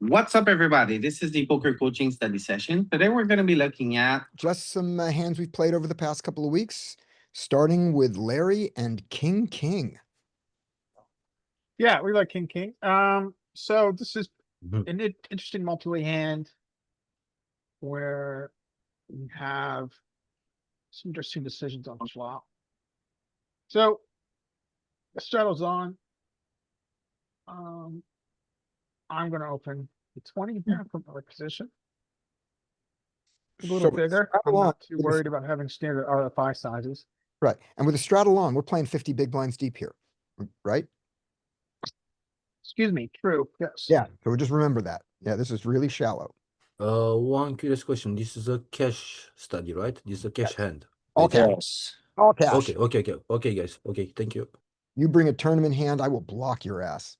What's up, everybody? This is the poker coaching study session. Today, we're going to be looking at Just some hands we've played over the past couple of weeks, starting with Larry and King King. Yeah, we like King King. So this is an interesting multi-way hand where we have some interesting decisions on the flop. So the straddle's on. I'm gonna open the 20 here from our position. A little So with the bigger. I'm straddle on, not too worried about having standard RFI sizes. right, and with the straddle on, we're playing 50 big blinds deep here, right? Excuse me, true, yes. Yeah, so just remember that. Yeah, this is really shallow. One curious question. This is a cash study, right? This is a cash hand. All cash. Yes. All cash. Okay, guys. Okay, thank you. You bring a tournament hand, I will block your ass.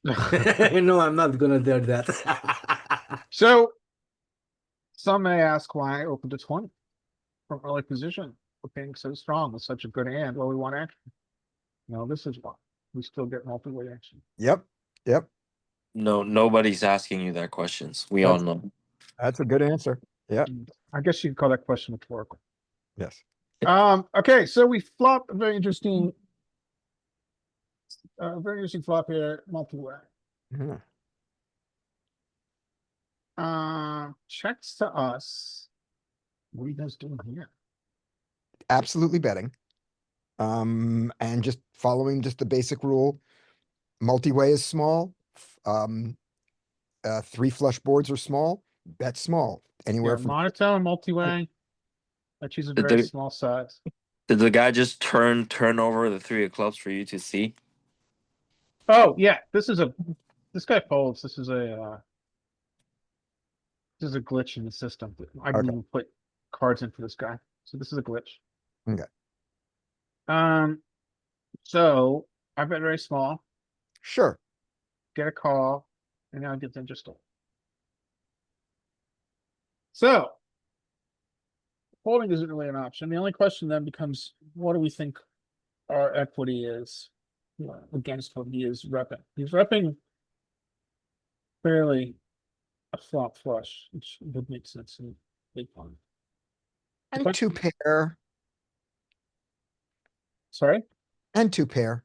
No, I'm not gonna dare that. So some may ask why I opened a 20 from early position for being so strong with such a good hand. Well, we want action. No, this is why. We still get multi-way action. Yep, No, nobody's asking you that questions. We all That's- know. that's a good answer. Yeah, I guess you'd call that question rhetorical. yes. Okay, so we flop a very interesting flop here, multi-way. Yeah. Checks to us. What are you guys doing here? Absolutely betting. And just following just the basic rule, multi-way is small. Three flush boards are small, bet small, anywhere Yeah, from monotone, multi-way. I choose a Did very they- small size. Did the guy just turn over the 3 of clubs for you to see? Oh, yeah, this guy folds. This is a glitch in the system. I didn't Okay. even put cards in for this guy. So this is a glitch. Okay. So I bet very small, Sure. get a call, and now it gets interesting. So folding isn't really an option. The only question then becomes, what do we think our equity is against what he is repping? He's repping fairly a flop flush, which would make sense in big pond. And But- two pair, Sorry? and two pair.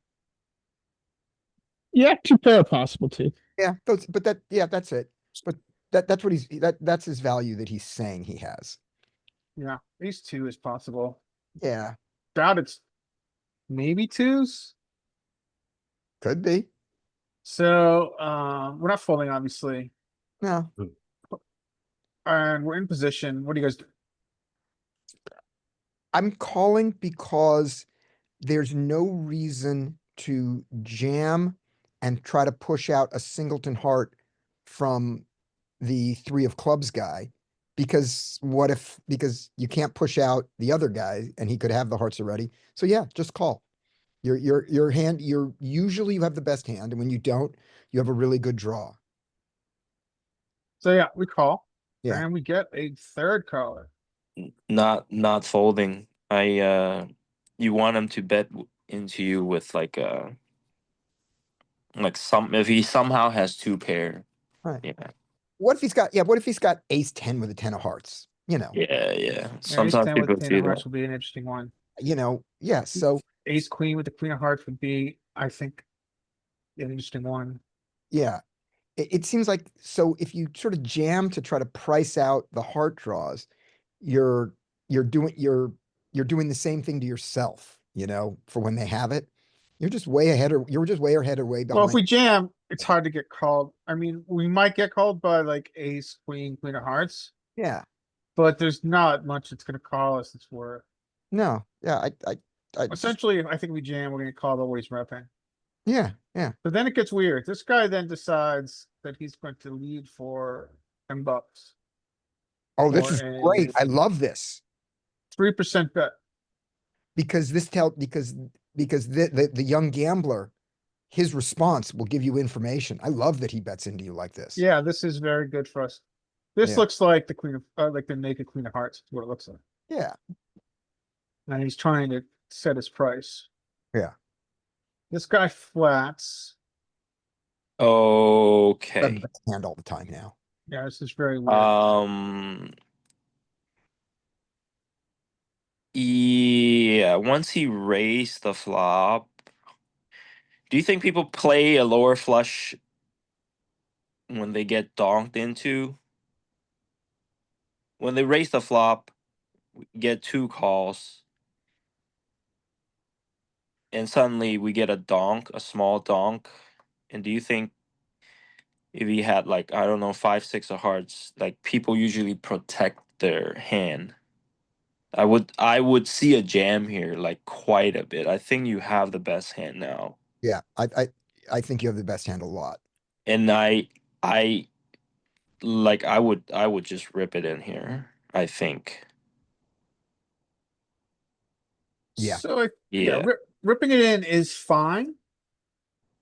Yeah, two pair possible too. Yeah, but that's it. But that's what that's his value that he's saying he has. Yeah, ace two is possible. Yeah, Doubt it's maybe twos. could be. So we're not folding, obviously. No, And we're in position. What do you guys do? I'm calling because there's no reason to jam and try to push out a singleton heart from the 3 of clubs guy. Because because you can't push out the other guy and he could have the hearts already. So yeah, just call. Your hand, usually you have the best hand, and when you don't, you have a really good draw. So yeah, we call. Yeah. And we get a third caller. Not folding. You want him to bet into you with like if he somehow has 2 pair. Right. Yeah. What if he's got ace 10 with a 10 of hearts? Yeah. Yeah, ace Sometimes 10 people with 10 do of hearts that. would be an interesting one. Yeah, so Ace queen with the queen of hearts would be, I think, an interesting one. yeah. It seems like, so if you sort of jam to try to price out the heart draws, you're doing the same thing to yourself, for when they have it. You're just way ahead or way behind. Well, if we jam, it's hard to get called. I mean, we might get called by like ace, queen, queen of hearts, Yeah, but there's not much that's gonna call us that's worth. no, yeah, I Essentially, I think we jam, we're gonna call the what he's repping. yeah. But then it gets weird. This guy then decides that he's going to lead for $10. Oh, this Or is a- great. I love this. 3% bet. Because the young gambler, his response will give you information. I love that he bets into you like this. Yeah, this is very good for us. This Yeah. looks like the queen of, like the naked queen of hearts, is what it looks like. Yeah, And he's trying to set his price. Yeah. This guy flats. have the Okay. best hand all the time now. Yeah, this is very weird. Yeah, once he raised the flop, do you think people play a lower flush when they get donked into? When they raise the flop, we get 2 calls, and suddenly we get a donk, a small donk. And do you think if he had like, I don't know, 5, 6 of hearts, like people usually protect their hand? I would see a jam here like quite a bit. I think you have the best hand now. Yeah, I think you have the best hand a lot. And I like I would just rip it in here, I think. Yeah. So Yeah. ripping it in is fine.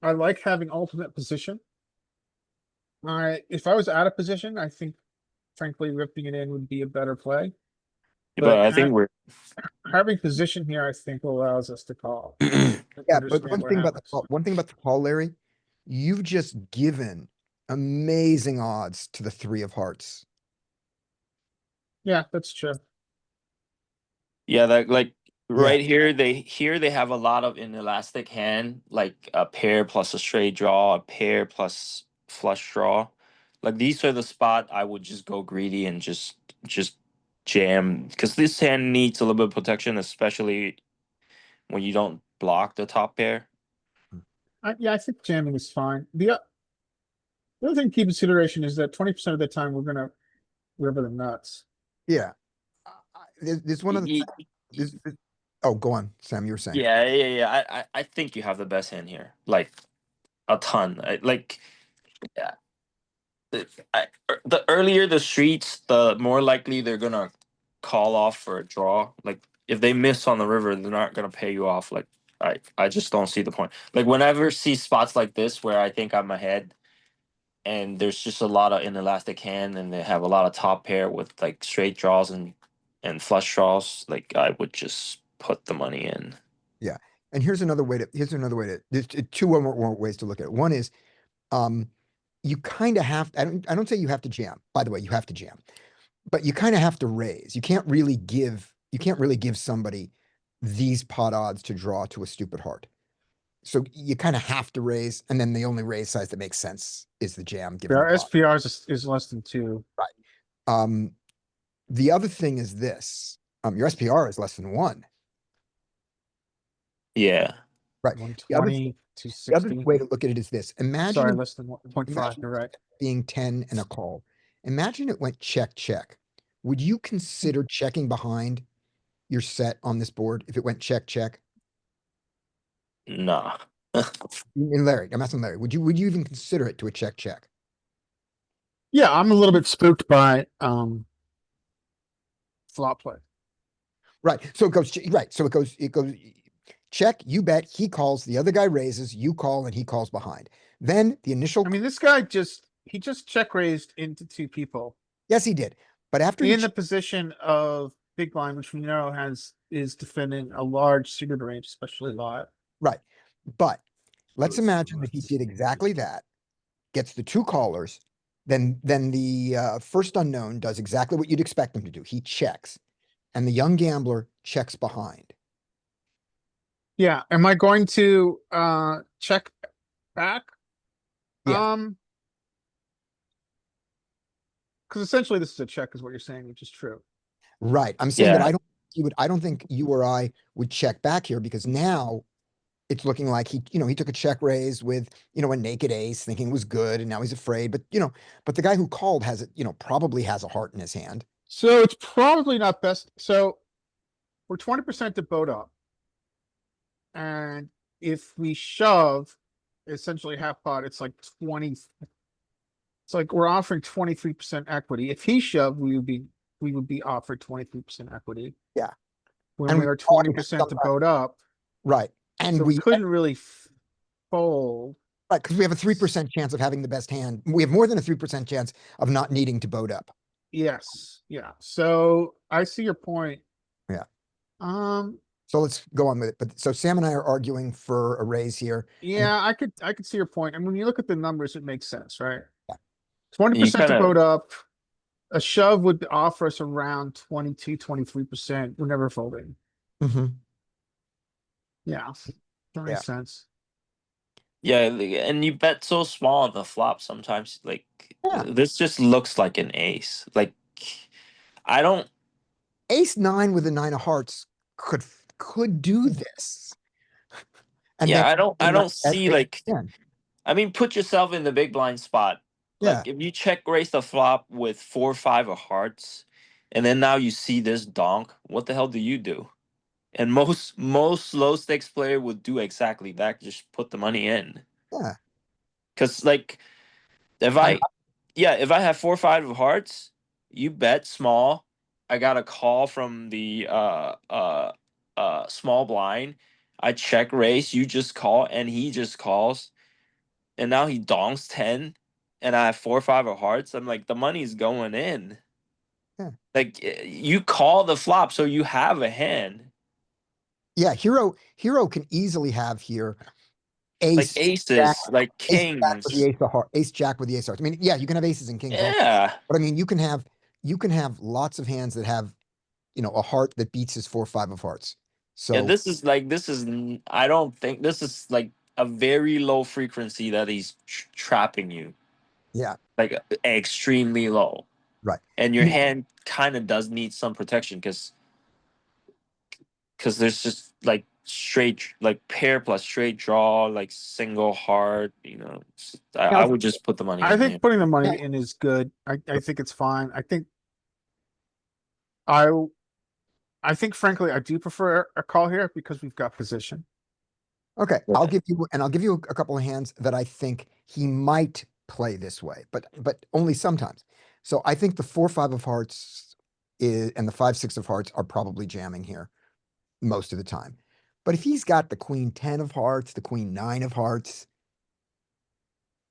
I like having ultimate position. If I was out of position, I think frankly ripping it in would be a better play. But I think Having position here, I think allows us to call. we're Yeah, but Understand what happens. one thing about the call, Larry, you've just given amazing odds to the 3 of hearts. Yeah, that's true. Yeah, that like Yeah. right here they have a lot of inelastic hand, like a pair plus a straight draw, a pair plus flush draw. Like these are the spot I would just go greedy and just jam, because this hand needs a little bit of protection, especially when you don't block the top pair. Yeah, I think jamming is fine. The other thing to keep in consideration is that 20% of the time we're gonna river the nuts. Yeah. There's one of the, oh, go on, Sam, you were saying. Yeah. I think you have the best hand here, like a ton. Yeah. The earlier the streets, the more likely they're gonna call off for a draw. Like if they miss on the river, they're not gonna pay you off. Like I just don't see the point. Like whenever I see spots like this where I think I'm ahead, and there's just a lot of inelastic hand, and they have a lot of top pair with like straight draws and flush draws, like I would just put the money in. Yeah. And here's another way to, there's 2 more ways to look at it. One is, you kind of have, I don't say you have to jam. By the way, you have to jam, but you kind of have to raise. You can't really give somebody these pot odds to draw to a stupid heart. So you kind of have to raise, and then the only raise size that makes sense is the jam. Given Our the pot. SPR is less than 2. The other thing is this, your SPR is less than 1. Yeah. Right. 120, The other 260. way to look at it is this. Sorry, Imagine less than 1.5, imagine you're right. being 10 and a call. Imagine it went check, check. Would you consider checking behind your set on this board if it went check, check? Nah. And Larry, I'm asking Larry, would you even consider it to a check, check? Yeah, I'm a little bit spooked by flop play. Right. So it goes, right. So it goes check, you bet, he calls, the other guy raises, you call, and he calls behind. Then the initial, I mean, this guy just check raised into 2 people yes, he did. But after he in the position of big blind, which we know is defending a large suited range, especially live. right. But let's Those imagine that he nuts. did exactly that, gets the 2 callers, then the first unknown does exactly what you'd expect him to do. He checks, and the young gambler checks behind. Yeah, am I going to check back? Yeah. Because essentially this is a check is what you're saying, which is true. Right. I'm saying that Yeah. I don't think you or I would check back here, because now it's looking like he took a check raise with, a naked ace thinking it was good, and now he's afraid. But, but the guy who called has it, probably has a heart in his hand. So it's probably not best. So we're 20% to boat up. And if we shove essentially half pot, it's like 20. It's like we're offering 23% equity. If he shoved, we would be offered 23% equity. Yeah. When And we we are call 20% to sometimes. boat up. Right. And So we couldn't really fold. right, because we have a 3% chance of having the best hand. We have more than a 3% chance of not needing to boat up. Yes, yeah. So I see your point. Yeah. So let's go on with it. But so Sam and I are arguing for a raise here. Yeah, I could see your point. And when you look at the numbers, it makes sense, right? Yeah. 20% to kinda- vote up. A shove would offer us around 22, 23%. We're never folding. Mhm. Yeah, that makes sense. Yeah, and you bet so small on the flop sometimes. Like Yeah. this just looks like an ace. Like I don't. Ace nine with a nine of hearts could do this. And Yeah, then I and don't at see ace like. 10. I mean, put yourself in the big blind spot. Yeah. Like if you check raise the flop with 4 or 5 of hearts, and then now you see this donk, what the hell do you do? And most low stakes player would do exactly that. Just put the money in. Yeah. Cause like if if I have 4 or 5 of hearts, you bet small. I got a call from the small blind. I check raise, you just call, and he just calls, and now he donks 10, and I have 4 or 5 of hearts. I'm like, the money's going in. Yeah. Like you call the flop, so you have a hand. Yeah, hero can easily have here Like ace aces, like ace jack with the kings. ace of heart, ace jack with the ace of hearts. I mean, yeah, you can have aces and kings also, Yeah. but I mean, you can have lots of hands that have, a heart that beats his 4 or 5 of hearts. Yeah, So I don't think this is like a very low frequency that he's trapping you, yeah, like extremely low. right. And your Yeah. hand kind of does need some protection because there's just like straight like pair plus straight draw, like single heart, I would just put the money I in there. think putting the money in is good. I think it's fine. I I think frankly, I do prefer a call here because we've got position. Okay, Yeah. I'll give you a couple of hands that I think he might play this way, but only sometimes. So I think the 4 or 5 of hearts and the 5 6 of hearts are probably jamming here most of the time. But if he's got the queen 10 of hearts, the queen 9 of hearts,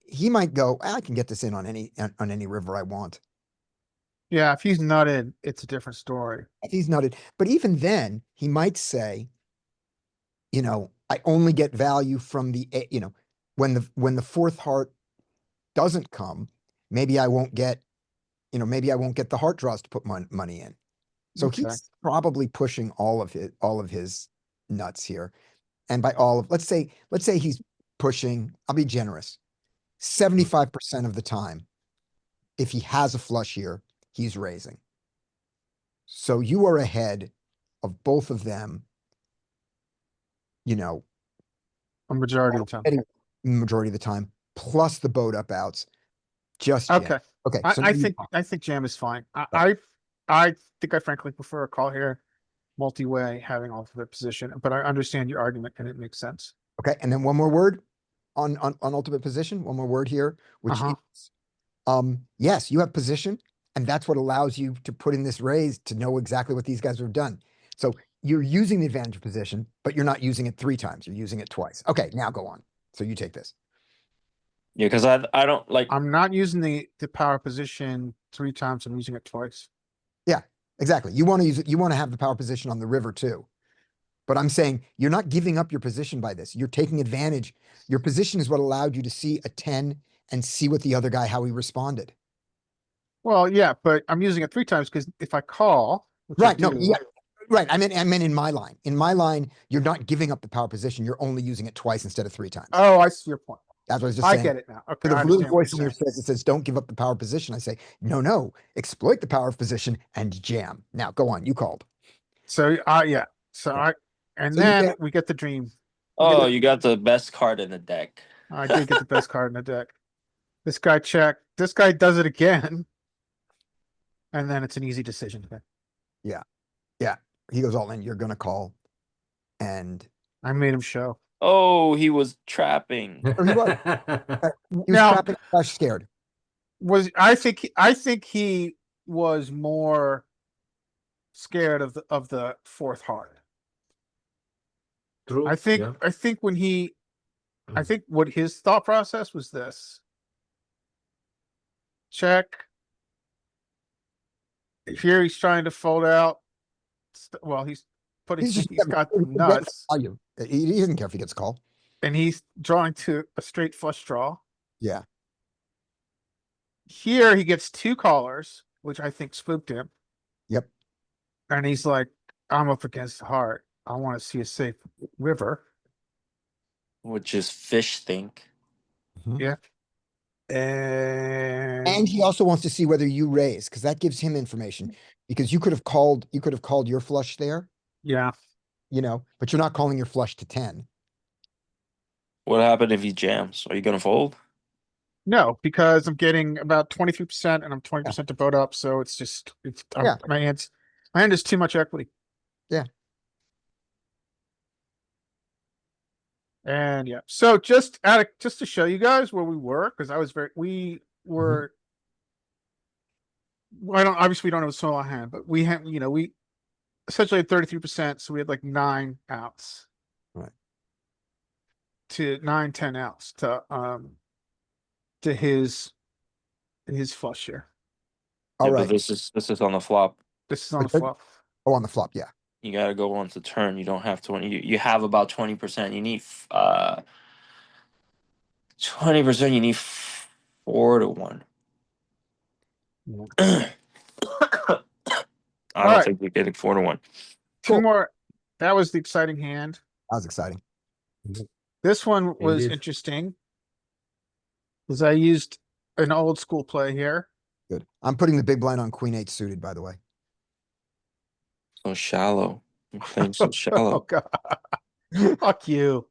he might go, I can get this in on any river I want. Yeah, if he's nutted, it's a different story. If he's nutted. But even then, he might say, I only get value from when the fourth heart doesn't come, maybe I won't get the heart draws to put money in. So Okay. he's probably pushing all of his nuts here. And by let's say he's pushing, I'll be generous, 75% of the time, if he has a flush here, he's raising. So you are ahead of both of them, A majority of the time. majority of the time, plus the boat up outs. Just jam. Okay. Okay. So I think jam is fine. I think I frankly prefer a call here, multi-way, having ultimate position, but I understand your argument and it makes sense. okay, and then one more word on ultimate position. One more word here, which Uh-huh. is, yes, you have position, and that's what allows you to put in this raise to know exactly what these guys have done. So you're using the advantage of position, but you're not using it 3 times. You're using it twice. Okay, now go on. So you take this. Yeah, because I don't like. I'm not using the power position 3 times. I'm using it twice. Yeah, exactly. You want to use it. You want to have the power position on the river too. But I'm saying you're not giving up your position by this. You're taking advantage. Your position is what allowed you to see a 10 and see what the other guy, how he responded. Well, yeah, but I'm using it 3 times because if I call, which I Right. No, do, yeah. Right. I meant in my line. In my line, you're not giving up the power position. You're only using it twice instead of 3 times. Oh, I see your point. That's what I was just I saying. get it now. For Okay, the I little understand what voice in you're your saying. says, it says, don't give up the power position. I say, no, exploit the power of position and jam. Now go on. You called. So, yeah. So Yeah. and So you then get- we get the dream. Oh, you got the best card in the deck. I did get the best card in the deck. This guy checked. This guy does it again. And then it's an easy decision. Yeah. He goes all in. You're going to call. And I made him show. Oh, he was trapping. he was Now, trapping slash scared. I think he was more scared of the fourth heart. True. I think yeah. I think what his thought process was this. Check. Here he's trying to fold out. Well, he's but He's just he's got he the can bet nuts, value. He doesn't care if he gets called. and he's drawing to a straight flush draw. Yeah. Here he gets two callers, which I think spooked him. Yep. And he's like, I'm up against the heart. I want to see a safe river. Which is fish think. Yeah. And he And also wants to see whether you raise, because that gives him information. Because you could have called your flush there, yeah, but you're not calling your flush to 10. What happened if he jams? Are you gonna fold? no, because I'm getting about 23% and I'm 20% to vote up. So it's just, Yeah. my hand is too much equity. Yeah. And yeah, so just to show you guys where we were, because we were, I obviously we don't have a solo hand, but we had, we essentially had 33%. So we had like 9 outs. Right. To 9-10 outs to his flush here. All Yeah, right. but this is on the flop. This is on the Okay. flop. Oh, on the flop. Yeah. You gotta go once a turn. You don't have 20. You have about 20%. You need 20%. You need 4 to 1. I don't Alright. think you're getting 4 to 1. Two Cool. more. That was the exciting hand. That was exciting. This one was Indeed. interesting. Because I used an old school play here. Good. I'm putting the big blind on queen 8 suited, by the way. So shallow. You're playing so Oh shallow. god. Fuck you.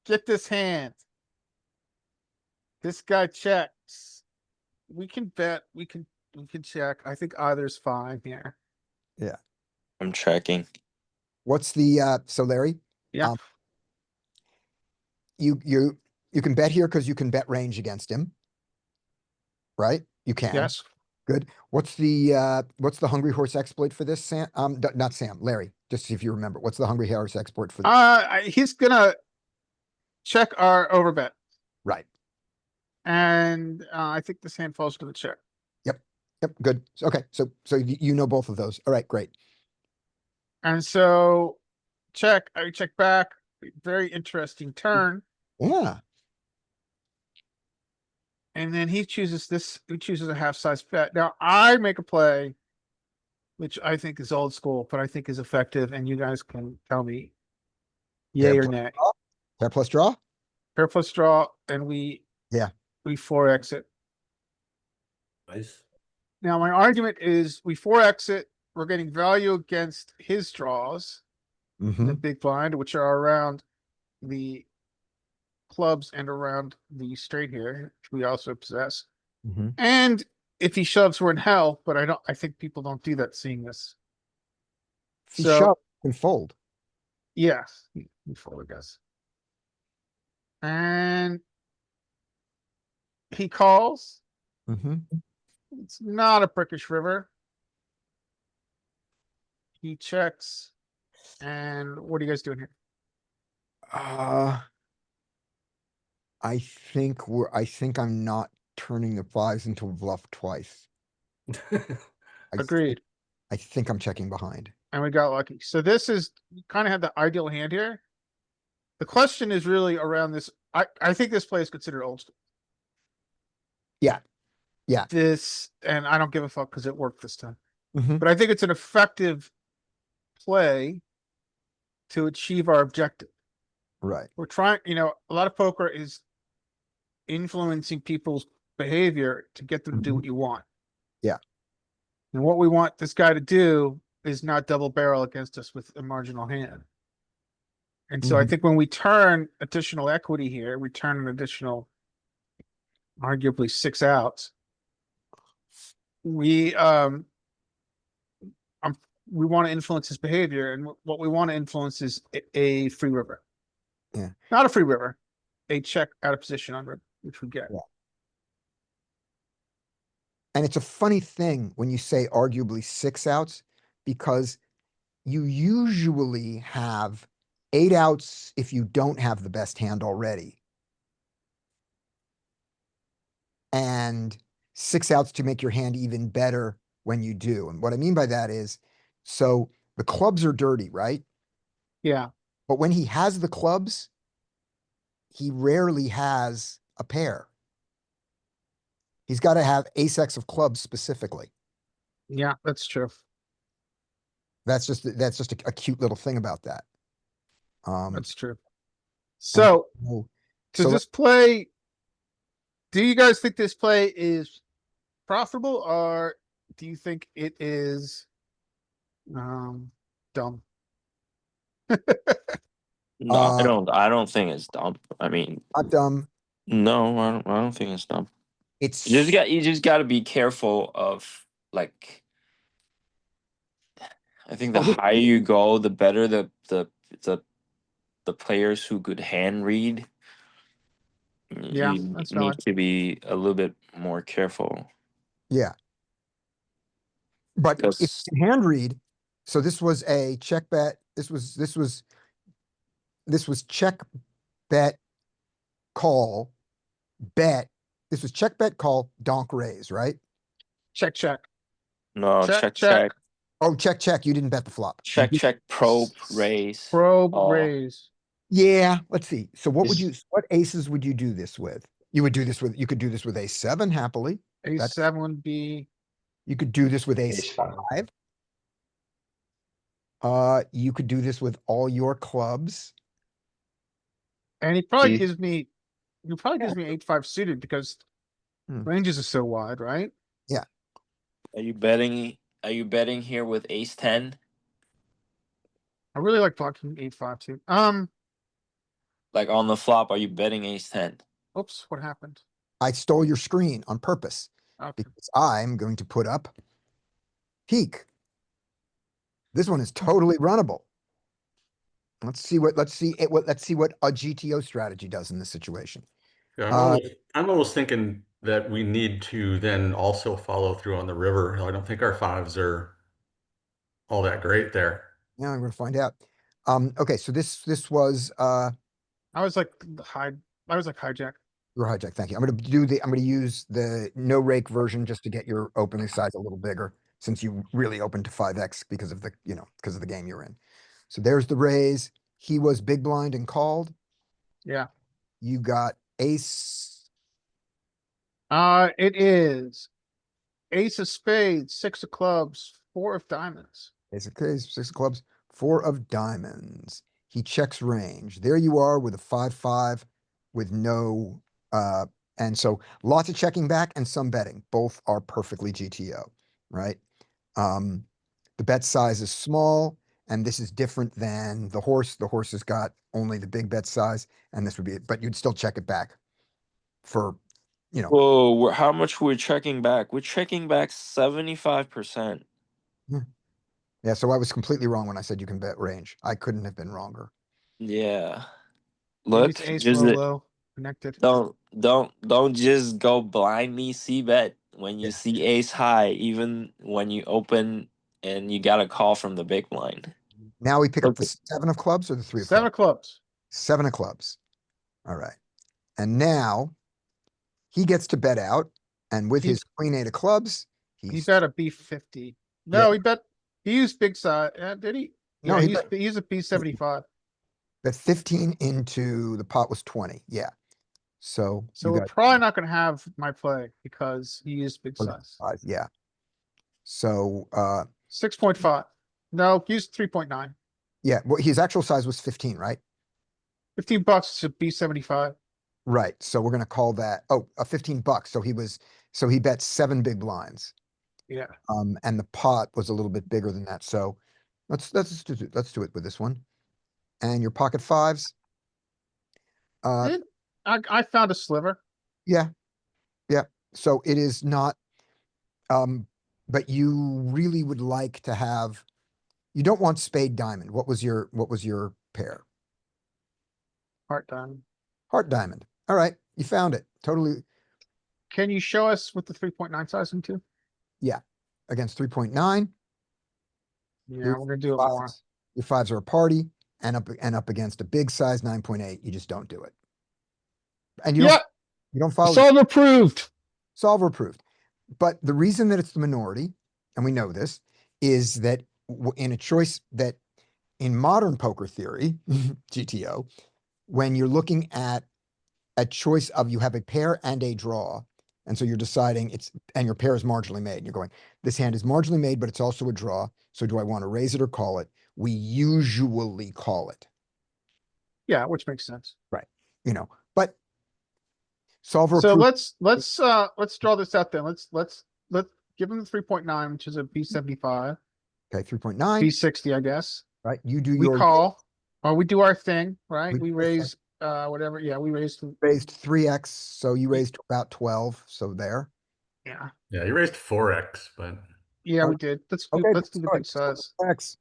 Get this hand. This guy checks. We can bet, we can check. I think either's fine here. I'm checking. What's the so Larry? Yeah. You can bet here because you can bet range against him. Right? You can. Yes. Good. What's the hungry horse exploit for this, Sam? Not Sam, Larry. Just see if you remember. What's the hungry horse exploit for this? He's gonna check our overbet. Right. And I think this hand falls to the check. Yep. Good. Okay. So you know both of those. All right. Great. And so I check back. Very interesting turn. Yeah. And then he chooses a half size bet. Now I make a play, which I think is old school, but I think is effective. And you guys can tell me yay Pair or plus nay. draw? Pair plus draw? Pair plus draw, and we 4x it. Nice. Now my argument is we 4x it. We're getting value against his draws, the big blind, which are around the clubs and around the straight here, which we also possess. And if he shoves, we're in hell, but I think people don't do that seeing this. If you So shove, you can fold. yes, we fold, I guess. And he calls. It's not a prickish river. He checks. And what are you guys doing here? I think I'm not turning the 5s into a bluff twice. Agreed. I think I'm checking behind. And we got lucky. So this is kind of had the ideal hand here. The question is really around this. I think this play is considered old school. Yeah. This, and I don't give a fuck because it worked this time. Mhm. But I think it's an effective play to achieve our objective. Right. We're trying, a lot of poker is influencing people's behavior to get them to do what you want. Yeah. And what we want this guy to do is not double barrel against us with a marginal hand. And so I think when we turn additional equity here, we turn an additional, arguably 6 outs. We want to influence his behavior, and what we want to influence is a free river. Yeah. Not a free river, a check out of position on river, which we get. Yeah. And it's a funny thing when you say arguably 6 outs, because you usually have 8 outs if you don't have the best hand already. And six outs to make your hand even better when you do. And what I mean by that is, so the clubs are dirty, right? Yeah, But when he has the clubs, he rarely has a pair. He's got to have ace X of clubs specifically. yeah, that's true. That's just a cute little thing about that. That's true. And So so- does so this play? Do you guys think this play is profitable, or do you think it is dumb? No, Uh, I don't think it's dumb. I mean, not dumb. no, I don't think it's dumb. It's You just got to be careful of like. I think the Well, this- higher you go, the better the the players who could hand read. Yeah, You that's need valid. to be a little bit more careful yeah. But if because you hand read, so this was a check bet. This was check bet call bet. This was check bet call donk raise, right? Check, check, no check, check, Oh, check, check. You didn't bet the flop. You did- check probe raise. probe, Oh. raise. Yeah, let's see. So Is- what aces would you do this with? You could do this with ace seven happily. That's- A7 would be, You could do this with ace Ace five. five. You could do this with all your clubs. and he probably See- gives me, he probably gives me 8-5 suited because Hmm. ranges are so wide, right? Are you betting? Are you betting here with ace 10? I really like blocking 8-5 too. Like on the flop, are you betting ace 10? Oops, what happened? I stole your screen on purpose Okay. because I'm going to put up peak. This one is totally runnable. Let's see what a GTO strategy does in this situation. Yeah, Uh, I'm almost thinking that we need to then also follow through on the river. I don't think our fives are all that great there. Now I'm going to find out. Okay, so this was I was like hijack. your hijack. Thank you. I'm going to use the no rake version just to get your opening size a little bigger, since you really opened to 5x because of the game you're in. So there's the raise. He was big blind and called. Yeah. You got ace. It is ace of spades, 6 of clubs, 4 of diamonds. Ace of spades, six of clubs, 4 of diamonds. He checks range. There you are with a 5-5 with no, and so lots of checking back and some betting. Both are perfectly GTO, right? The bet size is small, and this is different than the horse. The horse has got only the big bet size, and this would be it, but you'd still check it back for, Whoa, how much we're checking back? We're checking back 75%. yeah, so I was completely wrong when I said you can bet range. I couldn't have been wronger. Yeah. Maybe Look, it's ace just low connected. don't just go blindly see bet when you see ace high, even when you open and you got a call from the big blind. Now we pick up the Okay. 7 of clubs or the 3 of 7 clubs? of clubs. 7 of clubs. All right. And now he gets to bet out, and with He- his queen 8 of clubs, He he's bet a B50. No, Yeah. he used big size. Did he? No, Yeah, he he used a B75. bet 15 into the pot was 20. Yeah. So So you we're got probably not gonna have my play because he used big size. 5. Yeah. So 6.5. No, he used 3.9. yeah, well, his actual size was 15, right? $15 is a B75. Right. So we're gonna call that $15. So he bet 7 big blinds. Yeah. And the pot was a little bit bigger than that. So let's do it with this one. And your pocket fives. I found a sliver. Yeah. Yeah. So it is not, but you really would like to have, you don't want spade diamond. What was your pair? Heart diamond. Heart diamond. All right. You found it. Totally Can you show us what the 3.9 sizing to? against 3.9. Yeah, Your we're gonna do it more. fives- Your fives are a party and up against a big size 9.8. You just don't do it. And you Yeah, don't follow solver approved. solver approved. but the reason that it's the minority, and we know this, is that in a choice that in modern poker theory, GTO, when you're looking at a choice of you have a pair and a draw, and so you're deciding and your pair is marginally made, and you're going, this hand is marginally made, but it's also a draw. So do I want to raise it or call it? We usually call it, Yeah, which makes sense. but solver So approved. let's draw this out then. Let's give him the 3.9, which is a B75, Okay, 3.9, B60, I guess. right? You do We your call, or we do our thing, right? We We do our thing. raise, whatever. Yeah, we raised. raised 3x, so you raised to about 12, so there. Yeah, Yeah, you raised 4x, but yeah, Oh, we did. Let's Okay, do the big size. X.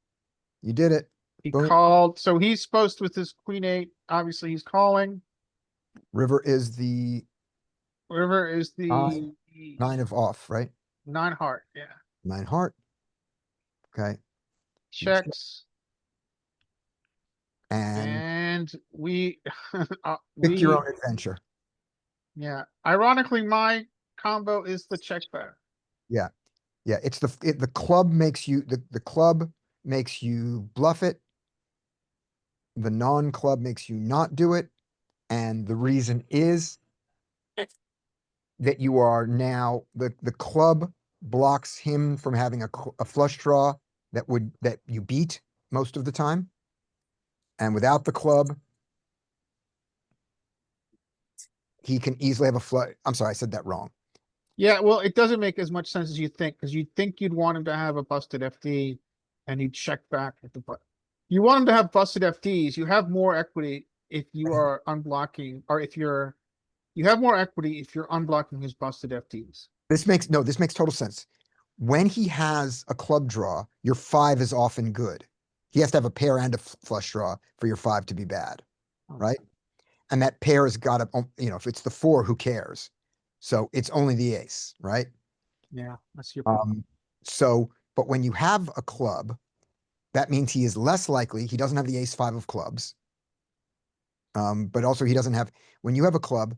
You did it. He Boom. called, so he's supposed with his queen eight. Obviously, he's calling. River is the River is the 9 of off, right? 9 heart. Yeah, 9 heart. Okay, checks, and and we pick your own adventure. yeah. Ironically, my combo is the check back. Yeah, it's the club makes you, the club makes you bluff it. The non-club makes you not do it. And the reason is that you are now, the club blocks him from having a flush draw that you beat most of the time. And without the club, he can easily have a flush. I'm sorry, I said that wrong. Yeah, well, it doesn't make as much sense as you think, because you'd think you'd want him to have a busted FD and he'd check back at the butt. You want him to have busted FDs. You have more equity if you are unblocking, or you have more equity if you're unblocking his busted FDs. This makes total sense. When he has a club draw, your 5 is often good. He has to have a pair and a flush draw for your 5 to be bad, right? And that pair has got to, if it's the 4, who cares? So it's only the ace, right? Yeah, that's your point. But when you have a club, that means he is less likely, he doesn't have the ace 5 of clubs. But also he doesn't have, when you have a club,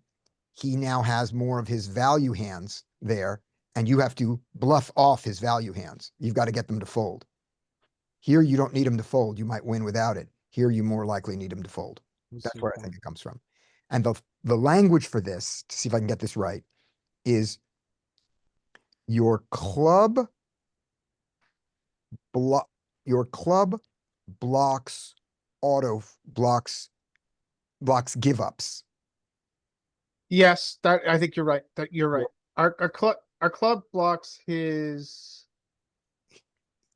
he now has more of his value hands there, and you have to bluff off his value hands. You've got to get them to fold. Here, you don't need him to fold. You might win without it. Here, you more likely need him to fold. That's where I think it comes from. And the language for this, to see if I can get this right, is your club blocks give ups. Yes, I think you're right. Our club blocks his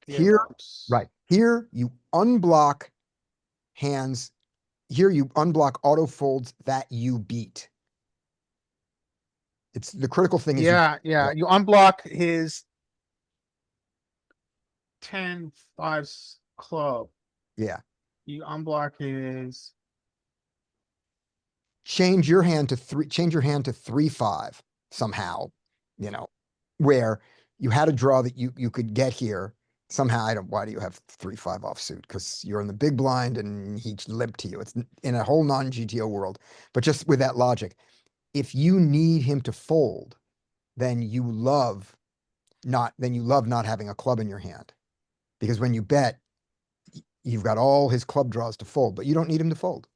Here, give-ups. right. Here you unblock hands. Here you unblock auto folds that you beat. It's the critical thing is Yeah, you unblock his 10-5 club. yeah. You unblock his Change your hand to 3-5 somehow, where you had a draw that you could get here. Somehow, why do you have 3-5 offsuit? Because you're in the big blind and he limped to you. It's in a whole non-GTO world. But just with that logic, if you need him to fold, then you love not having a club in your hand. Because when you bet, you've got all his club draws to fold, but you don't need him to fold.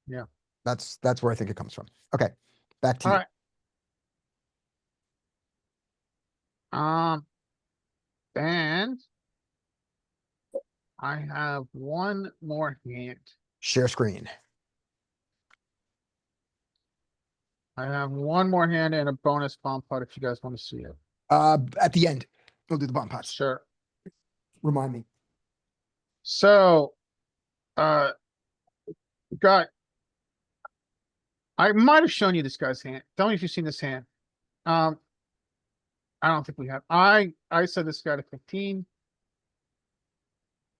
Yeah. That's where I think it comes from. Okay, back to all you. right. And I have one more hand. Share screen. I have one more hand and a bonus bomb pot if you guys want to see it. At the end, we'll do the bomb pots. Sure. Remind me. So, I might have shown you this guy's hand. Tell me if you've seen this hand. I don't think we have. I said this guy to 15.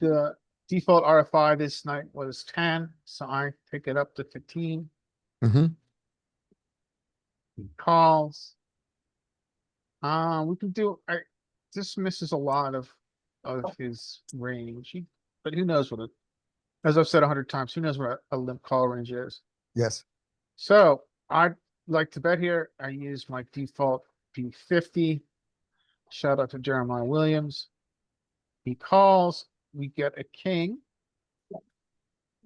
The default RFI this night was 10, so I pick it up to 15. Mm-hmm. He calls. We can do. This misses a lot of his range, but who knows what it? As I've said 100 times, who knows what a limp call range is? Yes. So I'd like to bet here. I use my default B50. Shout out to Jeremiah Williams. He calls, we get a king,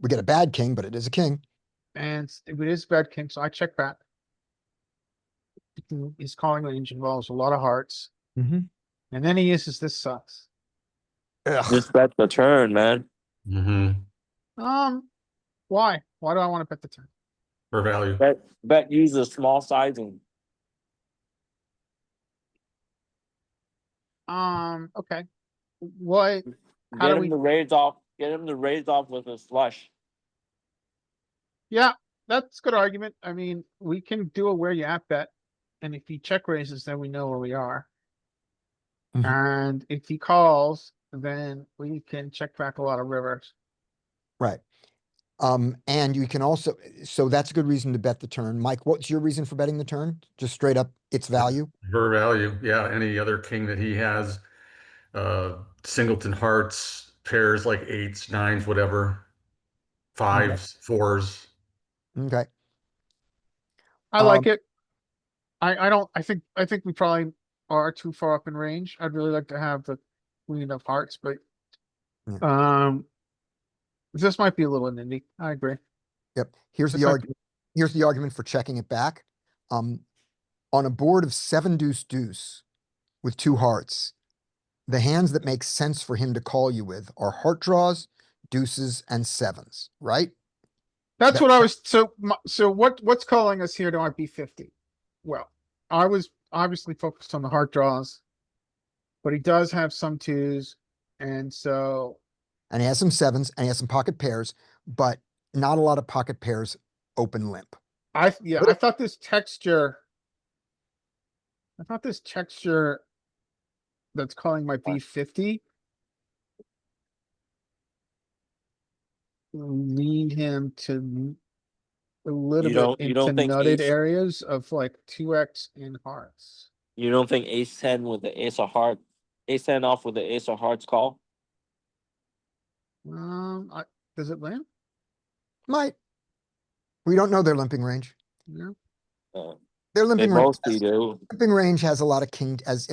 We get a bad king, but it is a king. and it is bad king, so I check back. His calling range involves a lot of hearts, Mm-hmm. and then he uses this sucks. Just bet the turn, man. Mm-hmm. Why? Why do I want to bet the turn? For value. Bet use a small sizing. Okay. What? How Get do him we? to raise off. Get him to raise off with his flush. Yeah, that's a good argument. I mean, we can do a where you at bet, and if he check raises, then we know where we are. Mhm. And if he calls, then we can check back a lot of rivers. Right. And you can also, so that's a good reason to bet the turn. Mike, what's your reason for betting the turn? Just straight up its value? For value, yeah. Any other king that he has, singleton hearts, pairs like eights, nines, whatever, fives, fours. Okay. I like it. I don't, I think we probably are too far up in range. I'd really like to have the queen of hearts, but this might be a little nitty. I agree. Yep. Here's This the might argument. Here's the argument for checking it back. On a board of 7 deuce deuce with 2 hearts, the hands that make sense for him to call you with are heart draws, deuces, and sevens, right? That's That- what I was, so what's calling us here to our B50? Well, I was obviously focused on the heart draws, but he does have some twos, and so And he has some sevens and he has some pocket pairs, but not a lot of pocket pairs open limp. I thought this texture. I thought this texture that's calling my B50 lead him to a little bit You don't into think nutted ace- areas of like 2x in hearts. You don't think ace 10 with the ace of heart, ace 10 off with the ace of hearts call? Does it land? Might. We don't know their limping range. No. Their They limping range, mostly do. limping range has a lot of king has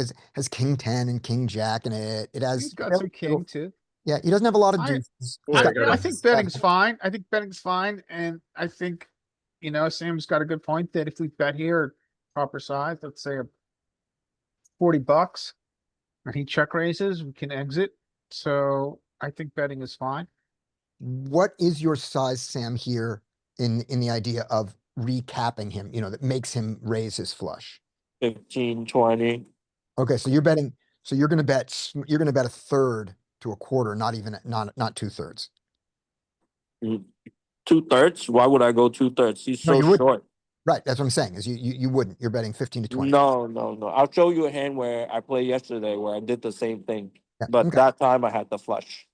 king 10 and king jack in it. It has He's got some king too. Yeah, he doesn't have a lot of I- deuces. He's Boy, got- got I a- think betting's fine. I think betting's fine, and I think, Sam's got a good point that if we bet here proper size, let's say $40, and he check raises, we can exit. So I think betting is fine. What is your size, Sam, here in the idea of recapping him, that makes him raise his flush? 15, 20. Okay, so you're betting, so you're gonna bet a third to a quarter, not even, not 2/3. 2/3? Why would I go 2/3? He's No, so you wouldn't. short. Right, that's what I'm saying, is you wouldn't. You're betting 15 to 20. No. I'll show you a hand where I played yesterday where I did the same thing. Yeah, But okay. that time I had the flush.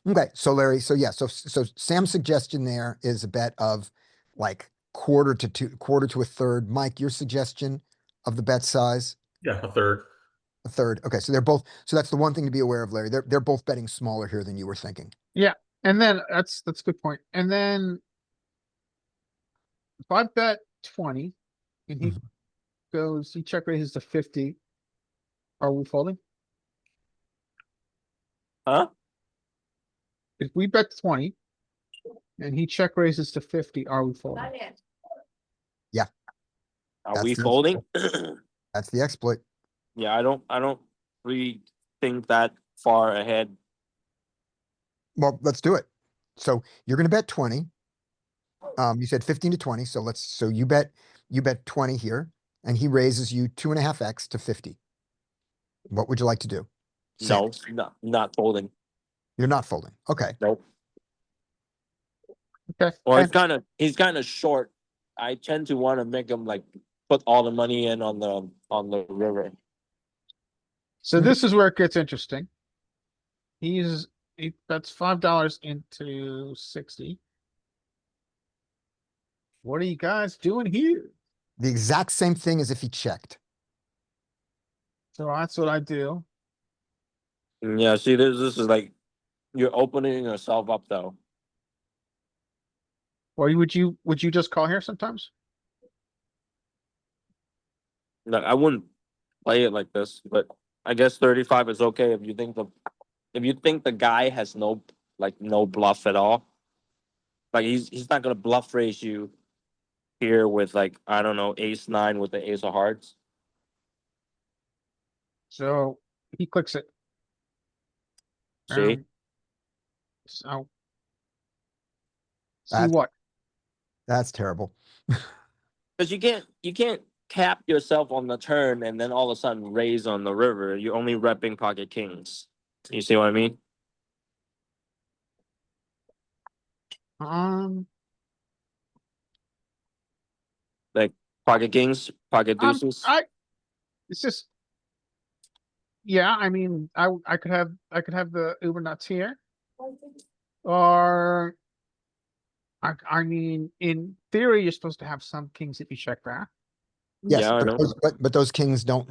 Okay, so Larry, so Sam's suggestion there is a bet of like quarter to a third. Mike, your suggestion of the bet size? Yeah, a third. A third. Okay, so they're both, so that's the one thing to be aware of, Larry. They're both betting smaller here than you were thinking. And then that's a good point. And then if I bet 20 and he he check raises to 50, are we folding? Huh? If we bet 20 and he check raises to 50, are we folding? Are That's we the- folding? That's the exploit. Yeah, I don't really think that far ahead. Well, let's do it. So you're gonna bet 20. You said 15 to 20, so you bet 20 here, and he raises you 2.5x to 50. What would you like to do? Sam, No, not folding. you're not folding. Okay. Nope. Okay. Well, And- he's kind of short. I tend to want to make him like put all the money in on the river. So this is where it gets interesting. That's $5 into 60. What are you guys doing here? The exact same thing as if he checked. So that's what I do. Yeah, see, this is like you're opening yourself up though. Or would you just call here sometimes? Like I wouldn't play it like this, but I guess 35 is okay if you think the guy has no bluff at all. Like he's not gonna bluff raise you here with like I don't know ace nine with the ace of hearts. So he clicks it. See, So see That's- what? That's terrible. because you can't cap yourself on the turn and then all of a sudden raise on the river. You're only repping pocket kings. You see what I mean? Like pocket kings, pocket deuces. It's just. Yeah, I mean, I could have the Uber nuts here. Or I mean, in theory, you're supposed to have some kings that you check back. Yes, Yeah, I know. but those kings don't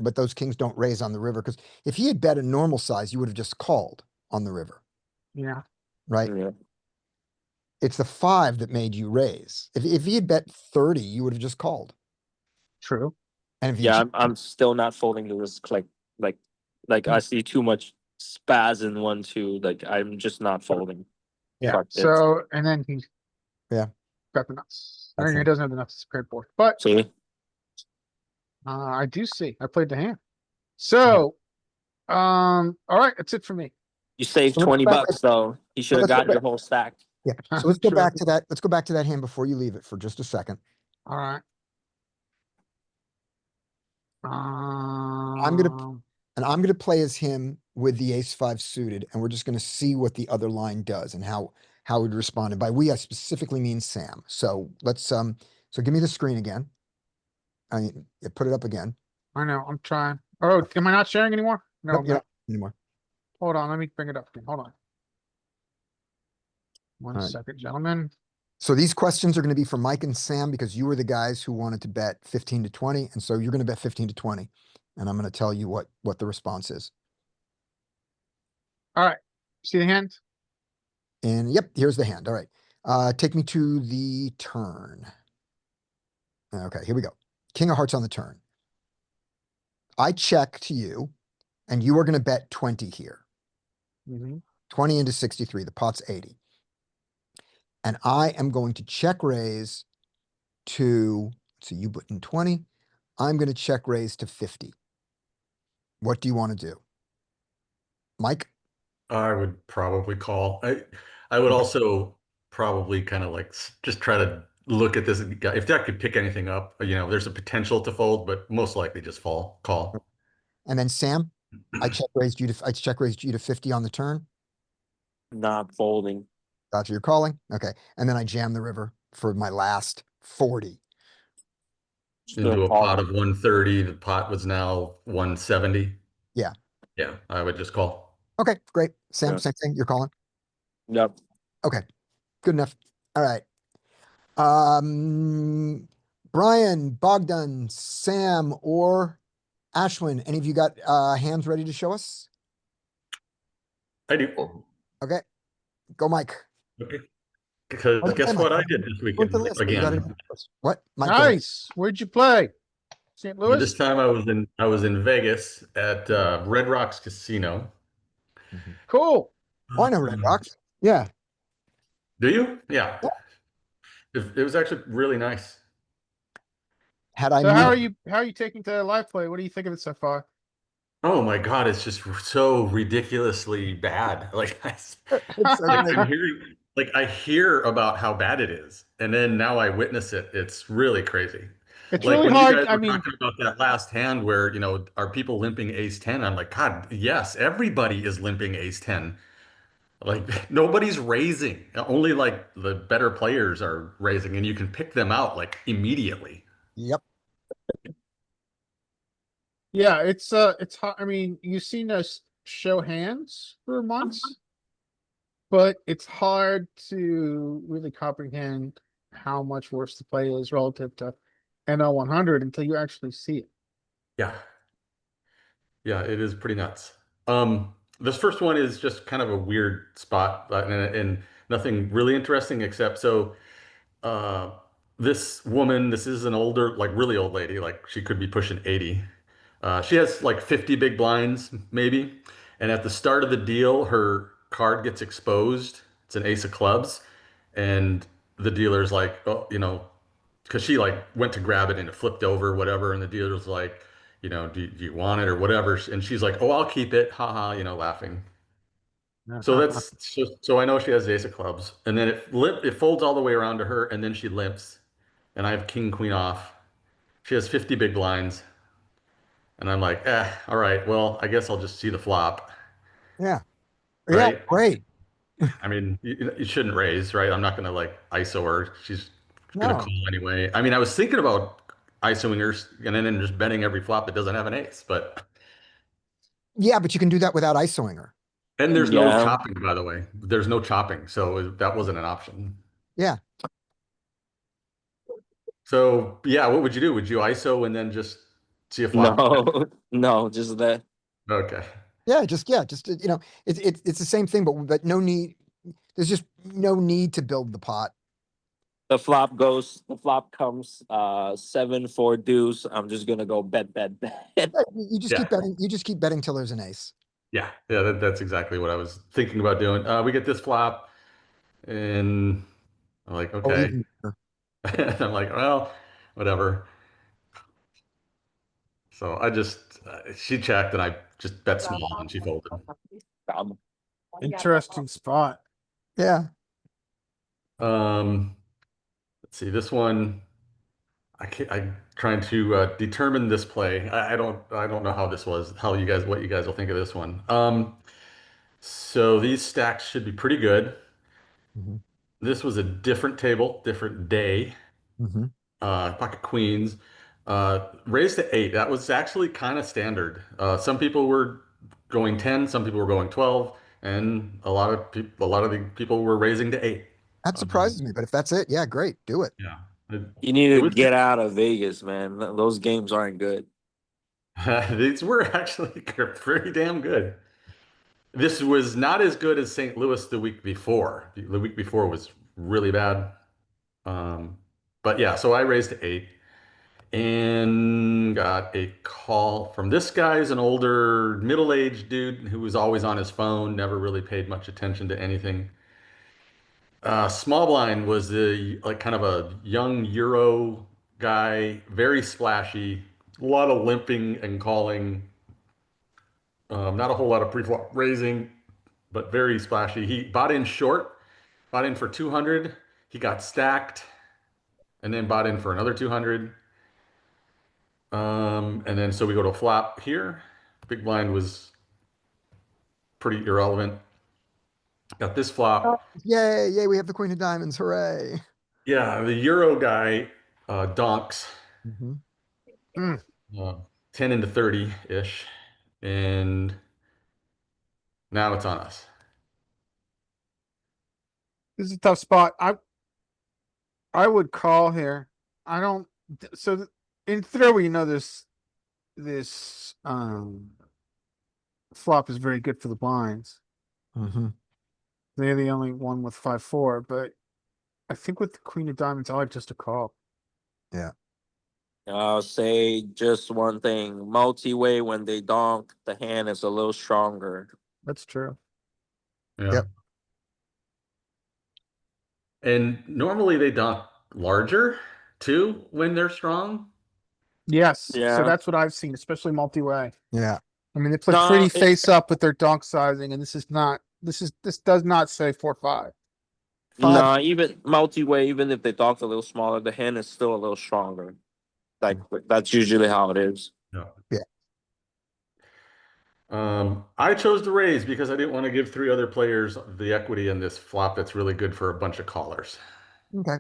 raise on the river, because if he had bet a normal size, you would have just called on the river, Yeah, right? Yeah. It's the 5 that made you raise. If he had bet 30, you would have just called. true. And if you Yeah, I'm still not folding the risk like I see too much spaz in 1-2. Like I'm just not folding. Yeah. Fuck it. So and then he's Yeah. got the nuts. I That's mean, he fine. doesn't have the nuts to prepared for. But See, I do see. I played the hand. So all right, that's it for me. you saved So let's 20 go back- bucks though. You should have let's go gotten your back- whole stack. Yeah, so let's go True. back to that. Let's go back to that hand before you leave it for just a second. All right. gonna- And I'm gonna play as him with the ace 5 suited, and we're just gonna see what the other line does and how we'd respond. And by we, I specifically mean Sam. So let's, so give me the screen again. Put it up again. I know. I'm trying. Oh, am I not sharing anymore? No, Nope, I'm you're not. not anymore. Hold on. Let me bring it up again. Hold on. One All right. second, gentlemen. So these questions are gonna be for Mike and Sam, because you were the guys who wanted to bet 15 to 20, and so you're gonna bet 15 to 20. And I'm gonna tell you what the response is. All right. See the hand? And yep, here's the hand. All right. Take me to the turn. Okay, here we go. King of hearts on the turn. I check to you, and you are gonna bet 20 here. Mhm. 20 into 63, the pot's 80. And I am going to check raise to, so you put in 20. I'm gonna check raise to 50. What do you want to do? Mike? I would probably call. I would also probably kind of like just try to look at this. If that could pick anything up, there's a potential to fold, but most likely just call. And then Sam? I check raised you to 50 on the turn. Not folding. Gotcha, you're calling? Okay. And then I jam the river for my last 40. Still Into a calling. pot of 130. The pot was now 170. Yeah. Yeah, I would just call. Okay, great. Sam, Yeah. same thing. You're calling? Yep. Okay, good enough. All right. Brian, Bogdan, Sam, or Ashwin, any of you got hands ready to show us? I do. Okay, go Mike. Okay. Because Okay, guess Mike, what I Mike, did this Go weekend into the list. You got it. again. What? Mike, go ahead. Nice. Where'd you play? St. Louis? This time I was in Vegas at Red Rocks Casino. Cool. Oh, I know Red Rocks. Yeah. Do you? Yeah. Yeah. It was actually really nice. Had I So how moved, are you taking to live play? What do you think of it so far? Oh my God, it's just so ridiculously bad. Like it's so I'm great. hearing, like I hear about how bad it is, and then now I witness it. It's really crazy. It's Like really when hard. you guys I were mean, talking about that last hand where, are people limping ace 10? I'm like, God, yes, everybody is limping ace 10. Like nobody's raising. Only like the better players are raising, and you can pick them out like immediately. Yep. yeah, it's hard. I mean, you've seen us show hands for months, but it's hard to really comprehend how much worse the play is relative to NL 100 until you actually see it. Yeah. Yeah, it is pretty nuts. This first one is just kind of a weird spot, and nothing really interesting except uh, this woman, this is an older, like really old lady, like she could be pushing 80. She has like 50 big blinds, maybe. And at the start of the deal, her card gets exposed. It's an ace of clubs. And the dealer's like, oh, because she like went to grab it and it flipped over, whatever. And the dealer's like, do you want it or whatever? And she's like, oh, I'll keep it. Haha, laughing. So I know she has the ace of clubs. And then it folds all the way around to her, and then she limps. And I have king, queen off. She has 50 big blinds. And I'm like, all right, well, I guess I'll just see the flop, Yeah. Yeah, right? great. I mean, you shouldn't raise, right? I'm not gonna like ISO her. She's gonna No. call anyway. I mean, I was thinking about ISOing her and then just betting every flop that doesn't have an ace, but Yeah, but you can do that without ISOing her. and there's no Yeah. chopping, by the way. There's no chopping, so that wasn't an option. Yeah. So yeah, what would you do? Would you ISO and then just see a flop? No, no, just that. Okay. Yeah, just it's the same thing, but no need. There's just no need to build the pot. The flop comes, 7-4 deuce. I'm just gonna go bet, bet, bet. You just Yeah. keep betting. You just keep betting till there's an ace. Yeah, that's exactly what I was thinking about doing. We get this flop, and I'm like, Oh, okay. even better. And I'm like, well, whatever. So she checked, and I just bet small, and she folded. Interesting spot. Yeah. Let's see, this one, I'm trying to determine this play. I don't know what you guys will think of this one. So these stacks should be pretty good. Mhm. This was a different table, different day. Mhm. Pocket queens, raised to 8. That was actually kind of standard. Some people were going 10, some people were going 12, and a lot of the people were raising to 8. That surprises me, but if that's it, yeah, great, do it. Yeah, it, You need it to was. get out of Vegas, man. Those games aren't good. These were actually pretty damn good. This was not as good as St. Louis the week before. The week before was really bad. Um, but yeah, so I raised to 8. And got a call from this guy's an older middle-aged dude who was always on his phone, never really paid much attention to anything. Small blind was the like kind of a young Euro guy, very splashy, a lot of limping and calling. Not a whole lot of pre-flop raising, but very splashy. He bought in short, bought in for 200. He got stacked, and then bought in for another 200. And then so we go to flop here. Big blind was pretty irrelevant. Got this flop. Yay, yay, we have the queen of diamonds, hooray. Yeah, the Euro guy donks Mhm. 10 into 30-ish. And now it's on us. This is a tough spot. I would call here. I don't. So in theory, this flop is very good for the blinds. Mhm. They're the only one with 5-4, but I think with the queen of diamonds, I like just a call. Yeah. I'll say just one thing. Multi-way, when they donk, the hand is a little stronger. That's true. Yeah. Yep. And normally they donk larger too when they're strong. Yes. So Yeah. that's what I've seen, especially multi-way. Yeah. I mean, they play No, pretty it- face up with their donk sizing, and this does not say 4-5. Nah, even multi-way, even if they donk a little smaller, the hand is still a little stronger. Like that's usually how it is. Yeah. Yeah. I chose to raise because I didn't want to give 3 other players the equity in this flop that's really good for a bunch of callers. Okay.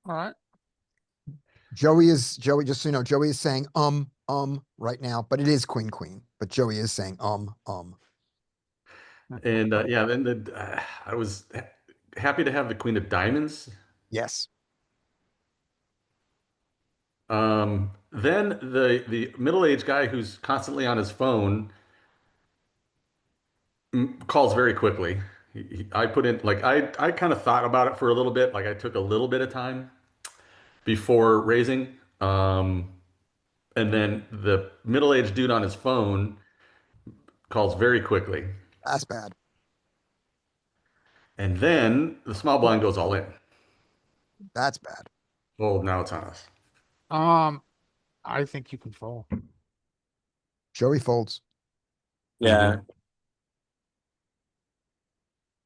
All right. Joey, just so you know, Joey is saying right now, but it is queen queen. But Joey is saying And yeah, then I was happy to have the queen of diamonds. Yes. Then the middle-aged guy who's constantly on his phone calls very quickly. I put in like I kind of thought about it for a little bit. Like I took a little bit of time before raising. And then the middle-aged dude on his phone calls very quickly. That's bad. And then the small blind goes all in. That's bad. Oh, now it's on us. I think you can fold. Joey folds. Yeah, Mhm.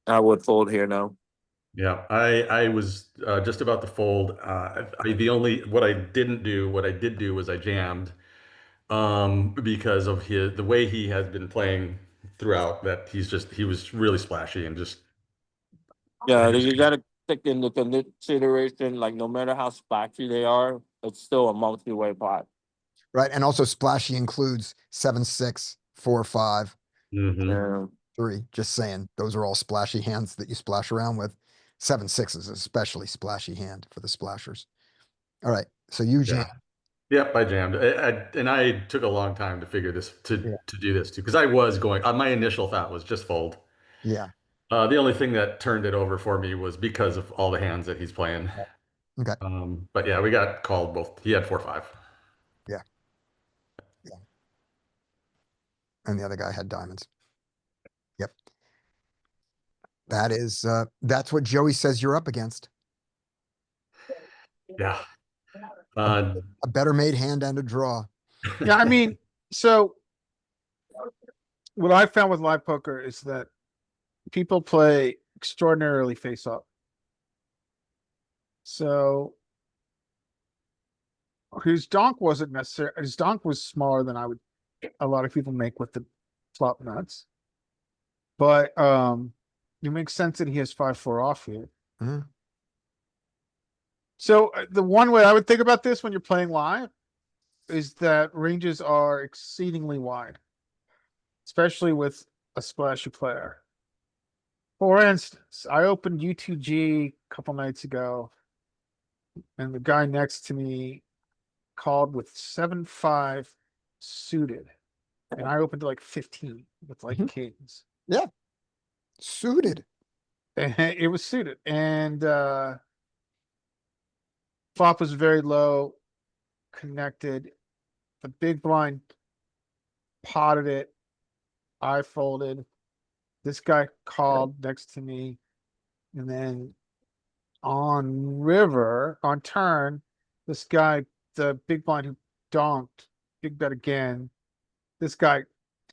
I would fold here now. Yeah, I was just about to fold. What I didn't do, what I did do was I jammed, because of the way he has been playing throughout. That he was really splashy and just Yeah, you gotta take into consideration, like no matter how splashy they are, it's still a multi-way pot. Right. And also splashy includes 7-6, 4-5, Mhm. Yeah. 3. Just saying, those are all splashy hands that you splash around with. 7-6 is especially splashy hand for the splashers. All right. So you jam. Yeah. Yep, I jammed. And I took a long time to figure this Yeah. to do this too, because I was going. My initial thought was just fold. Yeah. The only thing that turned it over for me was because of all the hands that he's playing. Okay. But yeah, we got called both. He had 4-5. Yeah. Yeah. And the other guy had diamonds. Yep. That's what Joey says you're up against. Yeah. Uh, A better made hand and a draw. Yeah, I mean, so what I found with live poker is that people play extraordinarily face up. So his donk wasn't necessary. His donk was smaller than a lot of people make with the flop nuts. But it makes sense that he has 5-4 off here. Mhm. So the one way I would think about this when you're playing live is that ranges are exceedingly wide, especially with a splashy player. For instance, I opened U2G a couple nights ago, and the guy next to me called with 7-5 suited, and I opened to like 15 with like Mhm. kings. Yeah. Suited. It was suited, and flop was very low, connected. The big blind potted it. I folded. This guy called next to me, and then on turn, this guy, the big blind who donked, big bet again. This guy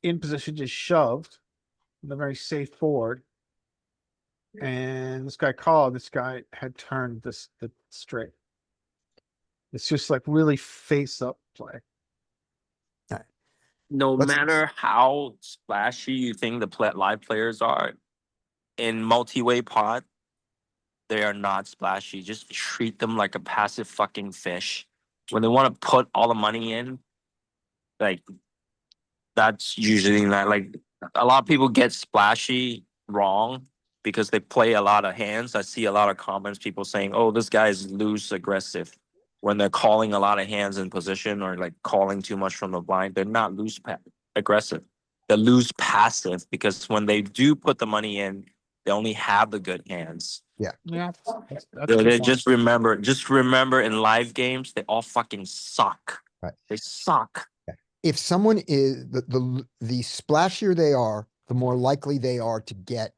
in position just shoved in a very safe board. And this guy called, this guy had turned the straight. It's just like really face up play. No Let's- matter how splashy you think the live players are, in multi-way pot, they are not splashy. Just treat them like a passive fucking fish. When they want to put all the money in, like that's usually not like a lot of people get splashy wrong because they play a lot of hands. I see a lot of comments, people saying, "Oh, this guy is loose aggressive." When they're calling a lot of hands in position or like calling too much from the blind, they're not aggressive. They're loose passive because when they do put the money in, they only have the good hands. Yeah, that's a They good point. just remember in live games, they all fucking suck. Right. They suck. If someone is the splashier they are, the more likely they are to get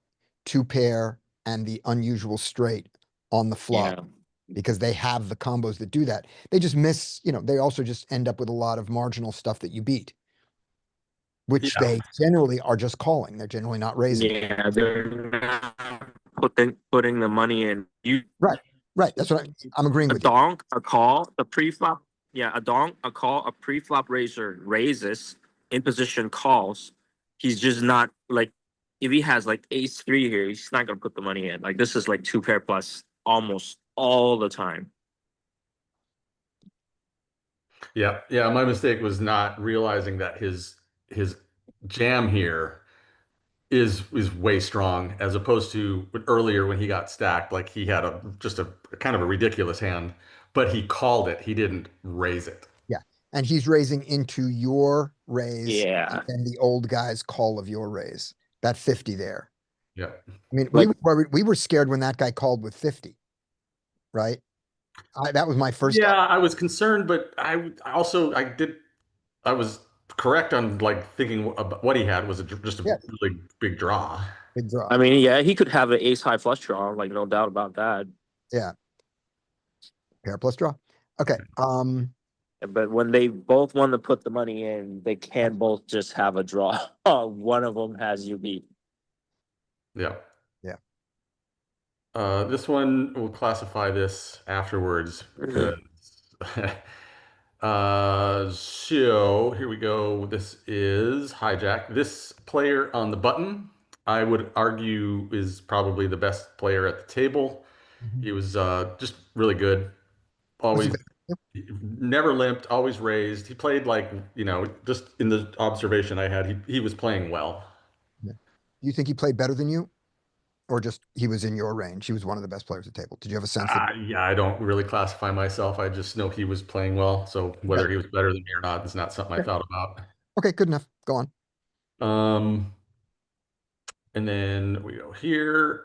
2-pair and the unusual straight on the flop. Yeah. Because they have the combos that do that. They just miss, they also just end up with a lot of marginal stuff that you beat. Which Yeah. they generally are just calling. They're generally not raising. Yeah, they're not putting the money in. Right. That's what I'm agreeing A with you. donk, a call, a pre-flop. Yeah, a donk, a call, a pre-flop raiser raises in position calls. He's just not like if he has like ace three here, he's not gonna put the money in. Like this is like 2-pair plus almost all the time. Yeah, yeah. My mistake was not realizing that his jam here is way strong as opposed to earlier when he got stacked. Like he had just a kind of a ridiculous hand, but he called it. He didn't raise it. Yeah. And he's raising into your raise Yeah. and the old guy's call of your raise. That 50 there. Yeah. I mean, Like- we were scared when that guy called with 50. Right? That was my first. Yeah, I was concerned, but I did I was correct on like thinking about what he had was just a Yeah. really big draw. Big draw. I mean, yeah, he could have an ace high flush draw, like no doubt about that. Yeah. Pair plus draw. Okay, But when they both want to put the money in, they can both just have a draw. One of them has you beat. Yeah. Yeah. This one we'll classify this afterwards because so here we go. This is hijack. This player on the button, I would argue, is probably the best player at the table. He was just really good. Was he Always never limped, always raised. He played like, just in the observation I had, he was playing well. do you think he played better than you? Or just he was in your range? He was one of the best players at the table. Did you have a sense that? Yeah, I don't really classify myself. I just know he was playing well. So whether he was better than me or not is not something I thought about. Okay, good enough. Go on. And then we go here.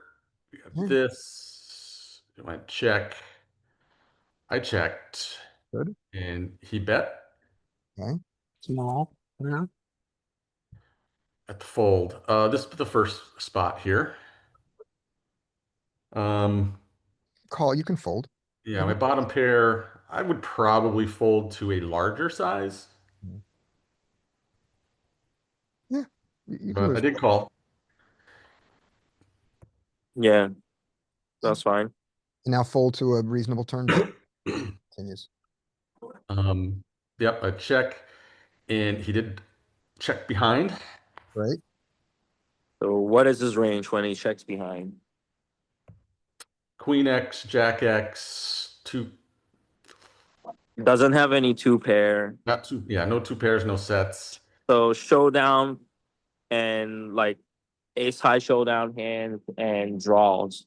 We have this. I might check. I checked, Good. and he bet Okay. Small. Yeah. at the fold. This is the first spot here. Call, you can fold. Yeah, my bottom pair, I would probably fold to a larger size, Yeah. You can but I lose. did call. Yeah, that's fine. And now fold to a reasonable turn bet. Continues. Yep, a check, and he did check behind. Right? So what is his range when he checks behind? Queen X, Jack X, two, Doesn't have any two pair. not two, yeah, no two pairs, no sets. So showdown and like ace high showdown hand and draws.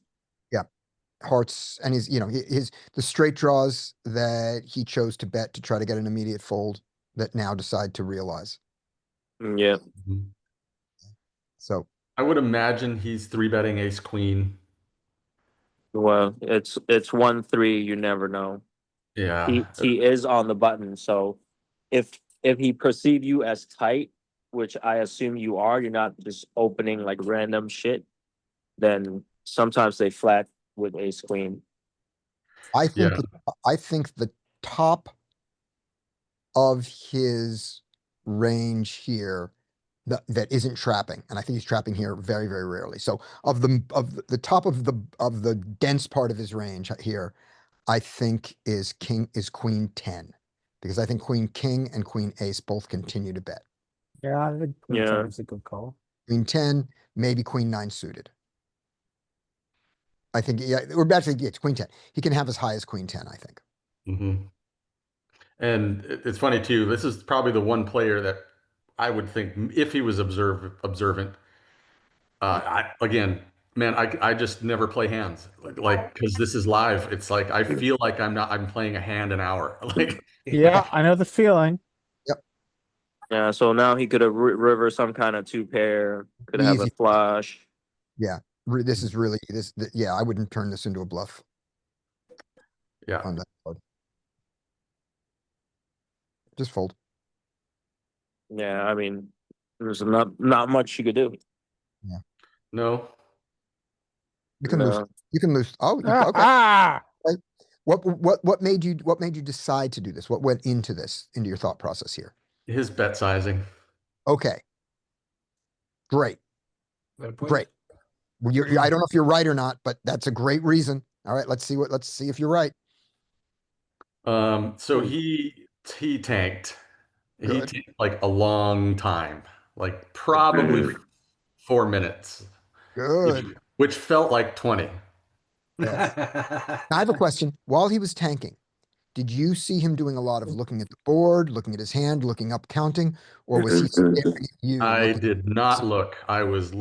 Hearts and the straight draws that he chose to bet to try to get an immediate fold that now decide to realize. Yeah. So I would imagine he's three betting ace queen. Well, it's 1-3. You never know. Yeah. He is on the button. So if he perceive you as tight, which I assume you are, you're not just opening like random shit. Then sometimes they flat with ace queen. I think Yeah. I think the top of his range here that isn't trapping, and I think he's trapping here very, very rarely. So of the top of the dense part of his range here, I think is queen 10. Because I think queen king and queen ace both continue to bet. Yeah, I think queen Yeah. 10 is a good call. Queen 10, maybe queen 9 suited. I think, yeah, or actually, it's queen 10. He can have as high as queen 10, I think. Mm-hmm. And it's funny too. This is probably the one player that I would think if he was observant. Again, man, I just never play hands like because this is live. It's like I feel like I'm playing a hand an hour. Like Yeah, I know the feeling. Yeah. So now he could have river some kind of two pair. Could have a Easy. flush. Yeah, this is really, yeah, I wouldn't turn this into a bluff yeah, on that board. Just fold. Yeah. I mean, there's not much you could do. no, You can lose. No. You can lose. Oh, okay. Ah! What made you decide to do this? What went into your thought process here? his bet sizing. Okay. Great. Well, point. Great. Well, I don't know if you're right or not, but that's a great reason. All right, let's see if you're right. So he tanked. He Good. tanked like a long time, like probably 4 minutes, Good. which felt like 20. Yes. Now, I have a question. While he was tanking, did you see him doing a lot of looking at the board, looking at his hand, looking up, counting, or was he staring at you? I looking- did not look. I was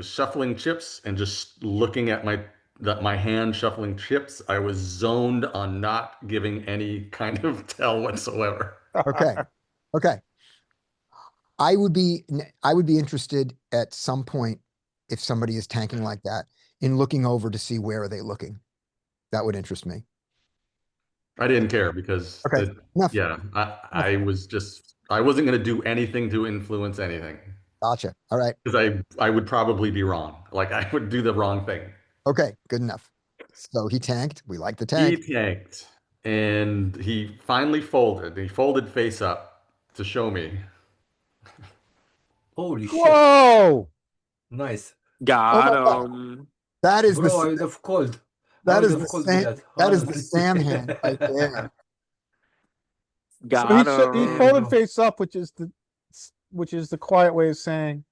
shuffling chips and just looking at my hand shuffling chips. I was zoned on not giving any kind of tell whatsoever. Okay. Okay. I would be interested at some point if somebody is tanking like that in looking over to see where are they looking. That would interest me. I didn't care because Okay. Enough. I was just I wasn't going to do anything to influence anything Gotcha. All right. because I would probably be wrong. Like I would do the wrong thing. Okay, good enough. So he tanked. We like the He tank. tanked and he finally folded. He folded face up to show me. Holy shit. Whoa! Nice. Got my God. him. That is Bro, I the would have called. I that would is have the called with Sam that. that is the Honestly. Sam hand right there. So Got he him. folded bro. face up, which is the quiet way of saying,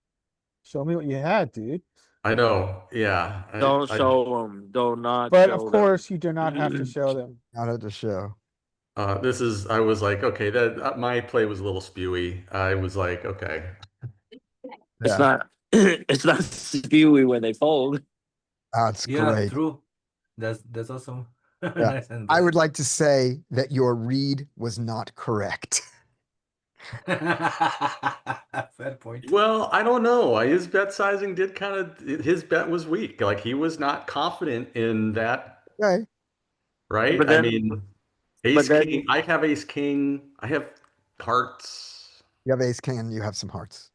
"Show me what you had, dude." I know. Yeah. Don't show them. Do not But show of them. course, you do not have to show them. Out of the show. I was like, okay, that my play was a little spewy. I was like, okay. It's Yeah. not. It's not spewy when they fold. That's Yeah, great. true. That's awesome. Yeah. Nice hand, I bro. would like to say that your read was not correct. Fair point. Well, I don't know. His bet sizing did kind of, his bet was weak. Like he was not confident in that, Okay. right? But I then, mean, but ace then, king, I have ace king, I have hearts. You have ace king and you have some hearts.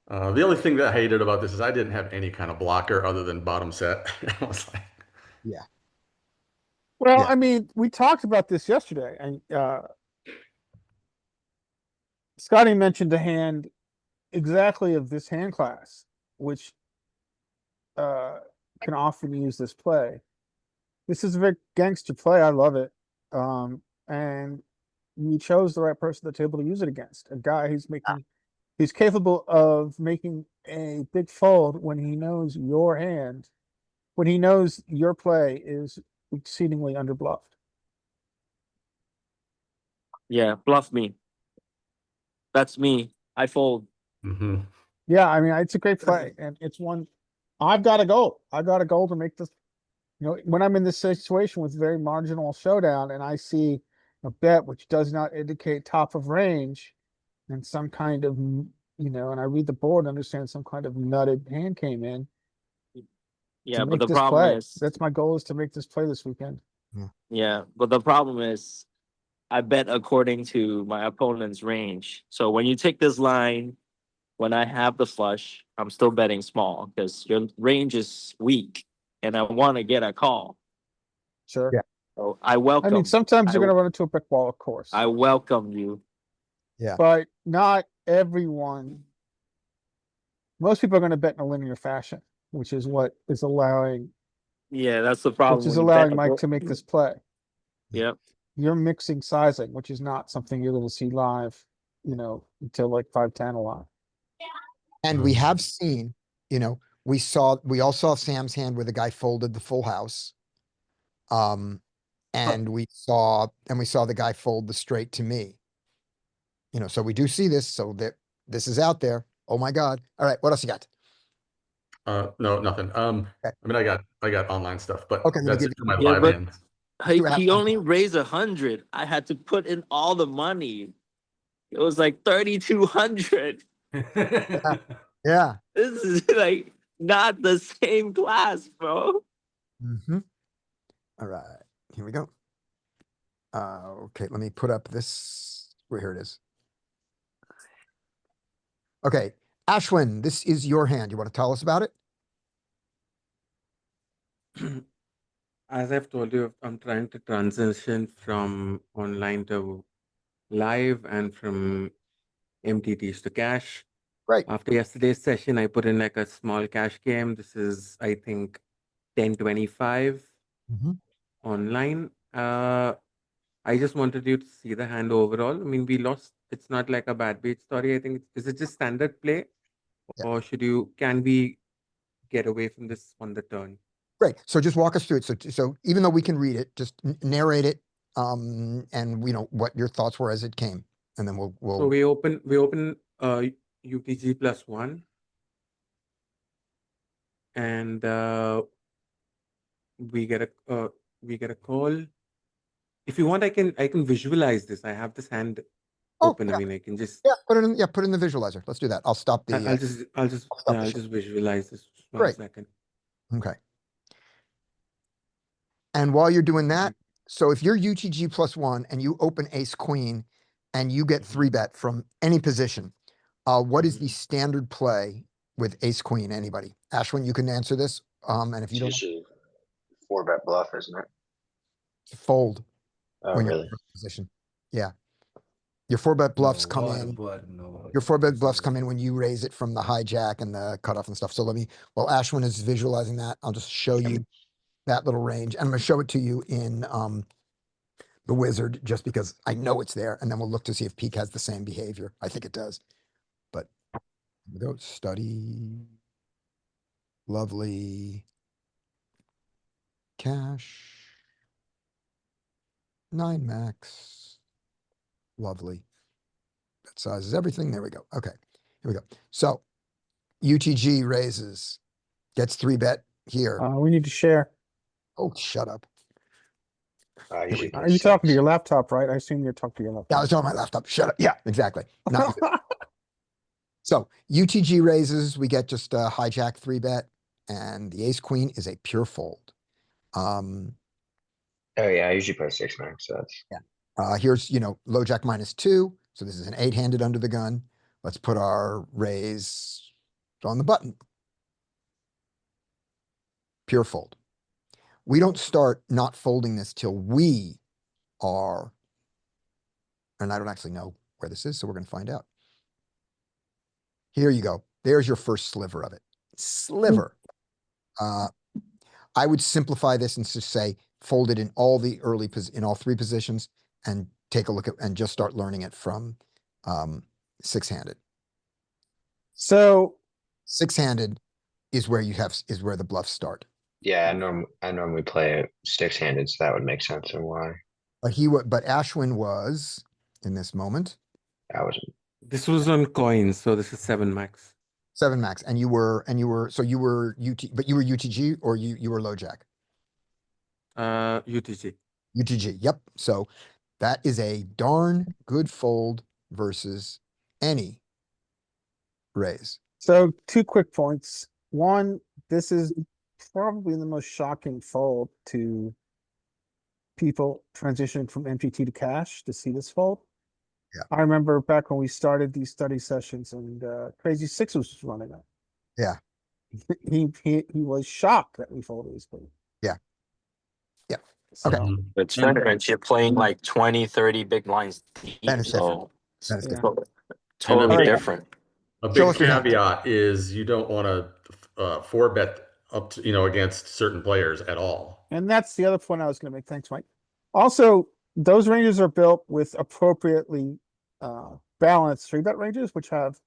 The only thing that I hated about this is I didn't have any kind of blocker other than bottom set. I was like, Yeah. Well, Yeah. I mean, we talked about this yesterday, and Scotty mentioned a hand exactly of this hand class, which can often use this play. This is a very gangster play. I love it. And you chose the right person at the table to use it against. A guy who's capable of making a big fold when he knows your hand, when he knows your play is exceedingly underbluffed. yeah, bluff me. That's me. I fold. mhm. Yeah, I mean, it's a great play, and it's one I've got a goal. I've got a goal to make this. When I'm in this situation with very marginal showdown and I see a bet which does not indicate top of range and some kind of, and I read the board and understand some kind of nutted hand came in Yeah, to but make the this problem play. is, That's my goal, is to make this play this weekend. yeah, but the problem is, I bet according to my opponent's range. So when you take this line, when I have the flush, I'm still betting small because your range is weak, and I want to get a call. Sure. Yeah. So I I welcome. mean, sometimes you're I- going to run into a brick wall, of course, I welcome you. but not everyone. Most people are going to bet in a linear fashion, which is what is allowing, Yeah, that's the problem. which is when you bet allowing Mike abo- to make this play. Yep. You're mixing sizing, which is not something you're going to see live, until like 5-10 a lot. And we have seen, we all saw Sam's hand where the guy folded the full house. And we saw the guy fold the straight to me. So we do see this, so that this is out there. Oh my God. All right, what else you got? No, nothing. Okay. I mean, I got online stuff, but Okay, let me that's give it for my Yeah, live but- hands. He, do have he one. only raised 100. I had to put in all the money. It was like 3,200. Yeah. This is like not the same class, bro. All right, here we go. Okay, let me put up this, here it is. Okay, Ashwin, this is your hand. You want to tell us about it? As I've told you, I'm trying to transition from online to live and from MTTs to cash. Great. After yesterday's session, I put in like a small cash game. This is, I think, 1025 Mhm. online. I just wanted you to see the hand overall. I mean, we lost. It's not like a bad beat story. I think is it just standard play, Yeah. or can we get away from this on the turn? Great. So just walk us through it. So even though we can read it, just narrate it, and what your thoughts were as it came, and then So we'll. we open UTG +1, and we get a call. If you want, I can visualize this. I have this hand Oh, open. yeah. I mean, I can just Put it in. Yeah, put it in the visualizer. Let's do that. I'll stop the. I'll just stop the I'll share. just visualize this. Just 1 Great. second. Okay. And while you're doing that, so if you're UTG +1 and you open ace queen, and you get 3-bet from any position, what is the standard play with ace queen? Anybody? Ashwin, you can answer this. And if It's you don't, usually 4-bet bluff, isn't it? fold Oh, when you're really? in first position. Yeah. Your 4-bet bluffs No, come what, in. what, no. Your 4-bet bluffs come in when you raise it from the hijack and the cutoff and stuff. So while Ashwin is visualizing that, I'll just show you that little range. And I'm gonna show it to you in the wizard, just because I know it's there, and then we'll look to see if Peak has the same behavior. I think it does. But here we go, study. Lovely. Cash. 9 max. Lovely. Bet size is everything. There we go. Okay, here we go. So UTG raises, gets 3-bet here. We need to share. Oh, shut up. I we usually go. Are play you talking to 6. your laptop, right? I assume you're talking to your Yeah, I laptop. was on my laptop. Shut up. Yeah, exactly. Not you. So UTG raises, we get just a hijack 3-bet, and the ace queen is a pure fold. Oh, yeah, I usually play 6 max, so that's Here's, low jack -2. So this is an 8-handed under the gun. Let's put our raise on the button. Pure fold. We don't start not folding this till we are, and I don't actually know where this is, so we're going to find out. Here you go. There's your first sliver of it. Sliver. I would simplify this and just say fold it in all the in all 3 positions, and take a look at and just start learning it from 6-handed. So 6-handed is where the bluffs start. yeah. I normally play it 6-handed, so that would make sense and why But Ashwin was in this moment that was This was on coins, so this is 7 max. 7 max, and you were but you were UTG, or you were low jack? UTG. UTG. Yep. So that is a darn good fold versus any raise. So 2 quick points. One, this is probably the most shocking fold to people transitioning from MGT to cash to see this fold. Yeah. I remember back when we started these study sessions and Crazy Six was running it. Yeah. He was shocked that we folded this fold. Yeah. Yeah. So, Okay. It's different. You're playing like 20, 30 big blinds deep, That is different. so That is yeah. different. totally Alright. different. A Show big us your hand. caveat is you don't want to 4-bet up to, against certain players at all. And that's the other point I was going to make. Thanks, Mike. Also, those ranges are built with appropriately balanced 3-bet ranges, which have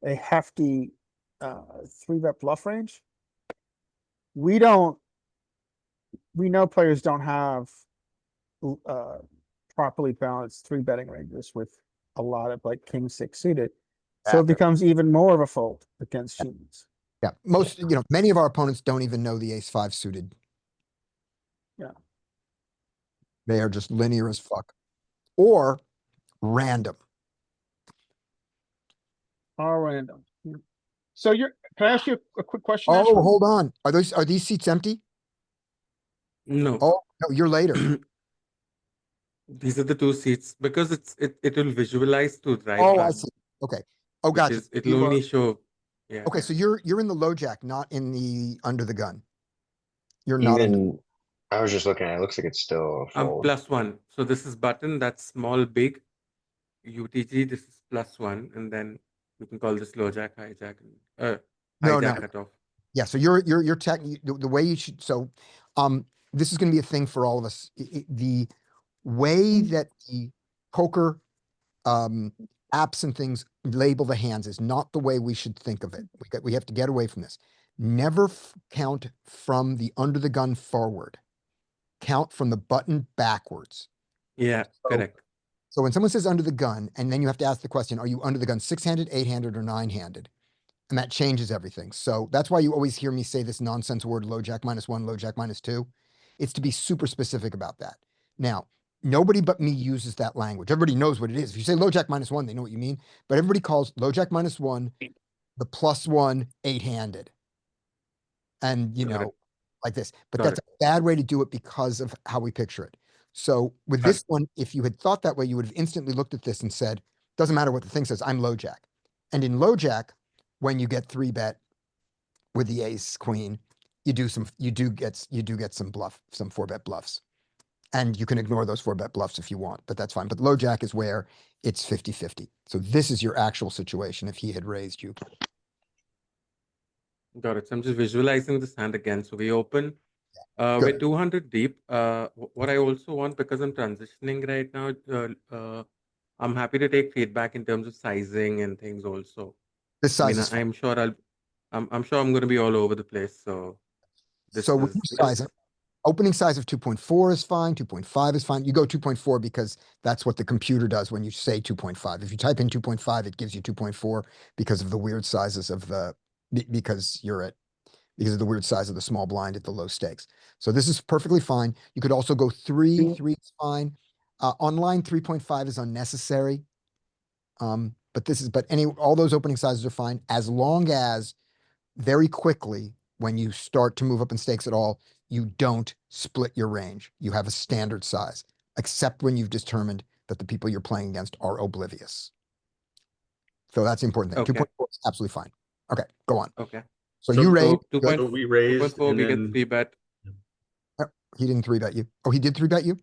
a hefty 3-bet bluff range. We know players don't have properly balanced 3-betting ranges with a lot of like king 6 suited. So it becomes even more of a fold against humans. Yeah. Many of our opponents don't even know the ace 5 suited. Yeah. They are just linear as fuck. Or random. All random. So can I ask you a quick question? Oh, Ashwin? hold on. Are these seats empty? No. Oh, no, you're later. These are the 2 seats because it will visualize to right Oh, I hand, see. Okay. Oh, which gotcha. is it'll only show. Yeah. Okay, so you're in the low jack, not in the under the gun. You're not under. even. I was just looking at it. It looks like it's still a fold. +1. So this is button, that's small, big. UTG, this is +1, and then you can call this low jack, hijack, No, hijack no. cutoff. Yeah, so you're tech the way you should. So, this is going to be a thing for all of us. The way that the poker apps and things label the hands is not the way we should think of it. We have to get away from this. Never count from the under the gun forward. Count from the button backwards. Yeah, correct. So when someone says under the gun, and then you have to ask the question, are you under the gun 6-handed, 8-handed, or 9-handed? And that changes everything. So that's why you always hear me say this nonsense word, low jack -1, low jack -2. It's to be super specific about that. Now, nobody but me uses that language. Everybody knows what it is. If you say low jack -1, they know what you mean. But everybody calls low jack -1 the +1 8-handed. And, Got it. like this. But Got that's a bad way to do it because of how we picture it. So with Okay. this one, if you had thought that way, you would have instantly looked at this and said, doesn't matter what the thing says, I'm low jack. And in low jack, when you get 3-bet with the ace queen, you do get some 4-bet bluffs. And you can ignore those 4-bet bluffs if you want, but that's fine. But low jack is where it's 50-50. So this is your actual situation if he had raised you. Got it. So I'm just visualizing this hand again. So we open. We're Good. 200 deep. What I also want, because I'm transitioning right now, I'm happy to take feedback in terms of sizing and things also. This I size mean, is fine. I'm sure I'm sure I'm going to be all over the place. So this So with is your sizing, opening size of 2.4 is fine, 2.5 is fine. You go 2.4 because that's what the computer does when you say 2.5. If you type in 2.5, it gives you 2.4 because of the weird sizes of because of the weird size of the small blind at the low stakes. So this is perfectly fine. You could also go 3 is fine. Online 3.5 is unnecessary. But all those opening sizes are fine as long as very quickly when you start to move up in stakes at all, you don't split your range. You have a standard size, except when you've determined that the people you're playing against are oblivious. So that's the important thing. okay. 2.4 is absolutely fine. Okay, go on. Okay. So you raised. So Good. So we raised 2.4, and we get then 3-bet. He didn't 3-bet you. Oh, he did 3-bet you?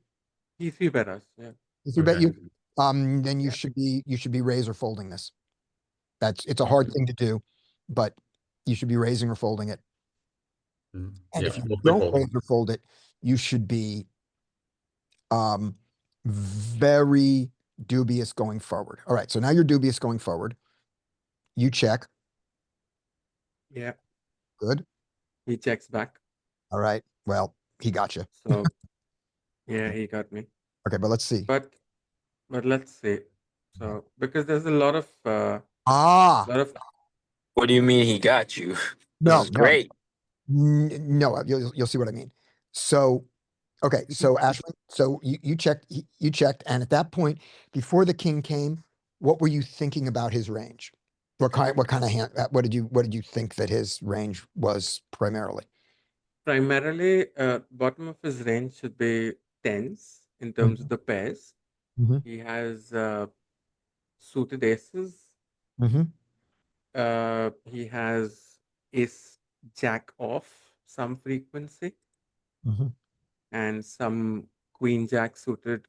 He 3-bet us. Yeah. He 3-bet you? okay. Then you should be raise or folding this. It's a hard thing to do, but you should be raising or folding it. Mm, And yeah, if you mostly don't folding. raise or fold it, you should be very dubious going forward. All right, so now you're dubious going forward. You check. Yeah. Good. He checks back. All right. Well, he got you. So yeah, he got me. Okay, but let's see. But let's see. So because there's a lot of Ah, What do you mean he got you? This no, is no, great. no. You'll see what I mean. So, okay, so Ashwin, so you checked, and at that point, before the king came, what were you thinking about his range? What kind of hand? What did you think that his range was primarily? primarily bottom of his range should be tens in terms of the pairs. Mm-hmm. He has suited aces. Mm-hmm. He has ace jack off some frequency Mm-hmm. and some queen jack suited,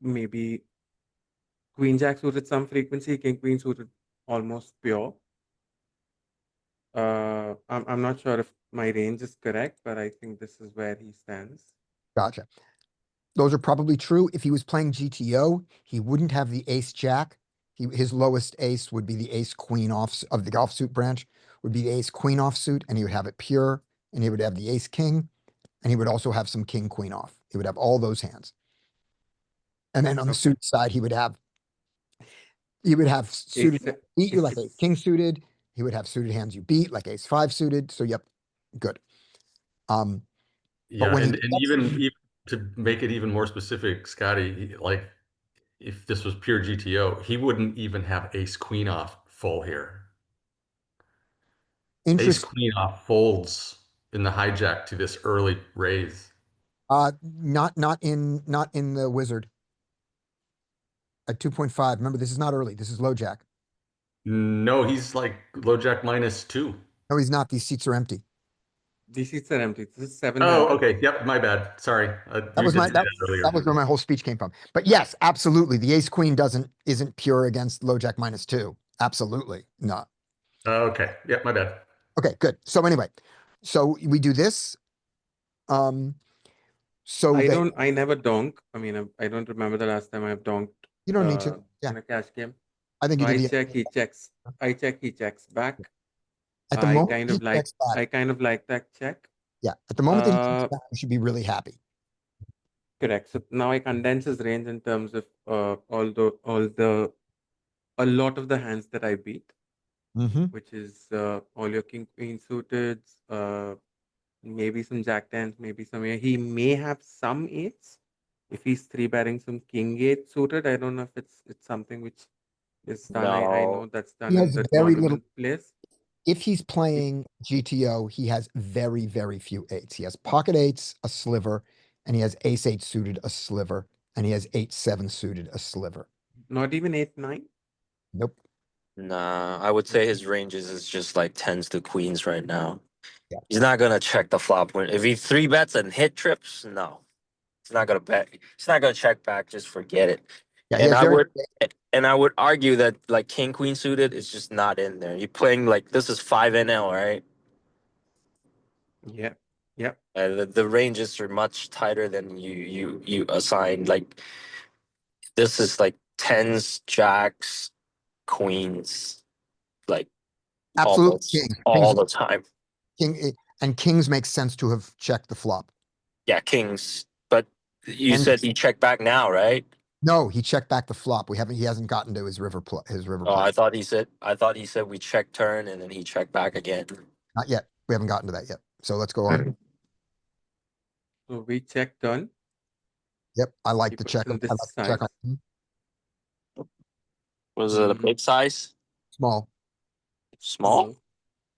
maybe queen jack suited some frequency, king queen suited almost pure. I'm not sure if my range is correct, but I think this is where he stands. Gotcha. Those are probably true. If he was playing GTO, he wouldn't have the ace jack. His lowest ace would be the ace queen off of the offsuit branch, would be the ace queen offsuit, and he would have it pure, and he would have the ace king, and he would also have some king queen off. He would have all those hands. And then on the Okay. suit side, he would have suited hands beat you like ace king suited. He would have suited hands you beat like ace 5 suited. So yep, good. But Yeah, when and even to make it even more specific, Scotty, like if this was pure GTO, he wouldn't even have ace queen off full here. Ace interest, queen off folds in the hijack to this early raise. not in the wizard at 2.5. Remember, this is not early. This is low jack. No, he's like low jack -2. No, he's not. These seats are empty. These seats are empty. This is 7 Oh, handed. okay. Yep, my bad. Sorry. That You was did my say that, that earlier. that was where my whole speech came from. But yes, absolutely. The ace queen isn't pure against low jack -2. Absolutely not. Okay. Yep, my bad. Okay, good. So anyway, so we do this. So I never donk. I mean, I don't remember the last time I've donked you don't need to. Yeah, in a cash game. I think So you I did check, he checks. I check, he checks back. at the moment he checks back. I kind of like that check. Yeah, at the moment that he checks Uh, back, you should be really happy. Correct. So now I condense his range in terms of a lot of the hands that I beat, Mm-hmm. which is all your king queen suited, maybe some jack tens, maybe some. He may have some eights if he's 3-betting some king 8 suited. I don't know if it's something which is done. I know No. that's He done in has the very little. tournament place. If he's He- playing GTO, he has very, very few eights. He has pocket eights, a sliver, and he has ace eight suited a sliver, and he has 8-7 suited a sliver. Not even 8-9. Nope. Nah, I would say his ranges is just like tens to queens right now. Yeah. He's not gonna check the flop when if he three bets and hit trips. No, he's not gonna bet. He's not gonna check back. Just forget it. Yeah, he And has I very, would and I would argue that like king queen suited is just not in there. You're playing like this is 5 NL, right? Yeah. Yeah. The ranges are much tighter than you assign. Like this is like tens, jacks, queens, like absolute almost king. all the time. And kings make sense to have checked the flop. Yeah, kings. But you And- said he checked back now, right? No, he checked back the flop. He hasn't gotten to his river play. Oh, I thought he said we checked turn and then he checked back again. Not yet. We haven't gotten to that yet. So let's go on. So we check turn. Yep, I like He the puts check. in I this like the check size. on Was it a Mhm. big size? small. Small?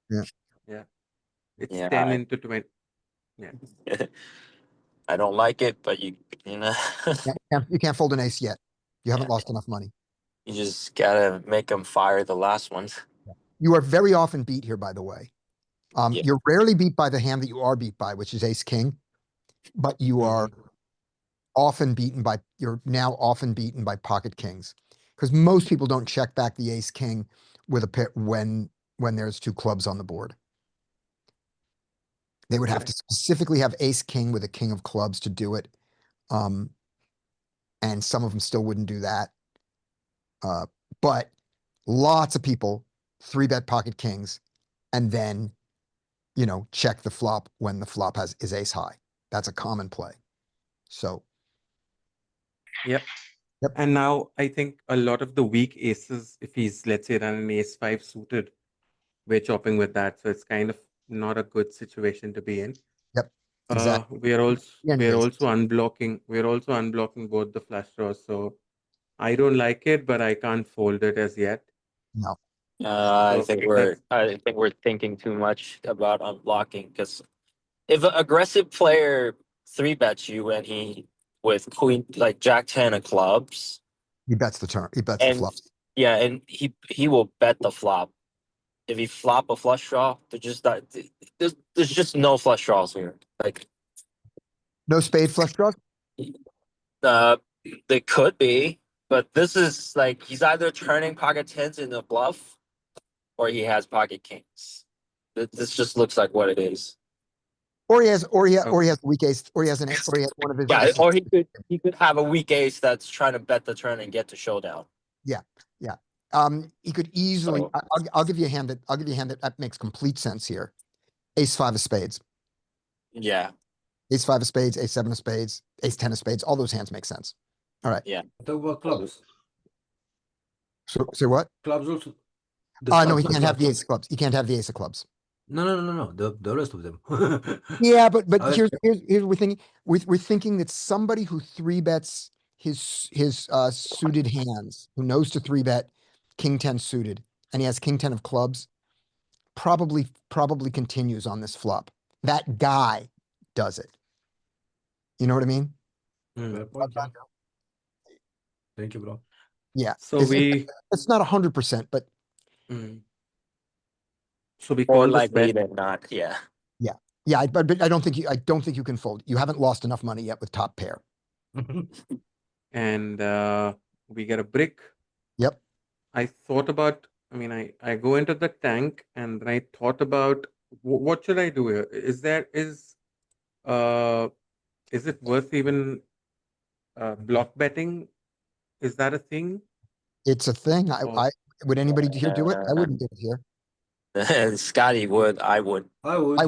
Yeah. Yeah. It's Yeah, 10 I- into 20. I don't like it, but you know You can't fold an ace yet. You haven't lost enough money. you just gotta make them fire the last ones. You are very often beat here, by the way. Yeah. You're rarely beat by the hand that you are beat by, which is ace king, but you are you're now often beaten by pocket kings. Because most people don't check back the ace king with a pair when there's two clubs on the board. They would have to specifically have ace king with a king of clubs to do it. And some of them still wouldn't do that. But lots of people 3-bet pocket kings and then, check the flop when the flop is ace high. That's a common play. So. Yep. Yep. And now I think a lot of the weak aces, if he's, let's say, running an ace 5 suited, we're chopping with that. So it's kind of not a good situation to be in. Yep. Exactly. We're Any ace. also unblocking both the flush draws. So I don't like it, but I can't fold it as yet. No. I So think that's- we're thinking too much about unblocking because if an aggressive player three bets you and he with queen like jack 10 of clubs He bets the turn. He bets the and flop. yeah, and he will bet the flop. If he flop a flush draw, there's just no flush draws here. Like No spade flush draws? uh they could be, but this is like he's either turning pocket tens into a bluff or he has pocket kings. This just looks like what it is. Or he has weak ace, or he has one of his. Yeah, aces. or he could have a weak ace that's trying to bet the turn and get to showdown. He could easily, So- I'll give you a hand that makes complete sense here. Ace 5 of spades, Yeah, ace 5 of spades, ace 7 of spades, ace 10 of spades, all those hands make sense. All right. Talk about clubs. So say what? Clubs also. No, he can't have the ace of clubs. He can't have the ace of clubs. No. The rest of them. Yeah, but I- here's what we're thinking. We're thinking that somebody who 3-bets his suited hands, who knows to 3-bet king 10 suited, and he has king 10 of clubs, probably continues on this flop. That guy does it. You know what I mean? Fair point, yeah. Thank you, bro. Yeah. So It's not 100%, but Mm. So we more call this likely bet. than not. Yeah. yeah, but I don't think you can fold. You haven't lost enough money yet with top pair. And we get a brick. Yep. I thought about, I go into the tank and I thought about what should I do here? Is it worth even block betting? Is that a thing? It's a thing. Oh. Would anybody here do it? I wouldn't do it here. Scotty would. I would. I would.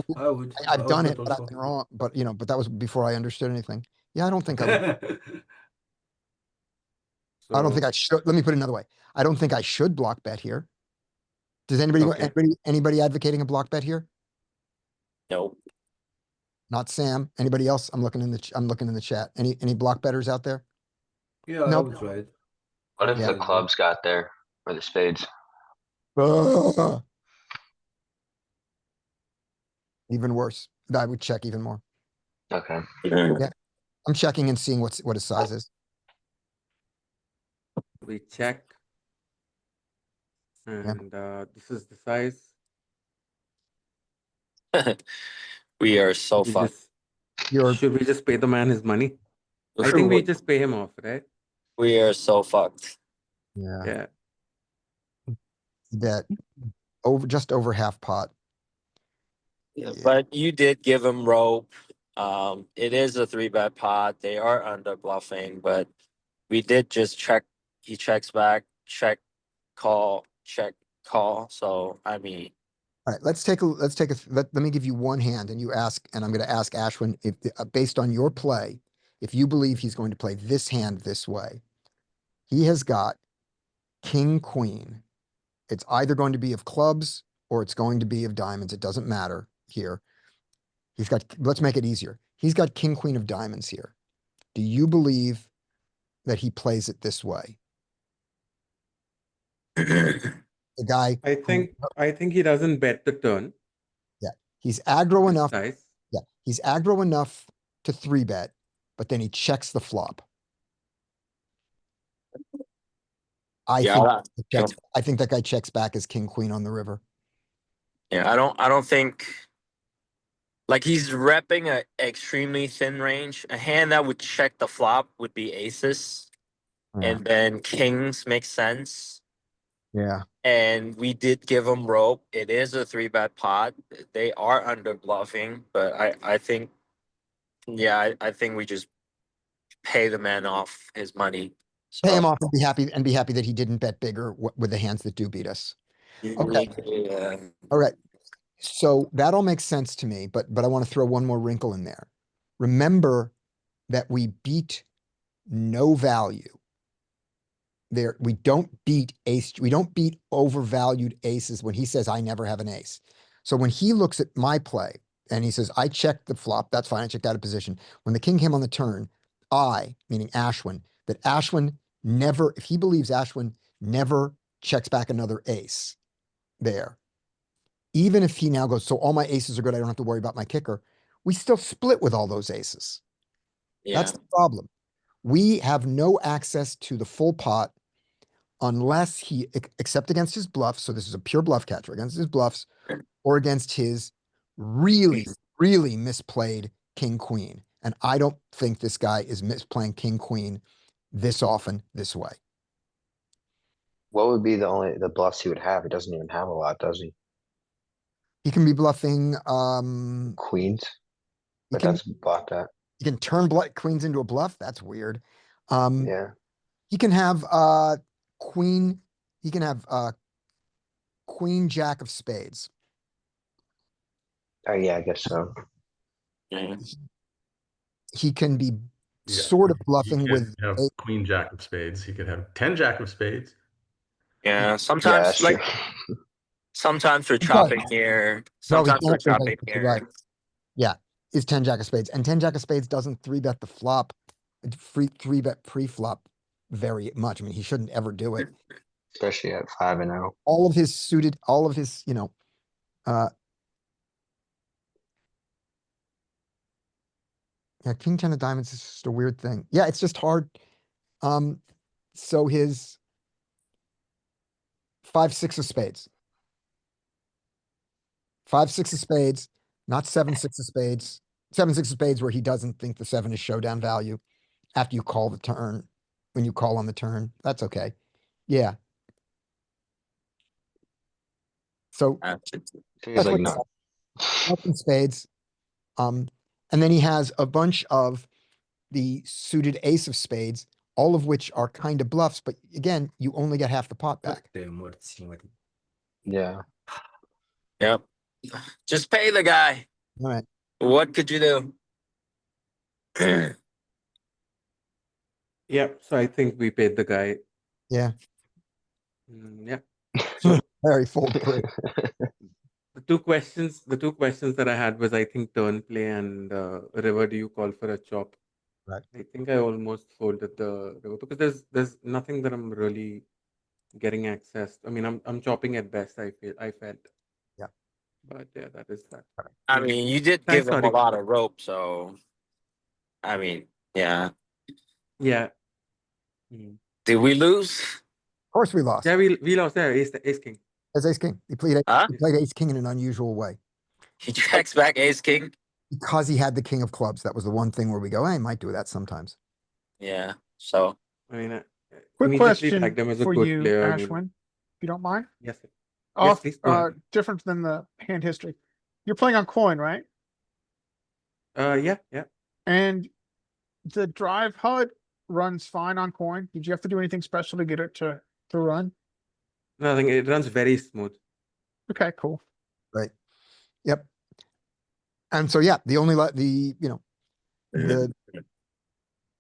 I've done it, bet but I've also. been wrong. But but that was before I understood anything. Yeah, I don't think I would. I don't think I should. Let me put it another way. I don't think I should block bet here. Does anybody Okay. anybody advocating a block bet here? No. Not Sam. Anybody else? I'm looking in the chat. Any block betters out there? Yeah, I Nope. would try it. What if Yeah. the clubs got there or the spades? Ugh. Even worse. I would check even more. Okay. Yeah. I'm checking and seeing what his size is. We check. And this is the size. We are so We fucked. You're should we just pay the man his money? I think we just pay him off, right? We are so fucked. yeah, Yeah. that just over half pot. Yeah, Yeah. but you did give him rope. It is a 3-bet pot. They are under bluffing, but we did just check. He checks back, check, check, call. So I mean, All right, let me give you one hand and you ask, and I'm gonna ask Ashwin if, based on your play, if you believe he's going to play this hand this way. He has got king, queen. It's either going to be of clubs or it's going to be of diamonds. It doesn't matter here. He's got, let's make it easier. He's got king, queen of diamonds here. Do you believe that he plays it this way? The guy, I think he doesn't bet the turn. he's aggro This enough. size. Yeah, he's aggro enough to 3-bet, but then he checks the flop. I think that guy checks back as king, queen on the river. yeah, I don't think like he's repping a extremely thin range. A hand that would check the flop would be aces, Yeah. and then kings makes sense. Yeah. And we did give him rope. It is a 3-bet pot. They are under bluffing, but I think, yeah, I think we just pay the man off his money. Pay him So, off and be happy that he didn't bet bigger with the hands that do beat us. Okay. yeah. All right. So that all makes sense to me, but I want to throw one more wrinkle in there. Remember that we beat no value. There, we don't beat overvalued aces when he says I never have an ace. So when he looks at my play and he says, I checked the flop, that's fine, I checked out of position. When the king came on the turn, meaning Ashwin, that Ashwin never, if he believes Ashwin never checks back another ace there, even if he now goes, so all my aces are good, I don't have to worry about my kicker, we still split with all those aces. That's Yeah. the problem. We have no access to the full pot unless he, except against his bluffs, so this is a pure bluff catcher, against his bluffs, or against his really, really misplayed king, queen. And I don't think this guy is misplaying king, queen this often, this way. What would be the bluffs he would have? He doesn't even have a lot, does he? He can be bluffing, Queens, he but can, that's blocked out. he can turn queens into a bluff. That's weird. Yeah. He can have, queen, he can have, queen, jack of spades. Oh, yeah, I guess so. Yeah. He can be Yeah, sort of he bluffing could with have queen jack of spades. He could have 10 jack of spades. Yeah. Yeah, Sometimes, that's true. sometimes we're He chopping here. No, he Sometimes we're can't play chopping that, here. right. Yeah, is 10 jack of spades. And 10 jack of spades doesn't 3-bet the flop, free 3-bet pre-flop very much. I mean, he shouldn't ever do it. Especially at 5-0. All of his suited, all of his, yeah, king 10 of diamonds is just a weird thing. Yeah, it's just hard. So his 5-6 of spades. 5-6 of spades, not 7-6 of spades. 7-6 of spades where he doesn't think the 7 is showdown value after you call the turn, when you call on the turn. That's okay. Yeah. So He's that's like, what no. in spades. And then he has a bunch of the suited ace of spades, all of which are kind of bluffs, but again, you only get half the pot back. Yeah. Yep. Just pay the guy. All right. What could you do? Yeah. So I think we paid the guy. Yeah. Yeah. So Very foolproof. the two questions that I had was, I think, turn play and river, do you call for a chop? Right. I think I almost folded the river because there's nothing that I'm really getting access. I mean, I'm chopping at best, I felt. Yeah. But yeah, that is that. I mean, you did Thanks, give him a Scotty. lot of rope, so I mean, Yeah. Yeah. Mm. Did we lose? Of course we lost. Yeah, we lost there. Ace king. As ace king. He played Huh? ace king in an unusual way. He checks back ace king. Because he had the king of clubs. That was the one thing where we go, hey, I might do that sometimes. Yeah. So I mean, Quick immediately question tagged him as a for good you, player. I Ashwin, mean, if you don't mind. yes, sir. Off, please, go ahead. different than the hand history. You're playing on coin, right? Yeah. And the drive HUD runs fine on coin. Did you have to do anything special to get it to run? Nothing. It runs very smooth. Okay, cool. Right. Yep. And so, yeah, the only,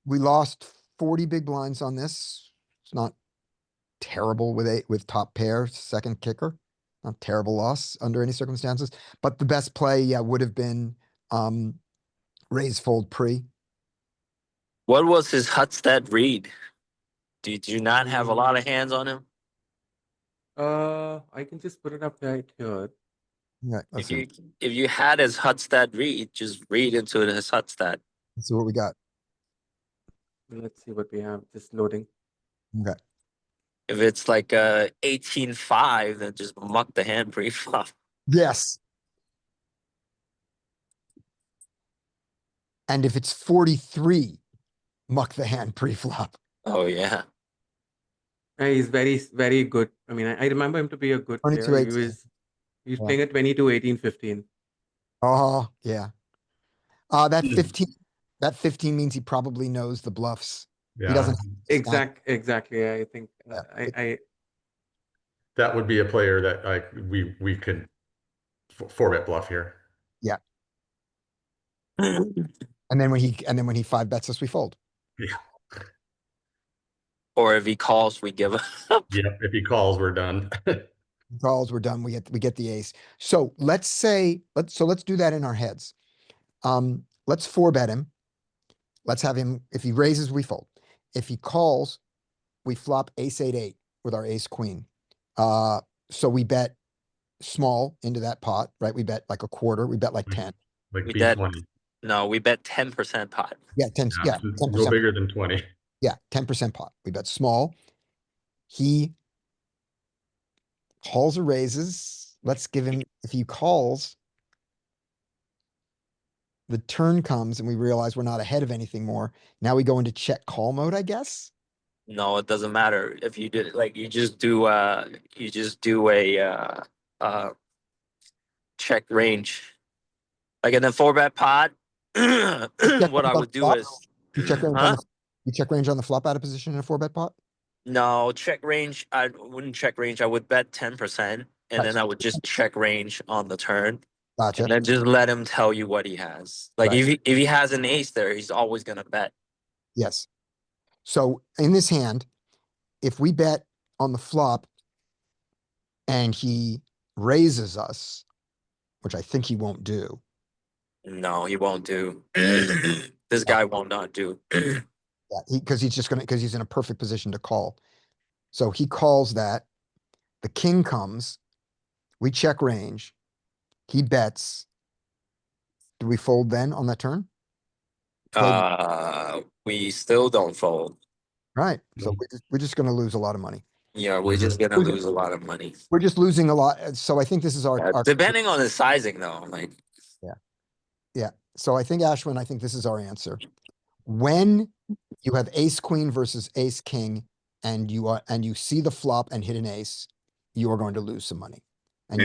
we lost 40 big blinds on this. It's not terrible with top pair, second kicker. Not terrible loss under any circumstances, but the best play, yeah, would have been, raise fold pre. what was his Hutstead read? Did you not have a lot of hands on him? I can just put it up right here. Yeah, let's see, If you had his Hutstead read, just read into his Hutstead. let's see what we got. Let's see what we have. Just loading. Okay. If it's like 18-5, then just muck the hand pre-flop. Yes. And if it's 43, muck the hand pre-flop. Oh yeah. He's very, very good. I mean, I remember him to be a good 22, player. 18. He was Yeah. playing at 22, 18, 15. Oh, yeah. That 15 means he probably knows the bluffs. He Yeah, doesn't. Exactly. I think Yeah. that would be a player that we could 4-bet bluff here. And then when he 5-bets us, we fold. Yeah. Or if he calls, we give up. Yep. If he calls, we're done. Calls, we're done. We get the ace. So let's do that in our heads. Let's 4-bet him. Let's have him, if he raises, we fold. If he calls, we flop ace 8-8 with our ace queen. So we bet small into that pot, right? We bet like a quarter. We bet like 10. Like We B20. No, we bet 10% pot. Yeah, 10. Yeah, No 10%. bigger than 20. Yeah, 10% pot. We bet small. He calls or raises. Let's give him, if he calls, the turn comes and we realize we're not ahead of anything more. Now we go into check call mode, I guess. No, it doesn't matter if you did like you just do a check range. Like in the 4-bet pot, what I would do is You check range Huh? you check range on the flop out of position in a 4-bet pot. no check range. I wouldn't check range. I would bet 10%, and then I would just check range on the turn, Gotcha. and then just let him tell you what he has. Like Right. if he has an ace there, he's always gonna bet. Yes. So in this hand, if we bet on the flop and he raises us, which I think he won't do. No, he won't do. This guy will not do. Yeah, because he's in a perfect position to call. So he calls that. The king comes. We check range. He bets. Do we fold then on that turn? We still don't fold. Right. So we're just going to lose a lot of money. Yeah, we're just gonna lose a lot of money. We're just losing a lot. So I think this is our Depending on the sizing, though, like Yeah. So I think Ashwin, I think this is our answer. When you have ace queen versus ace king and you see the flop and hit an ace, you are going to lose some money. And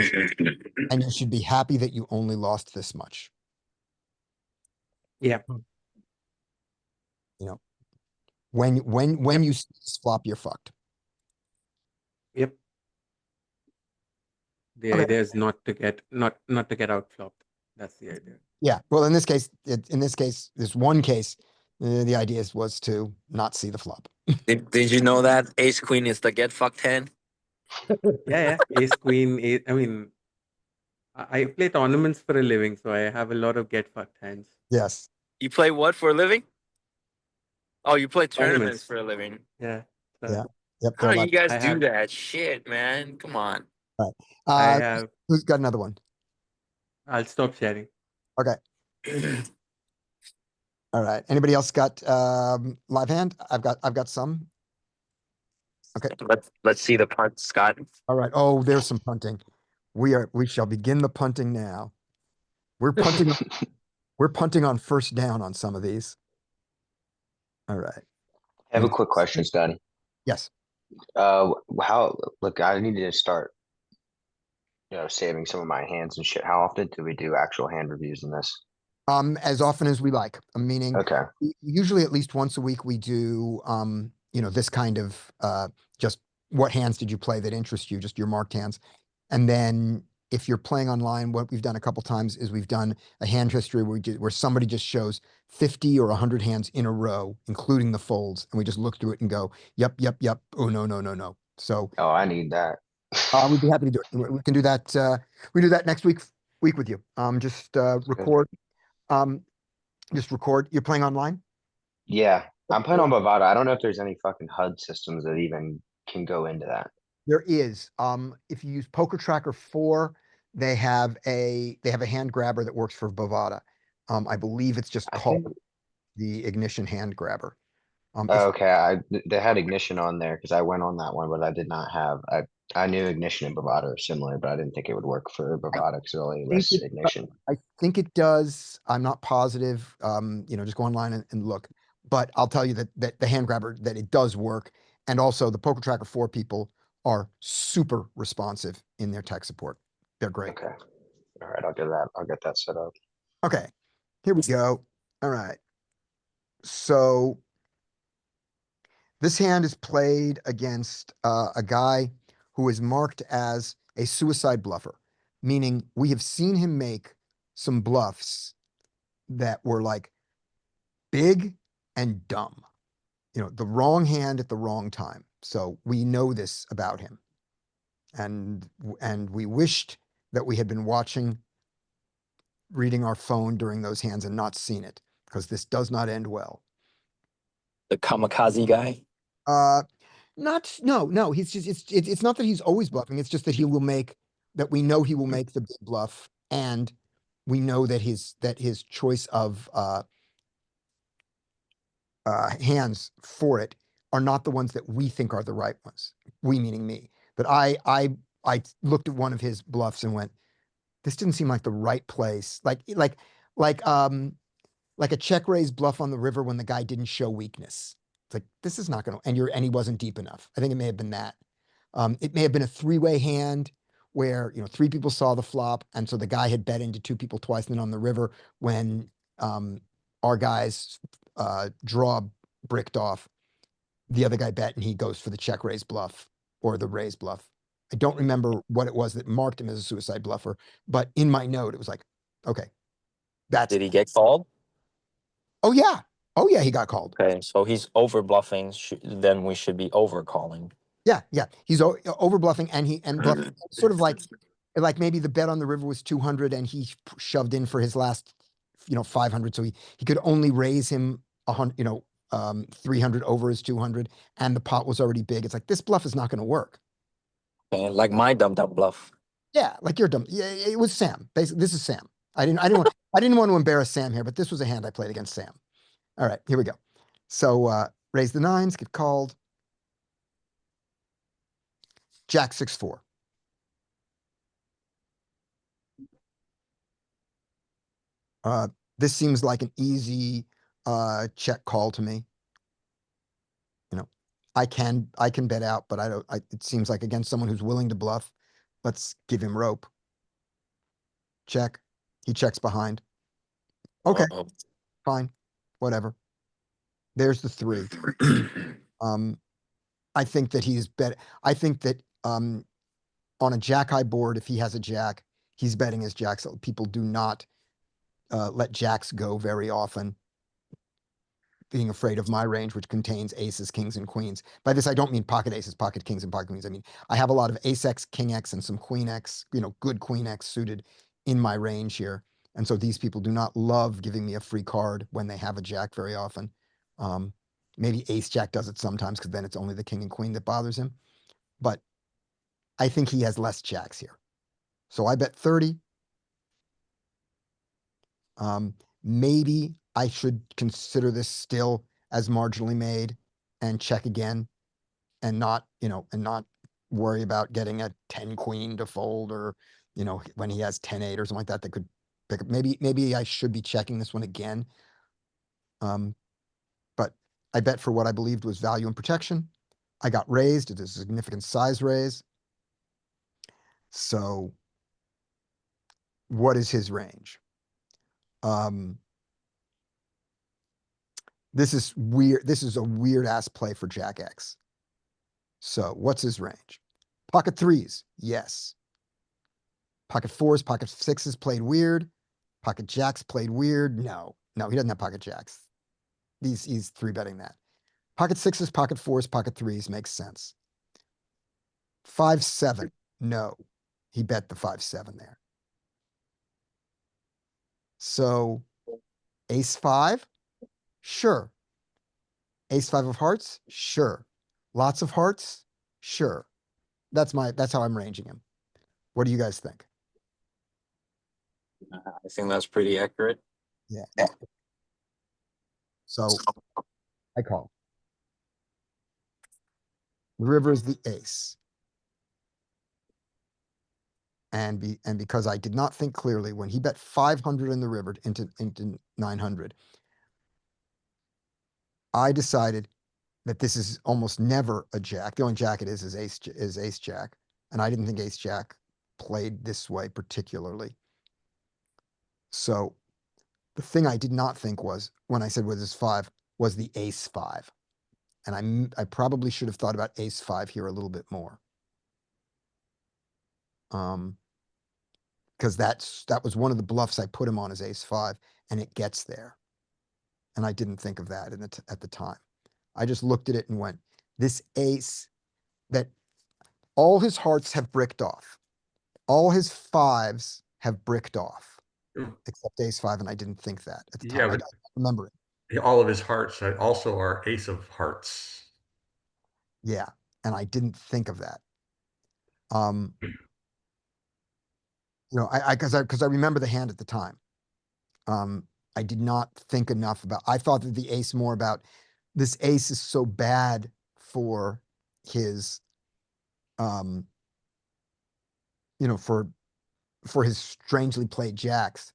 you should be happy that you only lost this much. Yeah. You know, when you see this flop, you're fucked. Yep. The Okay. idea is not to get out flopped. That's the idea. Yeah. Well, in this case, this one case, the idea was to not see the flop. did you know that ace queen is the get fucked hand? Yeah. Ace queen. I mean, I play tournaments for a living, so I have a lot of get fucked hands. Yes. You play what for a living? Oh, you play tournaments Tournaments. for a living. Yeah. So Yeah. Yep. How do you guys I do have- that? Shit, man. Come on. I have. Who's got another one? I'll stop sharing. Okay. All right. Anybody else got live hand? I've got some. Okay. Let's see the punt, Scott. All right. Oh, there's some punting. We shall begin the punting now. We're punting. We're punting on first down on some of these. All right. I have a quick question, Scotty. Yes. Look, I need to start, saving some of my hands and shit. How often do we do actual hand reviews in this? As often as we like. Meaning, Okay. usually at least once a week we do this kind of just what hands did you play that interest you, just your marked hands. And then if you're playing online, what we've done a couple times is we've done a hand history where somebody just shows 50 or 100 hands in a row, including the folds, and we just look through it and go, yep, yep, yep. Oh, no, no, no, no. So Oh, I need that. we'd be happy to do it. We can do that. We do that next week with you. Just record. Just record. You're playing online? Yeah, I'm playing on Bovada. I don't know if there's any fucking HUD systems that even can go into that. There is. If you use Poker Tracker 4, they have a hand grabber that works for Bovada. I believe it's just I called think. the Ignition hand grabber. Oh, okay, they had Ignition on there because I went on that one, but I did not have. I knew Ignition and Bovada are similar, but I didn't think it would work for Bovada because it only lists Ignition. I think it does. I'm not positive. Just go online and look. But I'll tell you that the hand grabber, that it does work. And also the Poker Tracker 4 people are super responsive in their tech support. They're great. Okay, all right, I'll do that. I'll get that set up. Okay, here we go. All right. So this hand is played against a guy who is marked as a suicide bluffer, meaning we have seen him make some bluffs that were like big and dumb. The wrong hand at the wrong time. So we know this about him. And we wished that we had been reading our phone during those hands and not seen it, because this does not end well. The kamikaze guy. No, he's just, it's not that he's always bluffing. It's just that we know he will make the big bluff, and we know that his choice of hands for it are not the ones that we think are the right ones. We meaning me. But I looked at one of his bluffs and went, this didn't seem like the right place. Like a check raise bluff on the river when the guy didn't show weakness. It's like, this is not gonna, and he wasn't deep enough. I think it may have been that. It may have been a three-way hand where, three people saw the flop, and so the guy had bet into two people twice, and then on the river when our guys draw bricked off, the other guy bet and he goes for the check raise bluff or the raise bluff. I don't remember what it was that marked him as a suicide bluffer, but in my note, it was like, okay, Did he get called? oh yeah, he got called. Okay, so he's over bluffing. Then we should be over calling. Yeah, he's over bluffing, and bluffing sort of like maybe the bet on the river was 200 and he shoved in for his last 500, so he could only raise him 100 300 over his 200, and the pot was already big. It's like, this bluff is not going to work. Okay, like my dumped up bluff. Yeah, like you're dumb. Yeah, it was Sam. Basically, this is Sam. I didn't want to embarrass Sam here, but this was a hand I played against Sam. All right, here we go. So raise the nines, get called. Jack 6-4. This seems like an easy check call to me. I can bet out, but I don't. It seems like against someone who's willing to bluff, let's give him rope. Check. He checks behind. Okay, Uh-oh. fine, whatever. There's the 3. I think that he's bet. I think that on a jack high board, if he has a jack, he's betting his jacks. People do not let jacks go very often, being afraid of my range, which contains aces, kings, and queens. By this, I don't mean pocket aces, pocket kings, and pocket queens. I mean, I have a lot of ace X, king X, and some queen X, good queen X suited in my range here. And so these people do not love giving me a free card when they have a jack very often. Maybe ace jack does it sometimes, because then it's only the king and queen that bothers him. But I think he has less jacks here. So I bet 30. maybe I should consider this still as marginally made and check again and not, and not worry about getting a 10 queen to fold or, when he has 10-8 or something like that, that could pick up. Maybe I should be checking this one again. But I bet for what I believed was value and protection. I got raised. It is a significant size raise. So what is his range? This is weird. This is a weird ass play for Jack X. So what's his range? Pocket threes. Yes. Pocket fours, pocket sixes played weird. Pocket jacks played weird. No, he doesn't have pocket jacks. He's three betting that. Pocket sixes, pocket fours, pocket threes makes sense. 5-7. No, he bet the 5-7 there. So ace five, sure. Ace five of hearts, sure. Lots of hearts, sure. That's how I'm ranging him. What do you guys think? I think that's pretty accurate. Yeah. So I call. The river is the ace. And because I did not think clearly when he bet 500 in the river into 900, I decided that this is almost never a jack. The only jack it is ace jack. And I didn't think ace jack played this way particularly. So the thing I did not think was, when I said was this five, was the ace five. And I probably should have thought about ace five here a little bit more. Because that was one of the bluffs I put him on as ace five, and it gets there. And I didn't think of that at the time. I just looked at it and went, this ace, that all his hearts have bricked off. All his fives have bricked off, except ace five, and I didn't think that at the time. Yeah, I but don't remember it. all of his hearts also are ace of hearts. Yeah, and I didn't think of that. Because I remember the hand at the time. I did not think enough about, I thought that the ace more about, this ace is so bad for his, for his strangely played jacks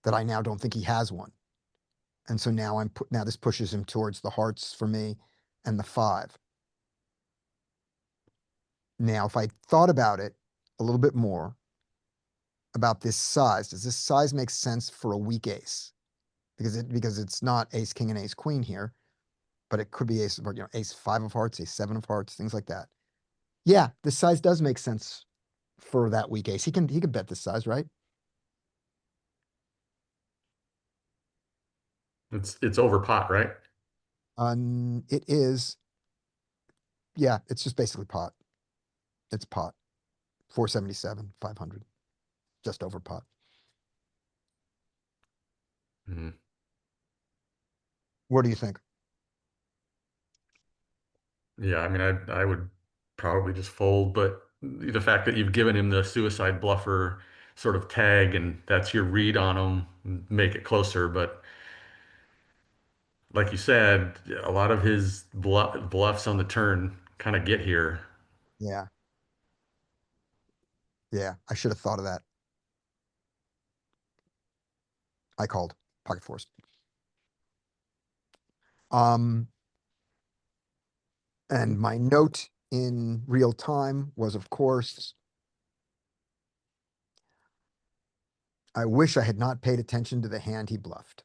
that I now don't think he has one. And so now now this pushes him towards the hearts for me and the five. Now, if I thought about it a little bit more about this size, does this size make sense for a weak ace? Because it's not ace king and ace queen here, but it could be ace, ace five of hearts, ace seven of hearts, things like that. Yeah, this size does make sense for that weak ace. He could bet this size, right? It's over pot, right? It is. Yeah, it's just basically pot. It's pot. 477, 500, just over pot. Mhm. What do you think? Yeah, I mean, I would probably just fold, but the fact that you've given him the suicide bluffer sort of tag and that's your read on him, make it closer. But like you said, a lot of his bluffs on the turn kind of get here. Yeah. Yeah, I should have thought of that. I called pocket fours. And my note in real time was, of course, I wish I had not paid attention to the hand he bluffed.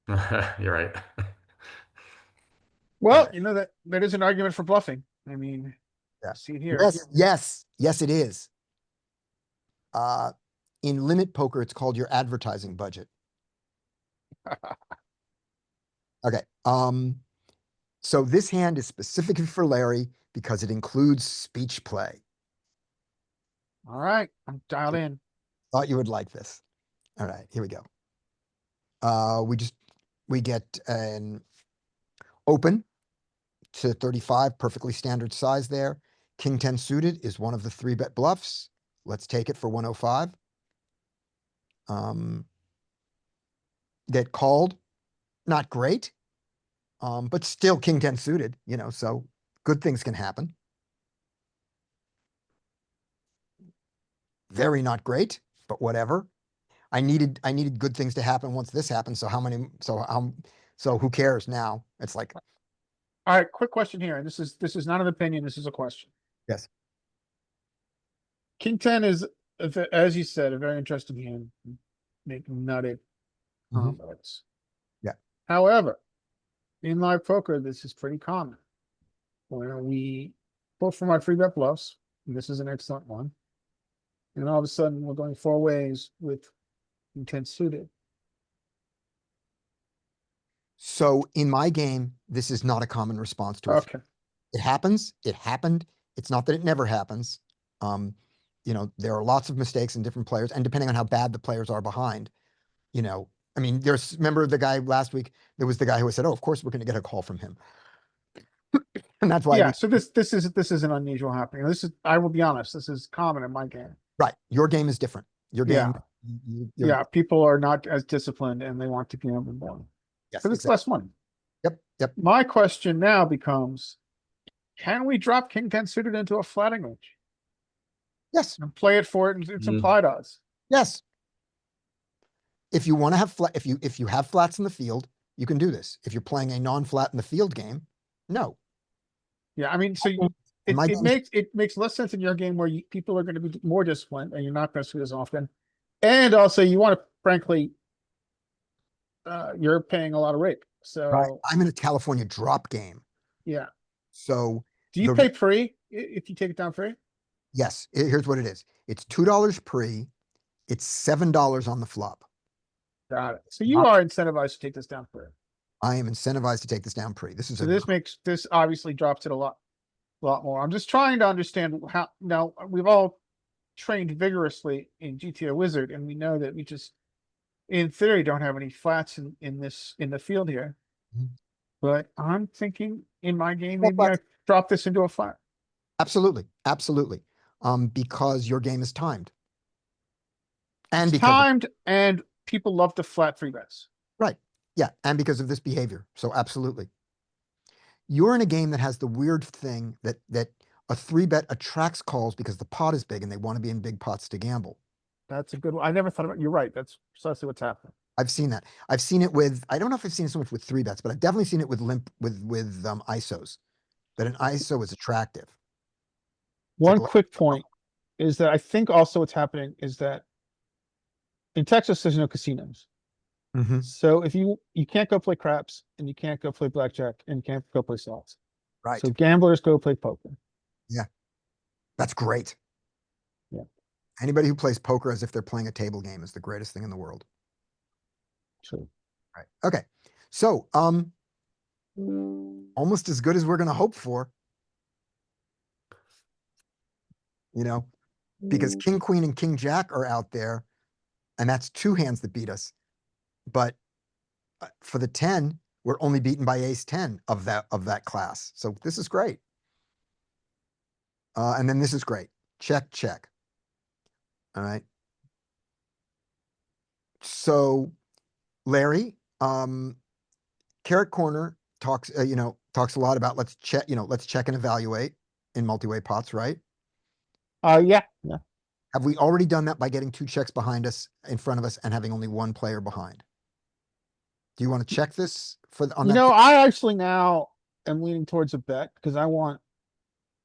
You're right. Well, Okay. that is an argument for bluffing. I mean, Yeah. see it here. Yes, it is. In limit poker, it's called your advertising budget. Okay. So this hand is specifically for Larry because it includes speech play. All right, I'm dialed in. Thought you would like this. All right, here we go. We get an open to 35, perfectly standard size there. King 10 suited is one of the 3-bet bluffs. Let's take it for 105. that called, not great. But still king 10 suited, you know, so good things can happen. Very not great, but whatever. I needed good things to happen once this happened. So who cares now? It's like, All right, quick question here, and this is not an opinion, this is a question. yes. King 10 is, as you said, a very interesting hand. Make nutted Mhm. combos. Yeah. However, in live poker, this is pretty common. Where we pull from our 3-bet bluffs, and this is an excellent one. And all of a sudden, we're going 4 ways with King 10 suited. So in my game, this is not a common response to it. Okay, It happens. It happened. It's not that it never happens. You know, there are lots of mistakes in different players, and depending on how bad the players are behind, you know, I mean, remember the guy last week, there was the guy who said, oh, of course we're going to get a call from him. And that's why yeah, so this is an unusual happening. This is, I will be honest, this is common in my game. right. Your game is different. Your Yeah. game. Yeah, people are not as disciplined and they want to gamble more. Yes, But it's exactly. less money. Yep. My question now becomes, can we drop King 10 suited into a flatting range Yes. and play it for it and it's implied odds? Yes. If you want to have flat, if you have flats in the field, you can do this. If you're playing a non-flat in the field game, no. Yeah, I mean, so In my game- it makes less sense in your game where people are going to be more disciplined and you're not going to suit as often. And also you want to, frankly, you're paying a lot of rate. So Right. I'm in a California drop game. yeah. So Do you the- pay pre if you take it down free? yes, here's what it is. It's $2 pre. It's $7 on the flop. Got it. So you are incentivized to take this down free. I am incentivized to take this down pre. This is So a this obviously drops it a lot more. I'm just trying to understand how, now we've all trained vigorously in GTO Wizard and we know that we just, in theory, don't have any flats in the field here. Mhm. But I'm thinking in my game, Well, maybe I drop this into a flat. absolutely. Because your game is timed. And It's because timed and people love to flat 3-bets. right. Yeah, and because of this behavior. So absolutely. You're in a game that has the weird thing that a 3-bet attracts calls because the pot is big and they want to be in big pots to gamble. That's a good one. I never thought about, you're right. That's precisely what's happening. I've seen that. I've seen it with, I don't know if I've seen it so much with 3-bets, but I've definitely seen it with ISOs, that an ISO is attractive. One like- quick point is that I think also what's happening is that in Texas, there's no casinos. Mhm. So if you can't go play craps and you can't go play blackjack and you can't go play slots. Right. So gamblers go play poker. That's great. Yeah. Anybody who plays poker as if they're playing a table game is the greatest thing in the world. True. Right. Okay. So, almost as good as we're going to hope for. You know, because King, Queen, and King, Jack are out there, and that's 2 hands that beat us. But for the 10, we're only beaten by ace 10 of that class. So this is great. And then this is great. Check, check. All right. So, Larry, Carrot Corner talks a lot about let's check and evaluate in multi-way pots, right? Yeah. Have we already done that by getting 2 checks behind us, in front of us, and having only 1 player behind? Do you want to check this on You that? know, I actually now am leaning towards a bet because I want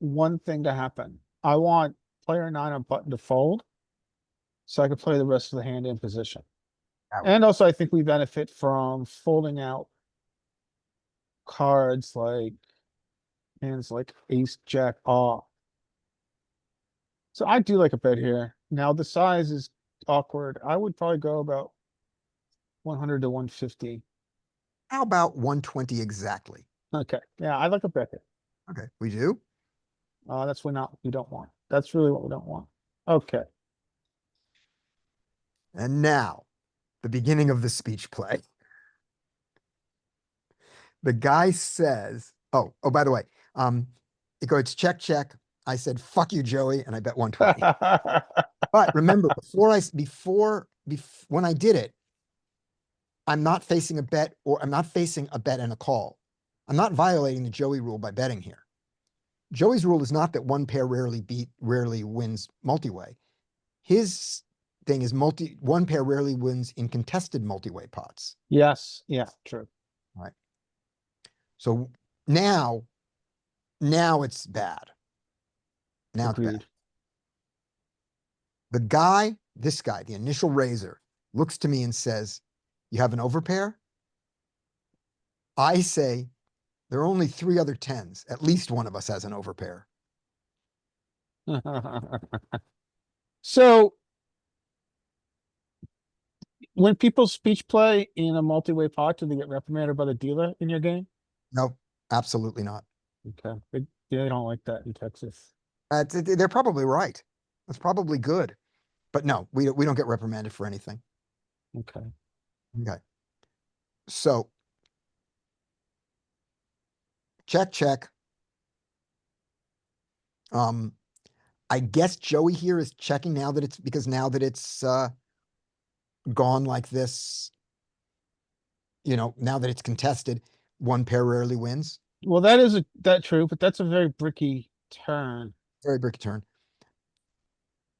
one thing to happen. I want player 9 on button to fold. So I can play the rest of the hand in position. And also I think we benefit from folding out cards like hands like ace, jack, off. So I do like a bet here. Now the size is awkward. I would probably go about 100 to 150. How about 120 exactly? Okay. Yeah, I like a bet here. Okay, we do. That's what we don't want. That's really what we don't want. Okay. And now, the beginning of the speech play. The guy says, oh, by the way, it goes check, check. I said, fuck you, Joey, and I bet 120. But remember, when I did it, I'm not facing a bet, or I'm not facing a bet and a call. I'm not violating the Joey rule by betting here. Joey's rule is not that one pair rarely wins multi-way. His thing is one pair rarely wins in contested multi-way pots. Yes, yeah, true. So now it's bad. Now it's Agreed. bad. This guy, the initial raiser, looks to me and says, you have an overpair? I say, there are only 3 other 10s. At least one of us has an overpair. So when people speech play in a multi-way pot, do they get reprimanded by the dealer in your game? No, absolutely not. Okay, they don't like that in Texas. They're probably right. That's probably good. But no, we don't get reprimanded for anything. Okay. Okay. So check. I guess Joey here is checking now that it's gone like this. Now that it's contested, one pair rarely wins. Well, that true, but that's a very bricky turn. Very bricky turn.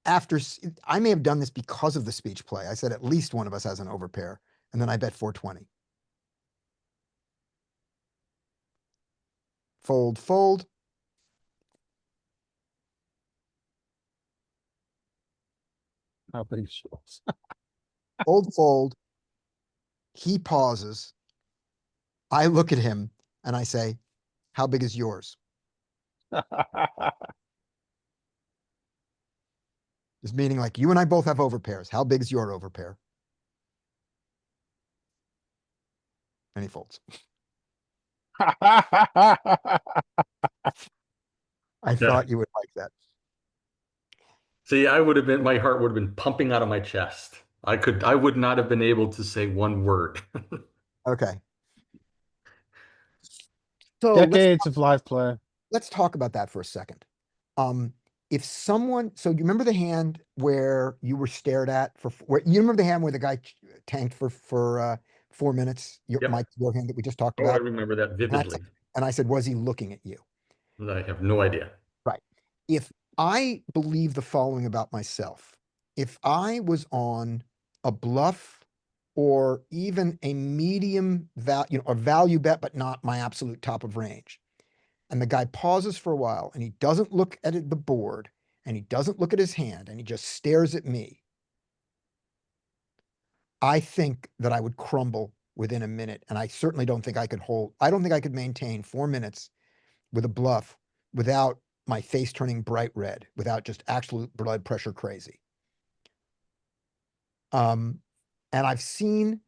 I may have done this because of the speech play. I said at least one of us has an overpair, and then I bet 420. Fold. How big shows. Fold. He pauses. I look at him and I say, how big is yours? Just meaning like you and I both have overpairs. How big is your overpair? And he folds. I thought you would like that. See, my heart would have been pumping out of my chest. I would not have been able to say one word. Okay. So Decades of live play. let's talk about that for a second. So you remember the hand where you were stared at you remember the hand where the guy tanked for 4 minutes? Your hand that we just talked Oh, I about. remember that vividly. And I said, was he looking at you? I have no idea. Right. If I believe the following about myself, if I was on a bluff or even a medium value, a value bet, but not my absolute top of range, and the guy pauses for a while and he doesn't look at the board and he doesn't look at his hand and he just stares at me, I think that I would crumble within a minute. And I certainly don't think I could maintain 4 minutes with a bluff without my face turning bright red, without just absolute blood pressure crazy. And I've seen,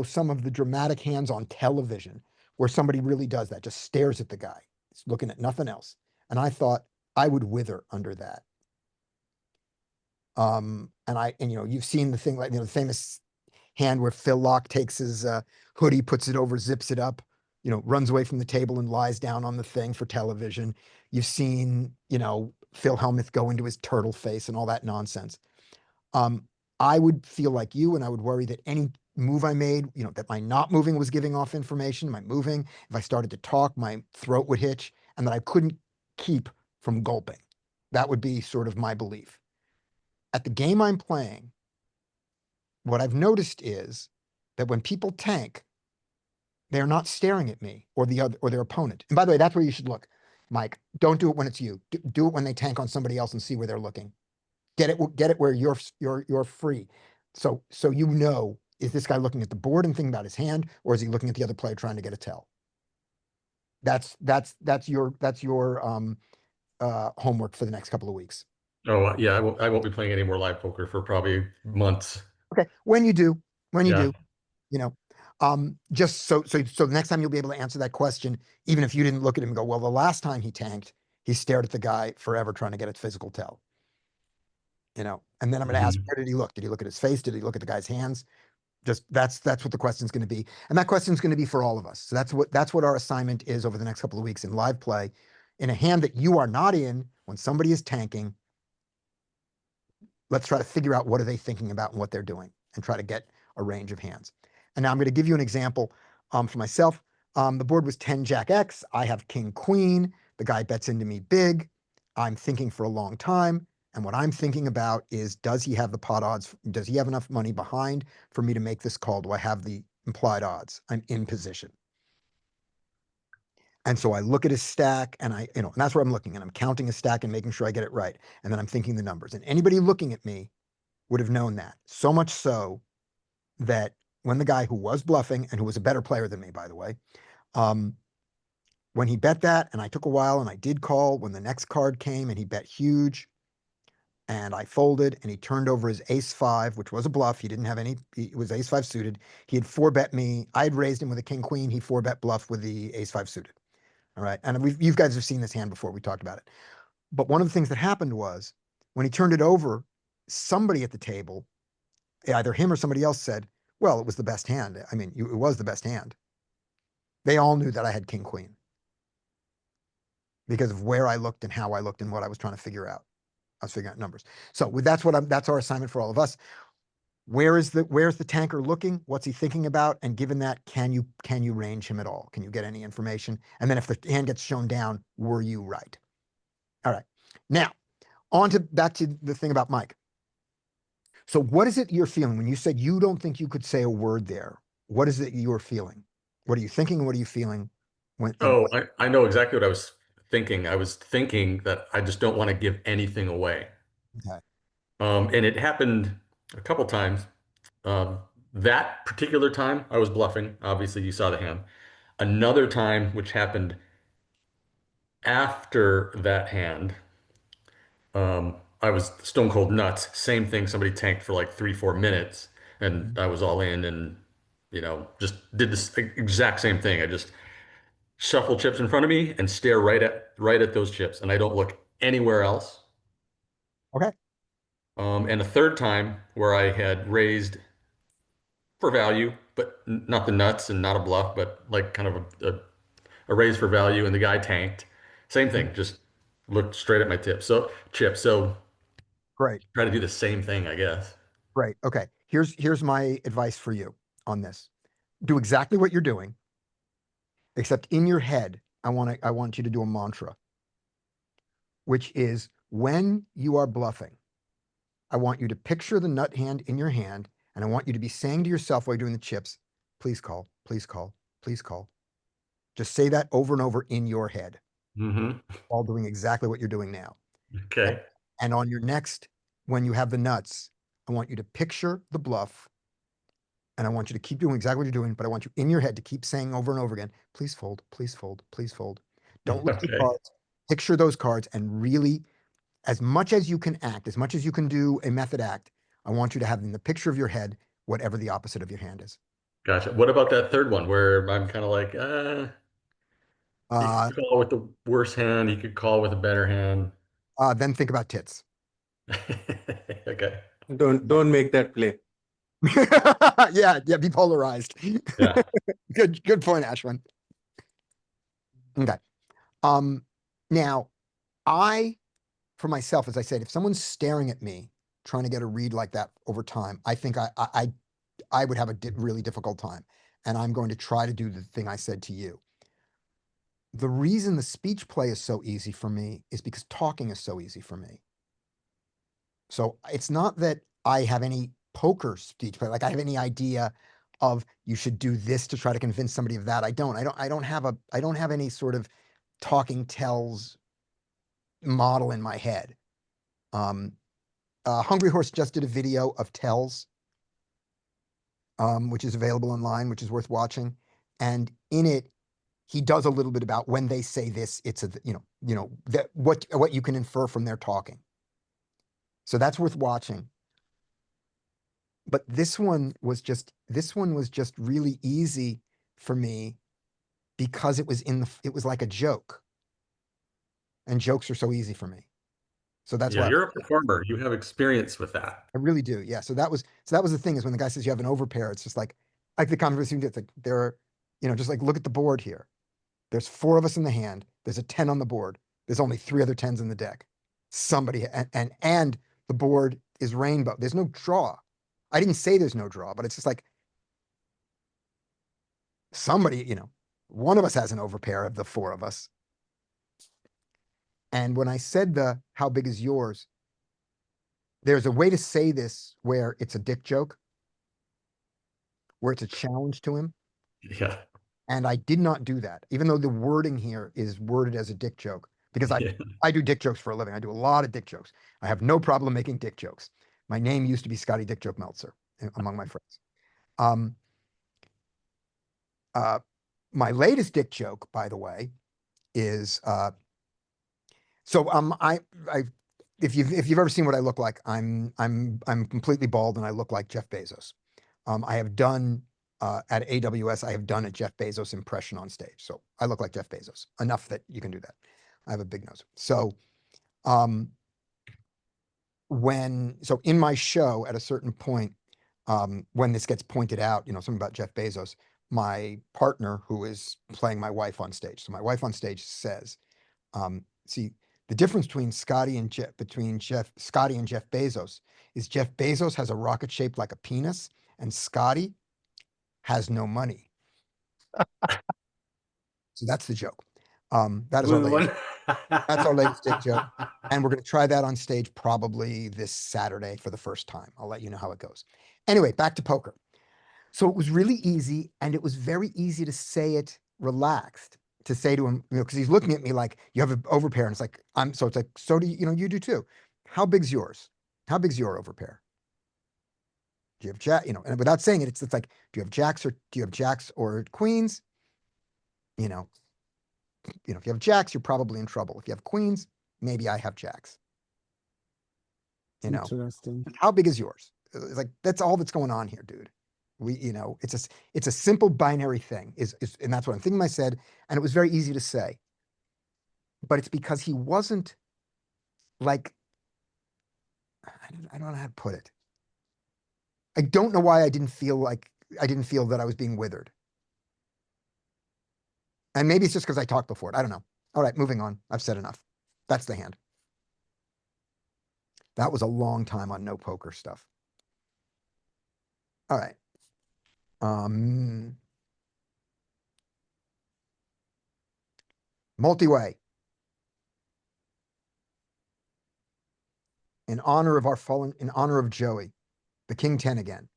some of the dramatic hands on television where somebody really does that, just stares at the guy. He's looking at nothing else. And I thought I would wither under that. You've seen the thing like, the famous hand where Phil Locke takes his hoodie, puts it over, zips it up, runs away from the table and lies down on the thing for television. You've seen, Phil Hellmuth go into his turtle face and all that nonsense. I would feel like you, and I would worry that any move I made, that my not moving was giving off information. My moving, if I started to talk, my throat would hitch, and that I couldn't keep from gulping. That would be sort of my belief. At the game I'm playing, what I've noticed is that when people tank, they're not staring at me or their opponent. And by the way, that's where you should look, Mike. Don't do it when it's you. Do it when they tank on somebody else and see where they're looking. Get it where you're free. So is this guy looking at the board and thinking about his hand, or is he looking at the other player trying to get a tell? That's your homework for the next couple of weeks. Oh, yeah, I won't be playing any more live poker for probably months. Okay, when you do, just so the next time you'll be able to answer that question, even if you didn't look at him and go, well, the last time he tanked, he stared at the guy forever trying to get a physical tell. And then I'm going to ask, where did he look? Did he look at his face? Did he look at the guy's hands? Just that's what the question's going to be. And that question's going to be for all of us. So that's what our assignment is over the next couple of weeks in live play. In a hand that you are not in, when somebody is tanking, let's try to figure out what are they thinking about and what they're doing and try to get a range of hands. And now I'm going to give you an example for myself. The board was 10 Jack X. I have King Queen. The guy bets into me big. I'm thinking for a long time. And what I'm thinking about is, does he have the pot odds? Does he have enough money behind for me to make this call? Do I have the implied odds? I'm in position. And so I look at his stack and and that's where I'm looking, and I'm counting his stack and making sure I get it right. And then I'm thinking the numbers, and anybody looking at me would have known that. So much so that when the guy who was bluffing and who was a better player than me, by the way, when he bet that, and I took a while and I did call when the next card came and he bet huge and I folded and he turned over his ace five, which was a bluff. He didn't have any, it was ace five suited. He had four bet me. I had raised him with a king queen. He four bet bluff with the ace five suited. All right. And you guys have seen this hand before. We talked about it. But one of the things that happened was when he turned it over, somebody at the table, either him or somebody else, said, well, it was the best hand. I mean, it was the best hand. They all knew that I had king queen because of where I looked and how I looked and what I was trying to figure out. I was figuring out numbers. So that's our assignment for all of us. Where's the tanker looking? What's he thinking about? And given that, can you range him at all? Can you get any information? And then if the hand gets shown down, were you right? All right. Now, back to the thing about Mike. So what is it you're feeling when you said you don't think you could say a word there? What is it you're feeling? What are you thinking? And what are you feeling? Oh, I know exactly what I was thinking. I was thinking that I just don't want to give anything away. Okay. And it happened a couple times. That particular time, I was bluffing. Obviously, you saw the hand. Another time, which happened after that hand, I was stone cold nuts. Same thing. Somebody tanked for like 3-4 minutes, and I was all in, and just did this exact same thing. I just shuffle chips in front of me and stare right at those chips, and I don't look anywhere else. Okay. And a third time where I had raised for value, but not the nuts and not a bluff, but like kind of a raise for value, and the guy tanked. Same thing, just looked straight at my chip. So Great. try to do the same thing, I guess. Great. Okay. Here's my advice for you on this. Do exactly what you're doing, except in your head, I want you to do a mantra, which is when you are bluffing, I want you to picture the nut hand in your hand, and I want you to be saying to yourself while you're doing the chips, please call, please call, please call. Just say that over and over in your head, while doing exactly what you're doing now. Okay. And on your next, when you have the nuts, I want you to picture the bluff, and I want you to keep doing exactly what you're doing, but I want you in your head to keep saying over and over again, please fold, please fold, please fold. Don't look at the Okay. cards, picture those cards, and really, as much as you can act, as much as you can do a method act, I want you to have in the picture of your head whatever the opposite of your hand is. Gotcha. What about that third one where I'm kind of like, he could call with the worse hand, he could call with a better hand. Then think about tits. Okay. Don't make that play. Yeah, be polarized. Yeah. Good point, Ashwin. Okay. Now, for myself, as I said, if someone's staring at me trying to get a read like that over time, I think I would have a really difficult time. And I'm going to try to do the thing I said to you. The reason the speech play is so easy for me is because talking is so easy for me. So it's not that I have any poker speech play, like I have any idea of you should do this to try to convince somebody of that. I don't have any sort of talking tells model in my head. Hungry Horse just did a video of tells, which is available online, which is worth watching. And in it, he does a little bit about when they say this, it's that what you can infer from their talking. So that's worth watching. But this one was just really easy for me because it was it was like a joke. And jokes are so easy for me. So that's why You're a performer. You have experience with that. I really do. Yeah. So that was the thing, is when the guy says you have an overpair, it's just like the conversation, it's like there are, just like, look at the board here. There's 4 of us in the hand. There's a 10 on the board. There's only 3 other 10s in the deck. Somebody, and the board is rainbow. There's no draw. I didn't say there's no draw, but it's just like, somebody, one of us has an overpair of the four of us. And when I said how big is yours, there's a way to say this where it's a dick joke, where it's a challenge to him. Yeah. And I did not do that, even though the wording here is worded as a dick joke, because Yeah. I do dick jokes for a living. I do a lot of dick jokes. I have no problem making dick jokes. My name used to be Scotty Dick Joke Meltzer among my friends. My latest dick joke, by the way, is if you've ever seen what I look like, I'm completely bald and I look like Jeff Bezos. I have done at AWS, I have done a Jeff Bezos impression on stage. So I look like Jeff Bezos enough that you can do that. I have a big nose. So in my show at a certain point, when this gets pointed out, something about Jeff Bezos, my partner who is playing my wife on stage. So my wife on stage says, see, the difference between Scotty and Jeff Bezos is Jeff Bezos has a rocket shaped like a penis and Scotty has no money. So that's the joke. That is our latest. That's our latest dick joke. And we're going to try that on stage probably this Saturday for the first time. I'll let you know how it goes. Anyway, back to poker. So it was really easy, and it was very easy to say it relaxed, to say to him, because he's looking at me like, you have an overpair, and it's like, so do you, you do too. How big's yours? How big's your overpair? Do you have jack, and without saying it, it's like, do you have jacks or queens? If you have jacks, you're probably in trouble. If you have queens, maybe I have jacks. Interesting. How big is yours? It's like, that's all that's going on here, dude. It's a simple binary thing and that's what I'm thinking I said. And it was very easy to say, but it's because he wasn't like, I don't know how to put it. I don't know why I didn't feel that I was being withered. And maybe it's just because I talked before it. I don't know. All right, moving on. I've said enough. That's the hand. That was a long time on no poker stuff. All right. Multi-way. In honor of Joey, the King 10 again.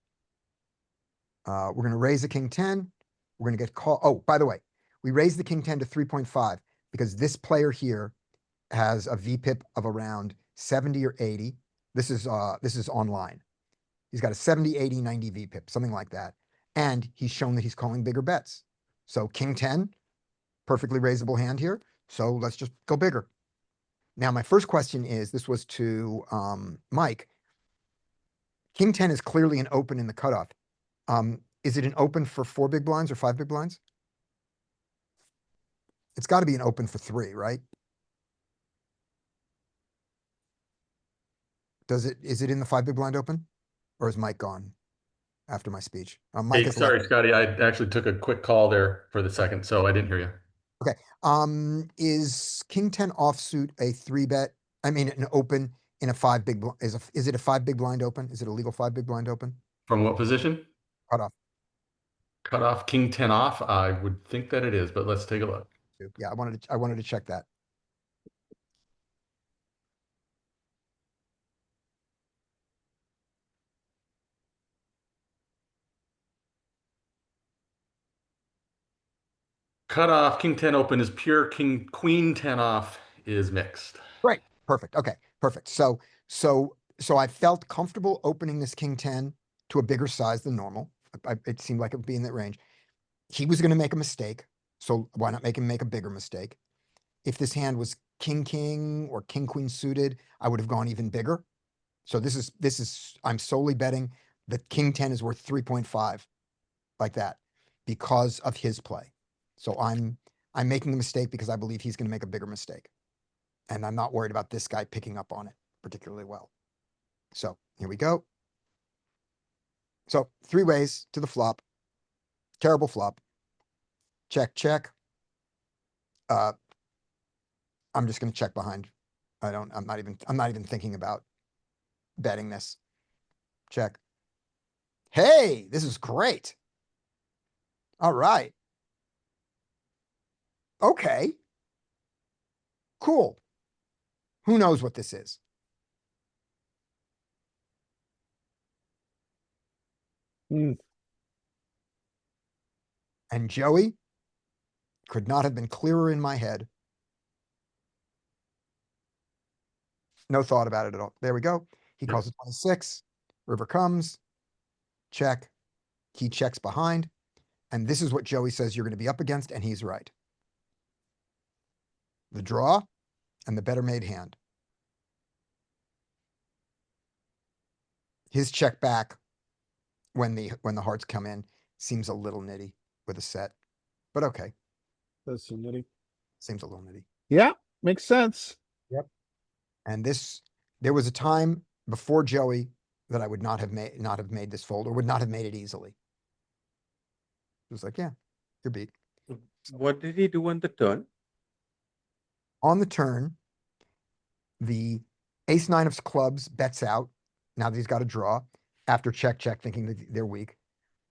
We're going to raise the King 10. We're going to get called. Oh, by the way, we raised the King 10 to 3.5 because this player here has a VPIP of around 70 or 80. This is online. He's got a 70, 80, 90 VPIP, something like that. And he's shown that he's calling bigger bets. So King 10, perfectly raisable hand here. So let's just go bigger. Now, my first question is, this was to Mike. King 10 is clearly an open in the cutoff. Is it an open for 4 big blinds or 5 big blinds? It's got to be an open for 3, right? Is it in the 5 big blind open? Or is Mike gone after my speech? Mike Hey, has sorry, left. Scotty. I actually took a quick call there for the second, so I didn't hear you. Okay. Is King 10 offsuit a 3-bet? I mean, an open in a 5 big blind. Is it a 5 big blind open? Is it a legal 5 big blind open? From what position? Cutoff. Cut off King 10 off. I would think that it is, but let's take a look. Yeah, I wanted to check that. Cut off King 10 open is pure. Queen 10 off is mixed. Right. Perfect. Okay. Perfect. So I felt comfortable opening this King 10 to a bigger size than normal. It seemed like it would be in that range. He was going to make a mistake. So why not make him make a bigger mistake? If this hand was King or King suited, I would have gone even bigger. So I'm solely betting that King 10 is worth 3.5 like that because of his play. So I'm making a mistake because I believe he's going to make a bigger mistake. And I'm not worried about this guy picking up on it particularly well. So here we go. So 3 ways to the flop. Terrible flop. Check, check. I'm just going to check behind. I'm not even thinking about betting this. Check. Hey, this is great. All right. Okay. Cool. Who knows what this is? Hmm. And Joey could not have been clearer in my head. No thought about it at all. There we go. He Yep. calls it 26. River comes. Check. He checks behind. And this is what Joey says you're going to be up against, and he's right. The draw and the better made hand. His check back when the hearts come in seems a little nitty with a set. But okay. That's so nitty. Seems a little nitty. Yeah, makes sense. And this, there was a time before Joey that I would not have made this fold or would not have made it easily. It was like, yeah, you're beat. What did he do on the turn? On the turn, the ace nine of clubs bets out. Now that he's got a draw after check, thinking that they're weak.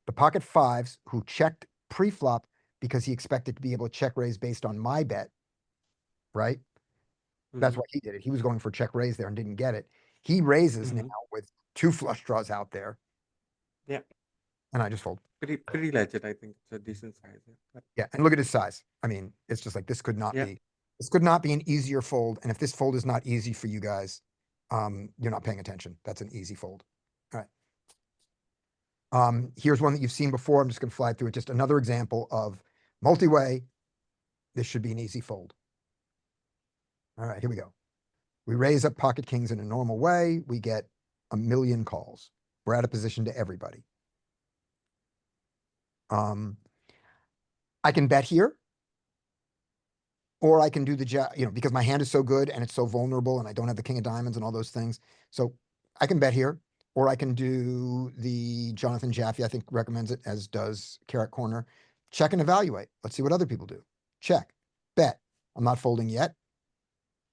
The pocket fives who checked pre-flop because he expected to be able to check raise based on my bet, right? That's Mhm. why he did it. He was going for check raise there and didn't get it. He raises Mhm. now with two flush draws out there. Yeah. And I just fold. Pretty legit. I think it's a decent size. Yeah. But Yeah, and look at his size. I mean, it's just like this could not Yeah. be. This could not be an easier fold. And if this fold is not easy for you guys, you're not paying attention. That's an easy fold. All right. Here's one that you've seen before. I'm just going to fly through it. Just another example of multi-way. This should be an easy fold. All right, here we go. We raise up pocket kings in a normal way. We get a million calls. We're out of position to everybody. I can bet here. Or I can do the jack, because my hand is so good and it's so vulnerable and I don't have the king of diamonds and all those things. So I can bet here, or I can do the Jonathan Jaffe, I think recommends it, as does Carrot Corner. Check and evaluate. Let's see what other people do. Check, bet. I'm not folding yet.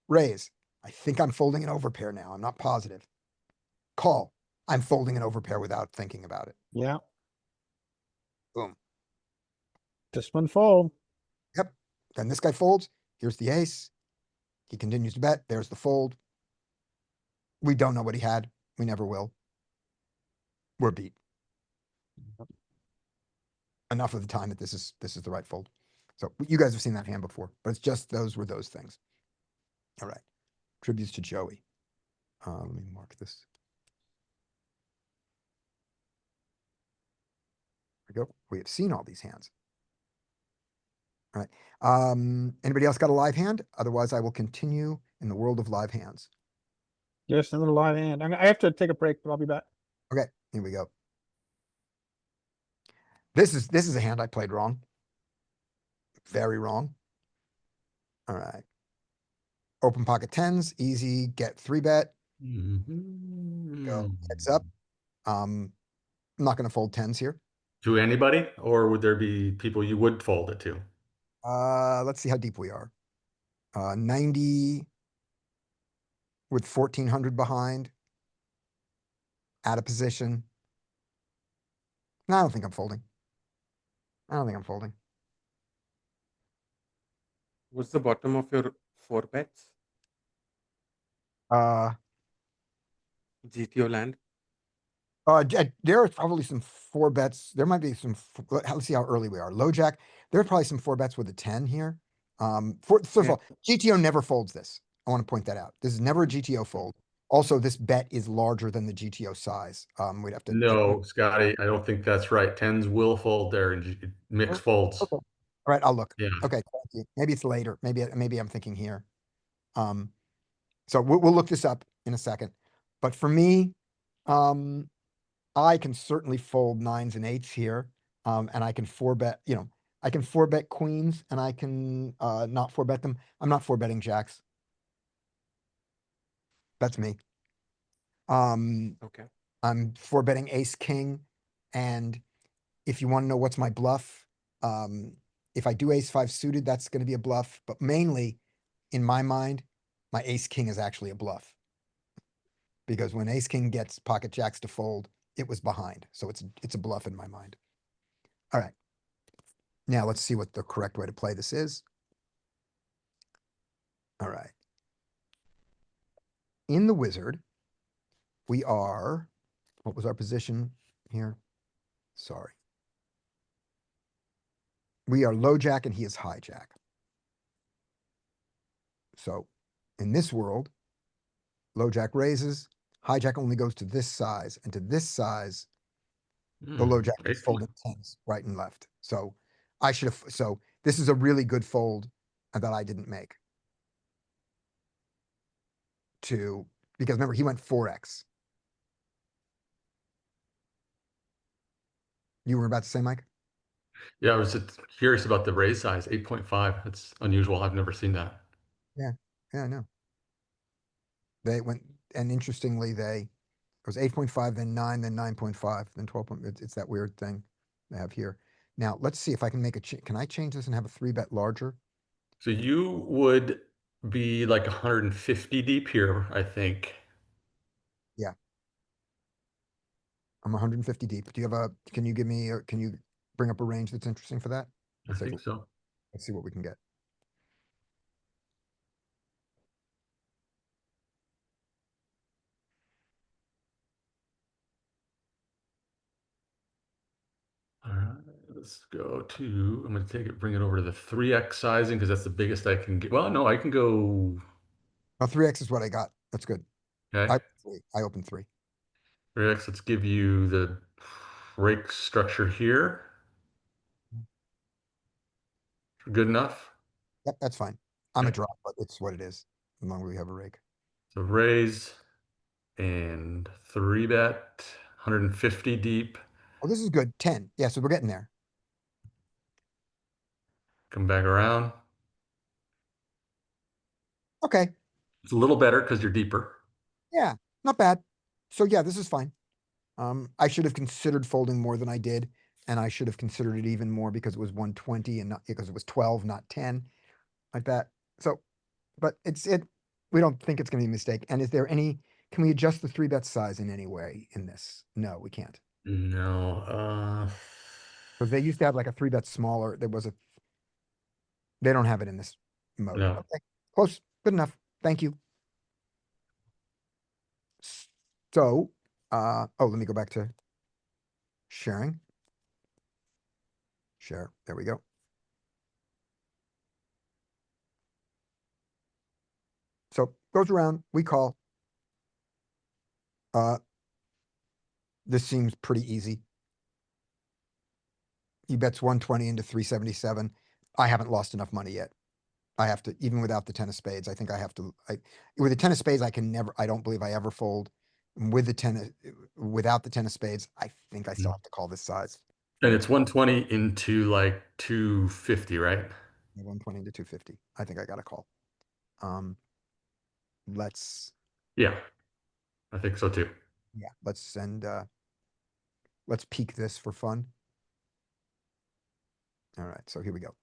Raise. I think I'm folding an overpair now. I'm not positive. Call. I'm folding an overpair without thinking about it. Yeah, Boom. this one fold. Yep. Then this guy folds. Here's the ace. He continues to bet. There's the fold. We don't know what he had. We never will. We're beat. Enough of the time that this is the right fold. So you guys have seen that hand before, but it's just those were those things. All right. Tributes to Joey. Let me mark this. There we go. We have seen all these hands. All right. Anybody else got a live hand? Otherwise, I will continue in the world of live hands. Yes, another live hand. I have to take a break, but I'll be back. Okay, here we go. This is a hand I played wrong. Very wrong. All right. Open pocket tens, easy, get 3-bet. Go heads up. I'm not going to fold tens here. To anybody, or would there be people you would fold it to? Let's see how deep we are. 90 with 1400 behind. Out of position. No, I don't think I'm folding. I don't think I'm folding. What's the bottom of your 4 bets? Uh, GTO land. there are probably some 4-bets. There might be some. Let's see how early we are. Low jack. There are probably some 4-bets with a 10 here. First of Yeah. all, GTO never folds this. I want to point that out. This is never a GTO fold. Also, this bet is larger than the GTO size. We'd have to. No, Scotty, I don't think that's right. Tens will fold there in mixed folds. Okay. All right, I'll look. Yeah. Okay, thank you. Maybe it's later. Maybe I'm thinking here. So we'll look this up in a second. But for me, I can certainly fold 9s and 8s here. And I can 4-bet, I can 4-bet queens and I can not 4-bet them. I'm not 4-betting jacks. That's me. Okay. I'm 4-betting ace king. And if you want to know what's my bluff, if I do ace 5 suited, that's going to be a bluff. But mainly, in my mind, my ace king is actually a bluff. Because when ace king gets pocket jacks to fold, it was behind. So it's a bluff in my mind. All right. Now let's see what the correct way to play this is. All right. In the wizard, we are, what was our position here? Sorry. We are low jack and he is high jack. So in this world, low jack raises, high jack only goes to this size, and to this size, the low jack is Ace folding tens right and left. So I should have, so this is a really good fold that I didn't make. Because remember, he went 4x. You were about to say, Mike? Yeah, I was just curious about the raise size, 8.5. That's unusual. I've never seen that. Yeah, I know. They went, and interestingly, it was 8.5, then 9, then 9.5, then 12. It's that weird thing they have here. Now, let's see if I can make can I change this and have a 3-bet larger? So you would be like 150 deep here, I think. I'm 150 deep. Do you have can you give me, can you bring up a range that's interesting for that? I think so. Let's see what we can get. All right, let's go to, I'm going to bring it over to the 3x sizing because that's the biggest I can get. Well, no, I can go, Oh, 3x is what I got. That's good. okay. I opened 3. 3x, let's give you the rake structure here. Good enough. Yep, that's fine. I'm a Okay. drop, but it's what it is, as long as we have a rake. So raise and 3-bet, 150 deep. Oh, this is good. 10. Yeah, so we're getting there. Come back around. Okay. It's a little better because you're deeper. Yeah, not bad. So yeah, this is fine. I should have considered folding more than I did, and I should have considered it even more because it was 120 and not because it was 12, not 10, like that. So, but we don't think it's gonna be a mistake. And is there can we adjust the 3-bet size in any way in this? No, we can't. No, Because they used to have like a 3-bet smaller, they don't have it in this mode. no. Okay, close, good enough. Thank you. So, oh, let me go back to sharing. Share, there we go. So goes around, we call. This seems pretty easy. He bets 120 into 377. I haven't lost enough money yet. I have to, even without the 10 of spades, I think I have to, with the 10 of spades, I don't believe I ever fold. With the without the 10 of spades, I think I still have to call this size. And it's 120 into like 250, right? 120 to 250. I think I got a call. Let's, Yeah, I think so too. yeah, let's peek this for fun. All right, so here we go.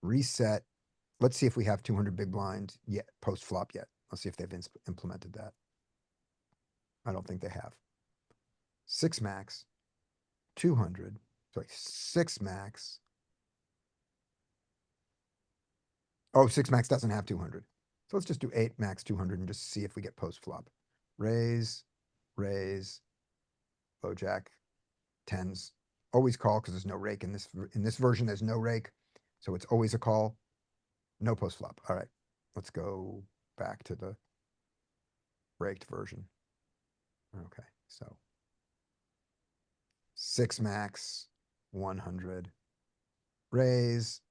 Reset. Let's see if we have 200 big blinds yet, post flop yet. Let's see if they've implemented that. I don't think they have. 6 max, 200, sorry, 6 max. Oh, 6 max doesn't have 200. So let's just do 8 max 200 and just see if we get post flop. Raise, raise, low jack, tens. Always call because there's no rake in this version. There's no rake, so it's always a call. No post flop. All right, let's go back to the raked version. Okay, so 6 max, 100, raise,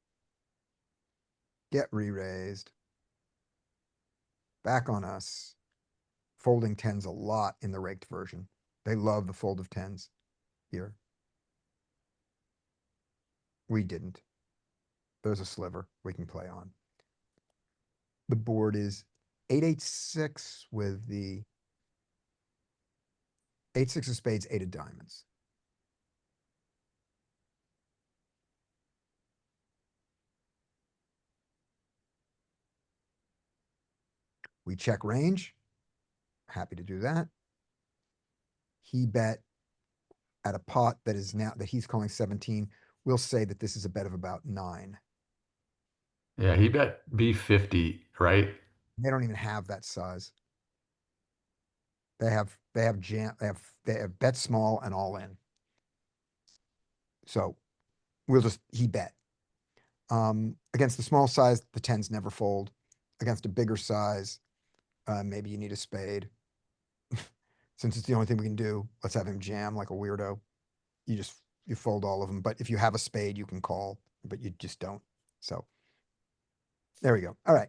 get re-raised, back on us, folding tens a lot in the raked version. They love the fold of tens here. We didn't. There's a sliver we can play on. The board is 8-8-6 with the 8-6 of spades, 8 of diamonds. We check range. Happy to do that. He bet at a pot that he's calling 17. We'll say that this is a bet of about 9. Yeah, he bet B50, right? They don't even have that size. They have jam, they have bet small and all in. So he bet. Against the small size, the tens never fold. Against a bigger size, maybe you need a spade. Since it's the only thing we can do, let's have him jam like a weirdo. You fold all of them, but if you have a spade, you can call, but you just don't. So there we go. All right.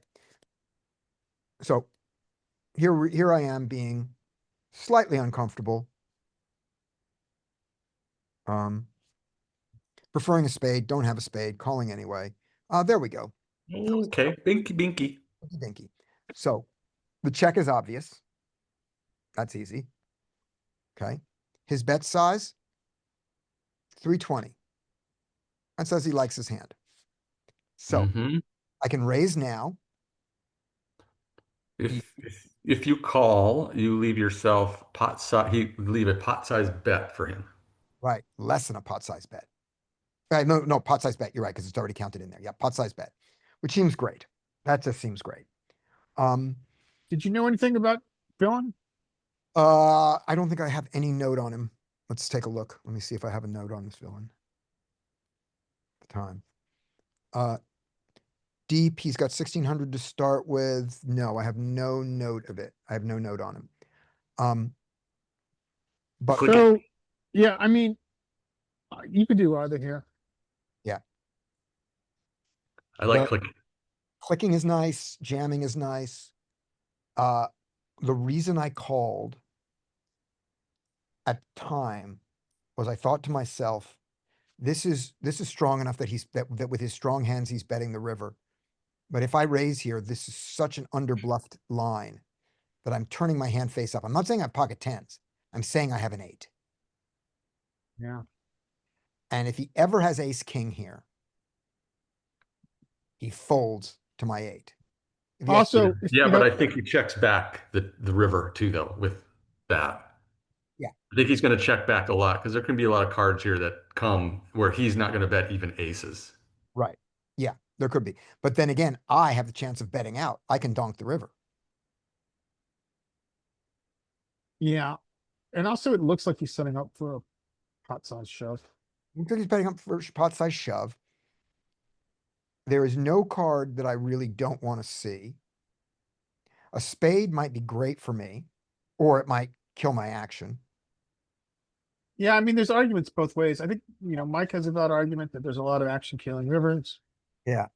So here I am being slightly uncomfortable. Preferring a spade, don't have a spade, calling anyway. There we go. Okay, binky binky. Dinky dinky. So the check is obvious. That's easy. Okay. His bet size, 320. That says he likes his hand. So Mhm. I can raise now. If you call, you leave yourself pot size. He leave a pot size bet for him. Right. Less than a pot size bet. No, pot size bet. You're right, because it's already counted in there. Yeah, pot size bet, which seems great. That just seems great. Did you know anything about villain? I don't think I have any note on him. Let's take a look. Let me see if I have a note on this villain. Time. Deep, he's got 1600 to start with. No, I have no note of it. I have no note on him. But Click it. So, yeah, I mean, you could do either here. I like the- clicking. clicking is nice, jamming is nice. The reason I called at the time was I thought to myself, this is strong enough that that with his strong hands he's betting the river. But if I raise here, this is such an underbluffed line that I'm turning my hand face up. I'm not saying I have pocket tens. I'm saying I have an 8. Yeah. And if he ever has ace king here, he folds to my 8. If he has- Also, Yeah, you but know, I think he checks back the river too, though, with that. Yeah. I think he's going to check back a lot because there can be a lot of cards here that come where he's not going to bet even aces. right. Yeah, there could be. But then again, I have the chance of betting out. I can donk the river. yeah. And also it looks like he's setting up for a pot size shove. Because he's betting up for pot size shove. There is no card that I really don't want to see. A spade might be great for me, or it might kill my action. Yeah, I mean, there's arguments both ways. I think, Mike has a valid argument that there's a lot of action killing rivers. Yeah.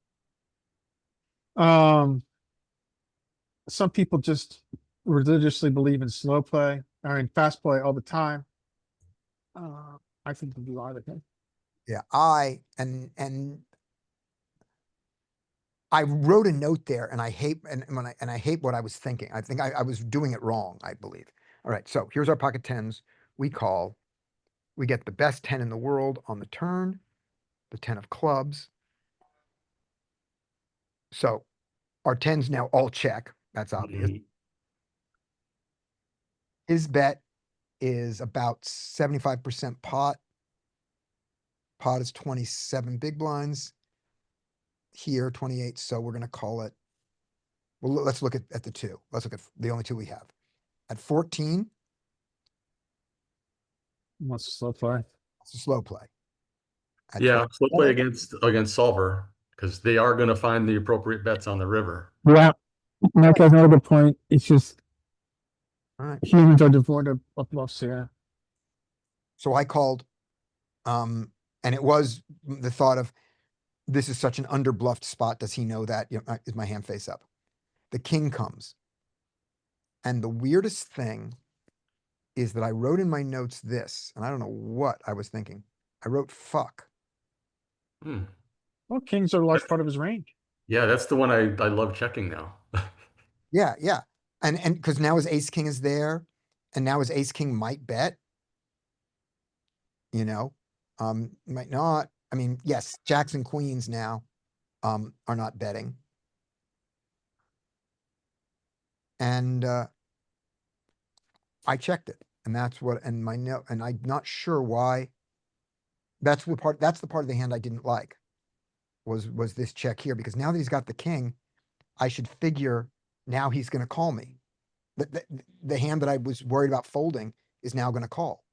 Some people just religiously believe in slow play or in fast play all the time. I think to do either thing. Yeah. And I wrote a note there and I hate I hate what I was thinking. I think I was doing it wrong, I believe. All right, so here's our pocket tens. We call. We get the best 10 in the world on the turn, the 10 of clubs. So our tens now all check. That's obvious. Mhm. His bet is about 75% pot. Pot is 27 big blinds. Here, 28. So we're going to call it. Well, let's look at the two. Let's look at the only two we have. At 14, What's the slow play? it's a slow play. At Yeah, slow play 27, against solver because they are going to find the appropriate bets on the river. Yeah, Mike has another good point. It's just all right. humans are devoid of bluffs here. So I called, and it was the thought of this is such an underbluffed spot. Does he know that? Is my hand face up? The king comes. And the weirdest thing is that I wrote in my notes this, and I don't know what I was thinking. I wrote fuck. Hmm. Well, kings are a large part of his range. Yeah, that's the one I love checking now. Yeah, yeah. And because now his ace king is there, and now his ace king might bet. Might not. I mean, yes, jacks and queens now are not betting. And I checked it, and that's what, and my note, and I'm not sure why. That's the part of the hand I didn't like, was this check here, because now that he's got the king, I should figure now he's gonna call me. The hand that I was worried about folding is now gonna call.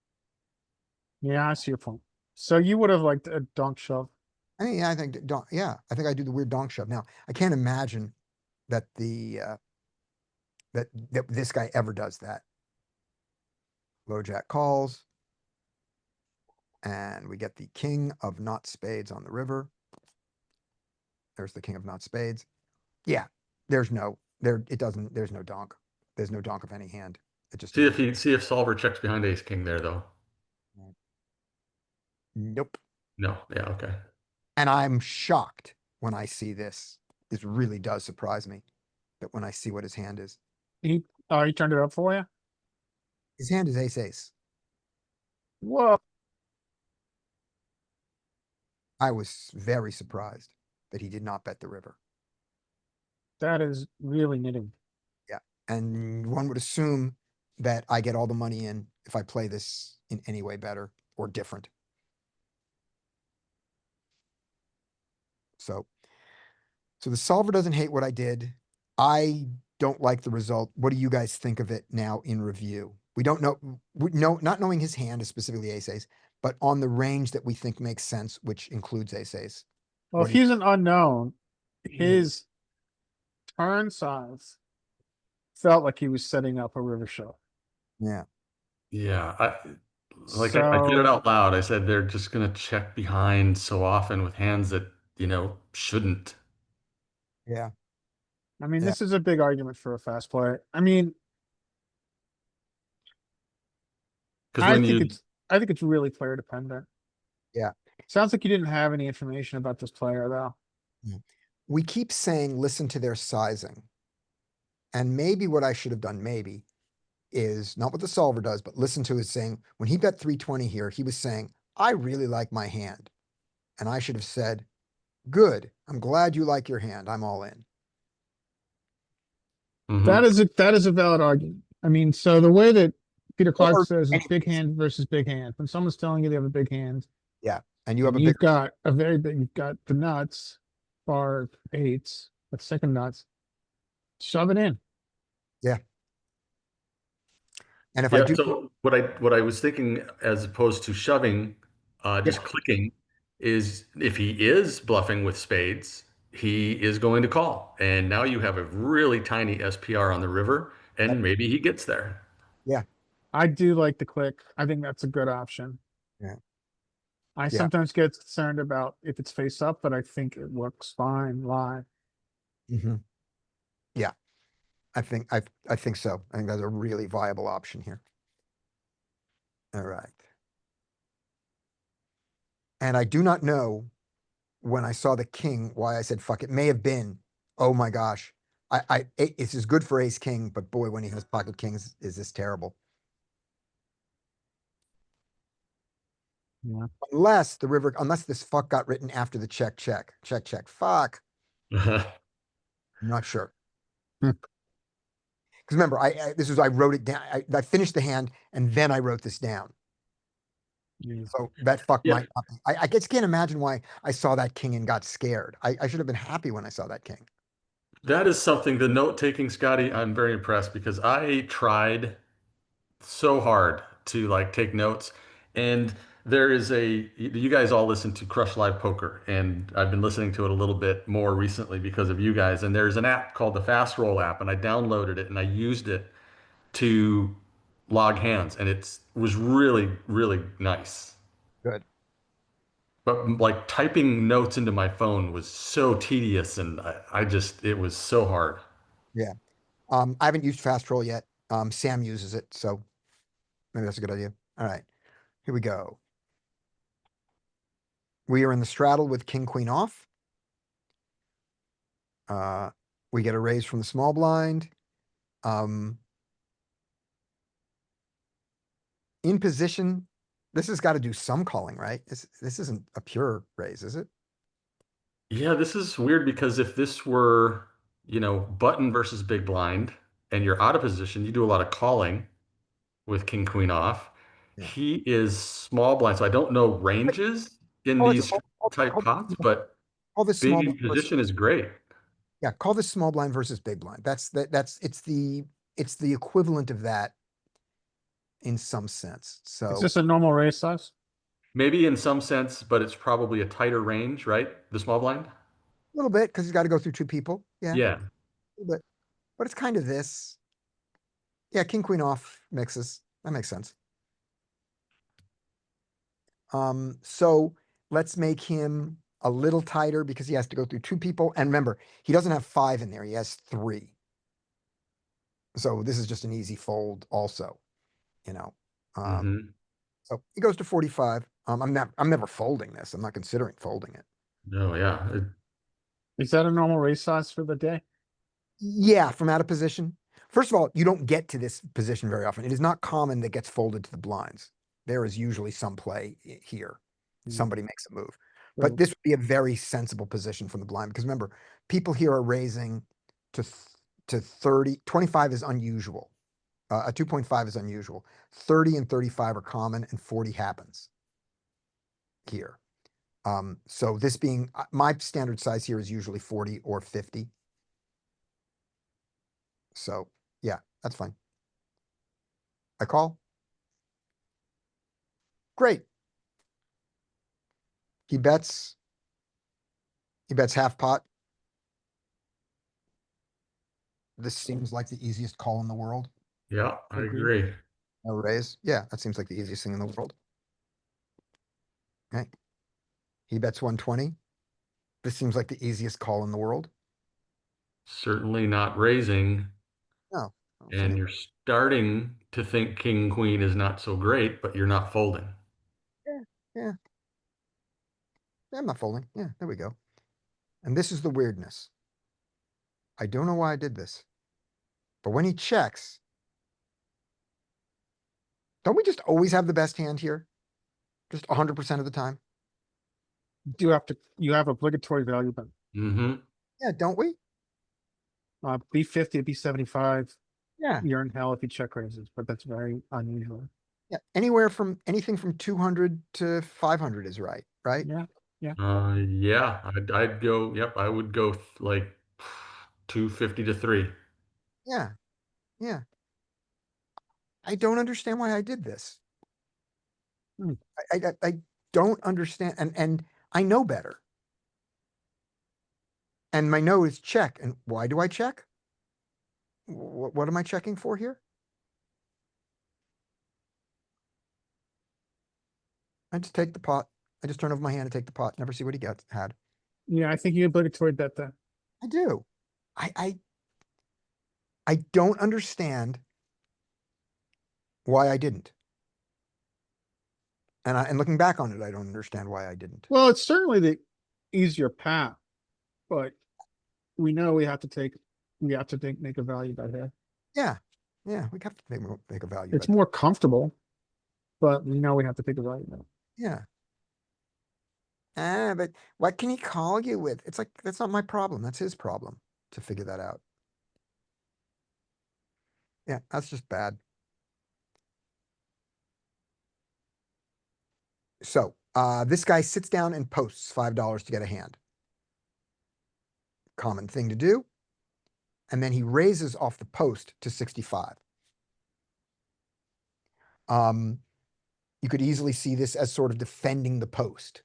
Yeah, I see your point. So you would have liked a donk shove. I mean, I think, yeah, I think I do the weird donk shove. Now, I can't imagine that that this guy ever does that. Low jack calls. And we get the king of not spades on the river. There's the king of not spades. Yeah, there's no donk. There's no donk of any hand. It just See if solver checks behind ace king there though. nope. No, yeah, okay. And I'm shocked when I see this. This really does surprise me that when I see what his hand is. He turned it up for you? His hand is ace ace. Whoa. I was very surprised that he did not bet the river. That is really knitting. And one would assume that I get all the money in if I play this in any way better or different. So the solver doesn't hate what I did. I don't like the result. What do you guys think of it now in review? We don't know, not knowing his hand is specifically ace ace, but on the range that we think makes sense, which includes ace ace. Well, What if do you- he's an unknown, his turn size felt like he was setting up a river shove. Yeah, Yeah, I said it out loud. I said they're just gonna check behind so often with hands that, shouldn't. yeah, I mean, Yeah. this is a big argument for a fast player. I mean, Because I when think you it's really player dependent. Yeah. Sounds like you didn't have any information about this player though. we keep saying, listen to their sizing. And maybe what I should have done, maybe, is not what the solver does, but listen to his saying, when he bet 320 here, he was saying, I really like my hand. And I should have said, good, I'm glad you like your hand. I'm all in. Mhm. That is a valid argument. I mean, so the way that Peter Clark Or says it's big anyways. hand versus big hand. When someone's telling you they have a big hand, And you have a you've big, got a very big, you've got the nuts, bar eights, but second nuts. Shove it in. and if I Yeah, do, so what I was thinking as opposed to shoving, just clicking, is if he is bluffing with spades, he is going to call. And now you have a really tiny SPR on the river, and maybe he gets there. I do like the click. I think that's a good option. Yeah. I sometimes get concerned about if it's face up, but I think it works fine live. Mhm. Yeah, I think so. I think that's a really viable option here. All right. And I do not know when I saw the king, why I said, fuck, it may have been, oh my gosh. It's as good for ace king, but boy, when he has pocket kings, is this terrible. Yeah. Unless this fuck got written after the check, fuck. I'm not sure. Hmm. Because remember, I wrote it down. I finished the hand and then I wrote this down. Yeah. So that fuck Yeah. might not be. I just can't imagine why I saw that king and got scared. I should have been happy when I saw that king. That is something, the note taking, Scotty, I'm very impressed because I tried so hard to like take notes. And there is you guys all listen to Crush Live Poker, and I've been listening to it a little bit more recently because of you guys. And there's an app called the Fast Roll app, and I downloaded it and I used it to log hands, and it was really, really nice. Good. But like typing notes into my phone was so tedious, and it was so hard. Yeah. I haven't used fast roll yet. Sam uses it, so maybe that's a good idea. All right, here we go. We are in the straddle with king, queen off. We get a raise from the small blind. In position, this has got to do some calling, right? This isn't a pure raise, is it? Yeah, this is weird because if this were, button versus big blind and you're out of position, you do a lot of calling with king queen off. Yeah. He is small blind, so I don't know ranges in Oh, these type pots, but Call this Being small. in blind versus- position is great. Yeah, call this small blind versus big blind. It's the equivalent of that in some sense. Is So this a normal raise size? Maybe in some sense, but it's probably a tighter range, right? The small blind? a little bit, because he's got to go through two people. Yeah. Yeah. A little bit. But it's kind of this. Yeah, king, queen off mixes. That makes sense. So let's make him a little tighter because he has to go through two people. And remember, he doesn't have 5 in there. He has 3. So this is just an easy fold also, you know. Mhm. So he goes to 45. I'm never folding this. I'm not considering folding it. Oh, yeah. Is that a normal raise size for the day? Yeah, from out of position. First of all, you don't get to this position very often. It is not common that gets folded to the blinds. There is usually some play here. Mm. Somebody makes a move. So- But this would be a very sensible position from the blind because remember, people here are raising to 30. 25 is unusual. A 2.5 is unusual. 30 and 35 are common and 40 happens here. So this being my standard size here is usually 40 or 50. So yeah, that's fine. I call. Great. He bets. He bets half pot. This seems like the easiest call in the world. Yeah, I Agreed. agree. No raise. Yeah, that seems like the easiest thing in the world. Okay. He bets 120. This seems like the easiest call in the world. Certainly not raising. No. I don't And think- you're starting to think king, queen is not so great, but you're not folding. Yeah, I'm not folding. Yeah, there we go. And this is the weirdness. I don't know why I did this. But when he checks, don't we just always have the best hand here? Just 100% of the time? You have obligatory value, but Mm-hmm. Yeah, don't we? B50, B75, Yeah. you're in hell if you check raises, but that's very unusual. Yeah, anything from 200 to 500 is right, right? Yeah, Yeah, I'd go, yep, I would go like 250 to 3. Yeah, yeah. I don't understand why I did this. Hmm. I don't understand, and I know better. And my no is check, and why do I check? What am I checking for here? I just take the pot. I just turn over my hand and take the pot, never see what he had. Yeah, I think you obligatory bet that. I do. I don't understand why I didn't. And looking back on it, I don't understand why I didn't. Well, it's certainly the easier path, but we know we have to make a value bet here. Yeah, yeah, we have to make a value. It's bet. more comfortable, but we know we have to take a value bet. Yeah. But what can he call you with? It's like, that's not my problem. That's his problem to figure that out. Yeah, that's just bad. So, this guy sits down and posts $5 to get a hand. Common thing to do. And then he raises off the post to 65. You could easily see this as sort of defending the post.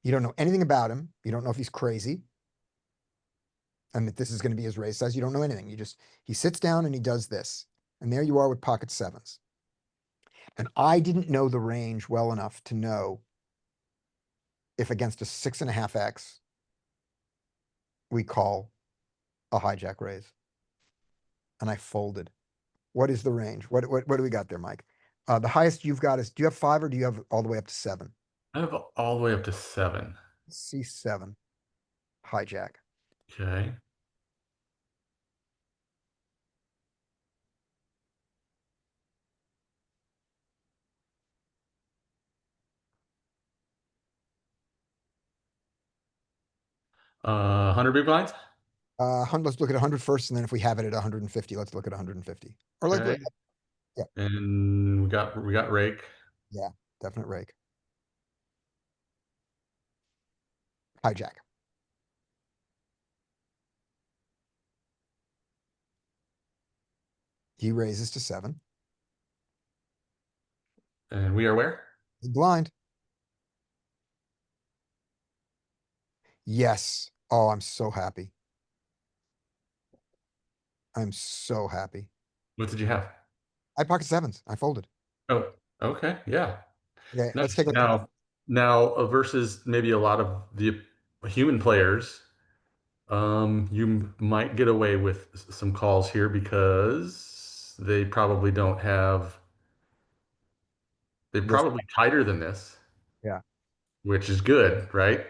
You don't know anything about him. You don't know if he's crazy. And that this is going to be his raise size. You don't know anything. He sits down and he does this. And there you are with pocket sevens. And I didn't know the range well enough to know if against a 6.5x, we call a hijack raise. And I folded. What is the range? What do we got there, Mike? The highest you've got is, do you have 5 or do you have all the way up to 7? I have all the way up to 7. C7, hijack. Okay. Uh, 100 big blinds? Let's look at 100 first, and then if we have it at 150, let's look at 150. Or like, Okay. yeah. And we got rake. Yeah, definite rake. hijack. He raises to 7. And we are where? Big blind. Yes. Oh, I'm so happy. I'm so happy. What did you have? I pocket 7s. I folded. Oh, okay, yeah. Okay, let's Nice. take a look. Now versus maybe a lot of the human players, you might get away with some calls here because they probably don't have. They're This- probably tighter than this. Yeah. Which is good, right?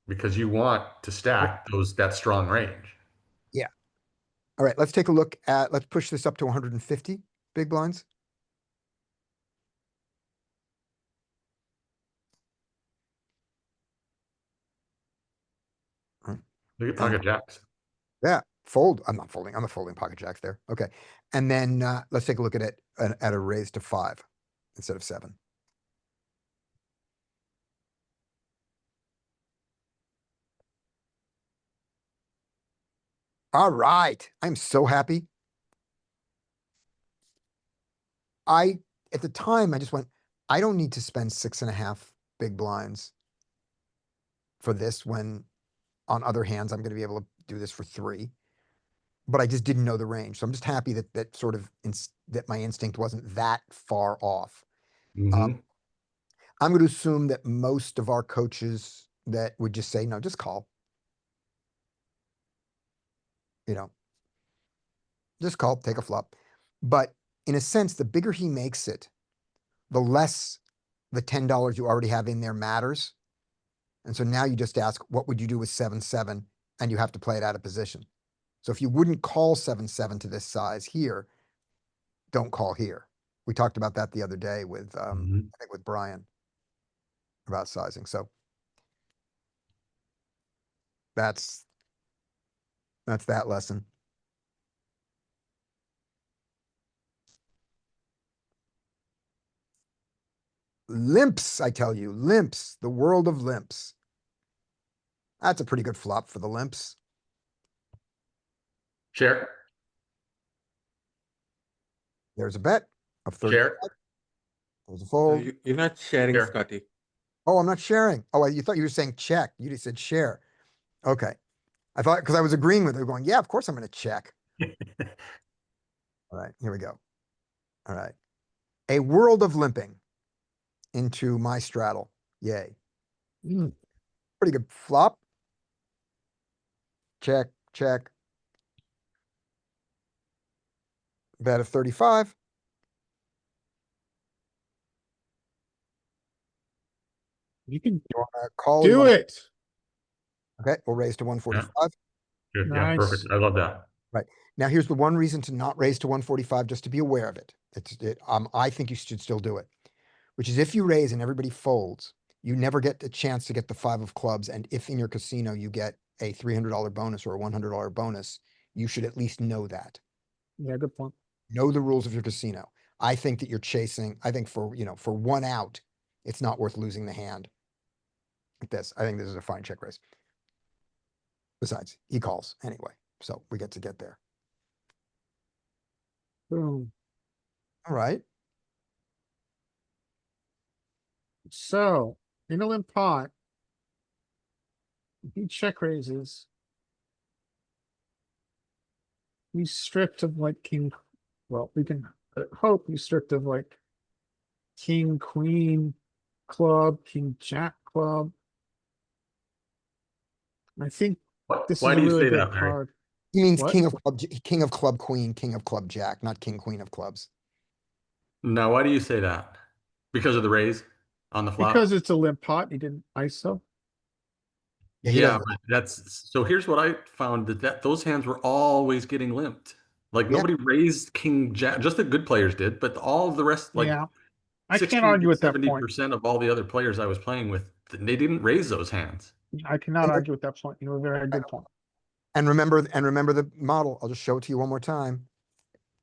Because you want to stack that strong range. Yeah. All right, let's take a look at, let's push this up to 150 big blinds. Look at pocket jacks. Yeah, fold. I'm not folding. I'm not folding pocket jacks there. Okay. And then let's take a look at it at a raise to 5 instead of 7. All right. I'm so happy. At the time, I just went, I don't need to spend 6.5 big blinds for this when on other hands, I'm going to be able to do this for 3. But I just didn't know the range. So I'm just happy that sort of, that my instinct wasn't that far off. Mhm. I'm going to assume that most of our coaches that would just say, no, just call. You know, just call, take a flop. But in a sense, the bigger he makes it, the less the $10 you already have in there matters. And so now you just ask, what would you do with 7-7? And you have to play it out of position. So if you wouldn't call 7-7 to this size here, don't call here. We talked about that the other day with, I think with Brian about sizing. So that's that lesson. Limps, I tell you, limps, the world of limps. That's a pretty good flop for the limps. Share. There's a bet of 30. Share. There's a So fold. you're not sharing, Here. Scotty. Oh, I'm not sharing. Oh, you thought you were saying check. You just said share. Okay. I thought, because I was agreeing with it, going, yeah, of course I'm going to check. All right, here we go. All right. A world of limping into my straddle. Yay. Pretty good flop. Check, check. Bet of 35. You can You want to call? You do wanna- it. Okay, we'll raise to 145. Good. Yeah, perfect. Nice. I love that. Right. Now, here's the one reason to not raise to 145, just to be aware of it. I think you should still do it, which is if you raise and everybody folds, you never get the chance to get the 5 of clubs. And if in your casino you get a $300 bonus or a $100 bonus, you should at least know that. Yeah, good point. Know the rules of your casino. I think that you're chasing, I think for, for 1 out, it's not worth losing the hand like this. I think this is a fine check raise. Besides, he calls anyway, so we get to get there. Boom. All right. So in a limp pot, he check raises. He's stripped of like king. Well, we can hope he's stripped of like king, queen, club, king, jack, club. I think this Why is do a you really say good that, Larry? card. He means What? king of club queen, king of club jack, not king queen of clubs. Now, why do you say that? Because of the raise on the flop? Because it's a limp pot, he didn't ISO. Yeah, he Yeah, doesn't. but so here's what I found that those hands were always getting limped. Like Yeah. nobody raised king jack, just the good players did, but all of the rest, like Yeah, I 60 can't argue with that point. 70% of all the other players I was playing with, they didn't raise those hands. I cannot argue with that point. You have a very good point. And remember the model. I'll just show it to you one more time.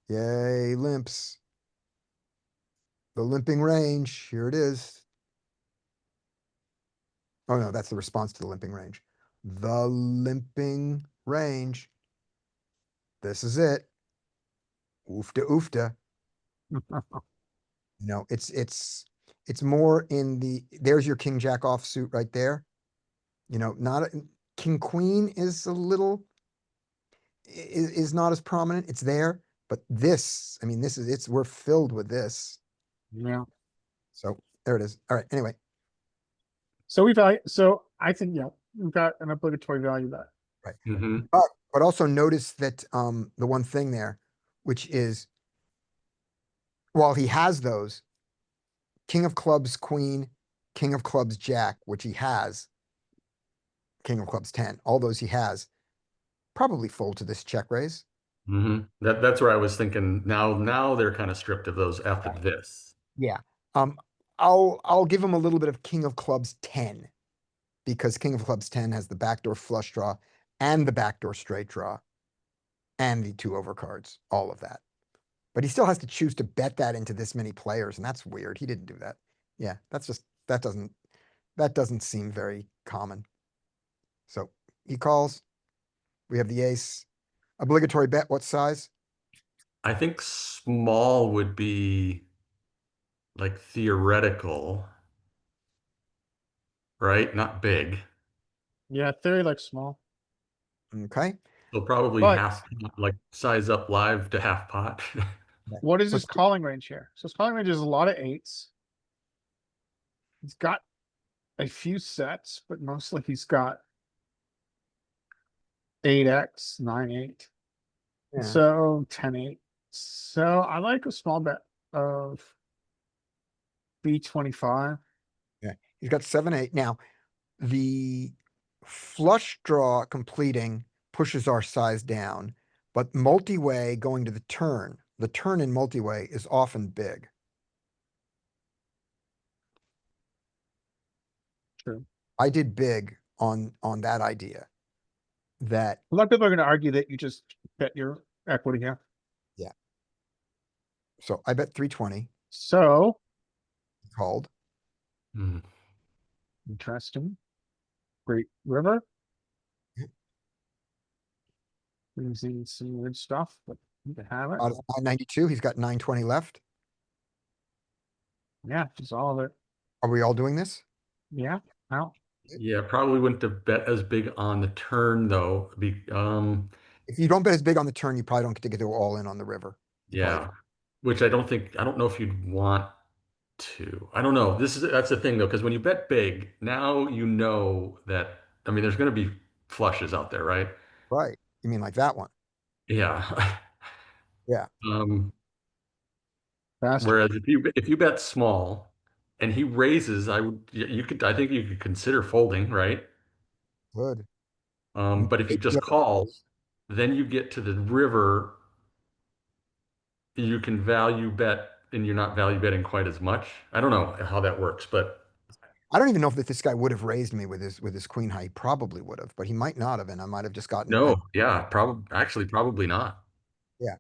Yay, limps. The limping range. Here it is. Oh no, that's the response to the limping range. The limping range. This is it. Oofta oofta. No, it's more in the, there's your king jack offsuit right there. You know, not, king queen is a little, is not as prominent. It's there, but this, I mean, this is, we're filled with this. Yeah. So there it is. All right. Anyway, So so I think, yeah, we've got an obligatory value bet. Hmm. but also notice that, the one thing there, which is, while he has those, king of clubs, queen, king of clubs, jack, which he has, king of clubs, 10, all those he has, probably fold to this check raise. Hmm. That's where I was thinking. Now they're kind of stripped of those after this. Yeah. Um, I'll give him a little bit of king of clubs 10, because king of clubs 10 has the backdoor flush draw and the backdoor straight draw and the 2 overcards, all of that. But he still has to choose to bet that into this many players, and that's weird. He didn't do that. Yeah, that's just, that doesn't seem very common. So he calls. We have the ace. Obligatory bet, what size? I think small would be like theoretical, right? Not big. Yeah, theory like small, Okay. So probably but half, like size up live to half pot. what is his Let's- calling range here? So his calling range is a lot of 8s. He's got a few sets, but mostly he's got 8x, 9-8. Yeah. So 10-8. So I like a small bet of B25. He's got 7-8. Now, the flush draw completing pushes our size down, but multi-way going to the turn in multi-way is often big. True. I did big on that idea. That, A lot of people are going to argue that you just bet your equity here. so I bet 320 So called. Hmm. interesting. Great river. Yeah. Using some weird stuff, but you can have it. Out of 992, he's got 920 left. Yeah, just all of it. Are we all doing this? Yeah. Well, Yeah, probably wouldn't have bet as big on the turn though. If you don't bet as big on the turn, you probably don't get to go all in on the river. You probably Yeah, which I don't know if you'd want to. I don't know. That's the thing though, because when you bet big, now you know that, I mean, there's going to be flushes out there, right? Right. You mean like that one? Yeah. Yeah. Um, faster. whereas if you bet small and he raises, I think you could consider folding, right? Good. But if he just calls, then you get to the river, you can value bet and you're not value betting quite as much. I don't know how that works, but I don't even know if this guy would have raised me with his queen high. He probably would have, but he might not have, and I might have just gotten. no, yeah, probably not. Yeah.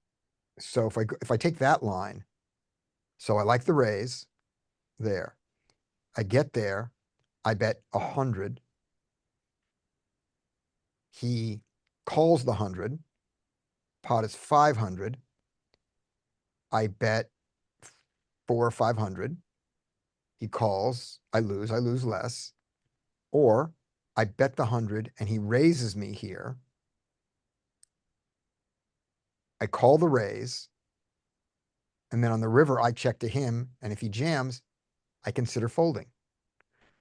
So if I take that line, so I like the raise there. I get there, I bet 100. He calls the 100. Pot is 500. I bet 4 or 500. He calls, I lose less. Or I bet the 100 and he raises me here. I call the raise. And then on the river, I check to him. And if he jams, I consider folding.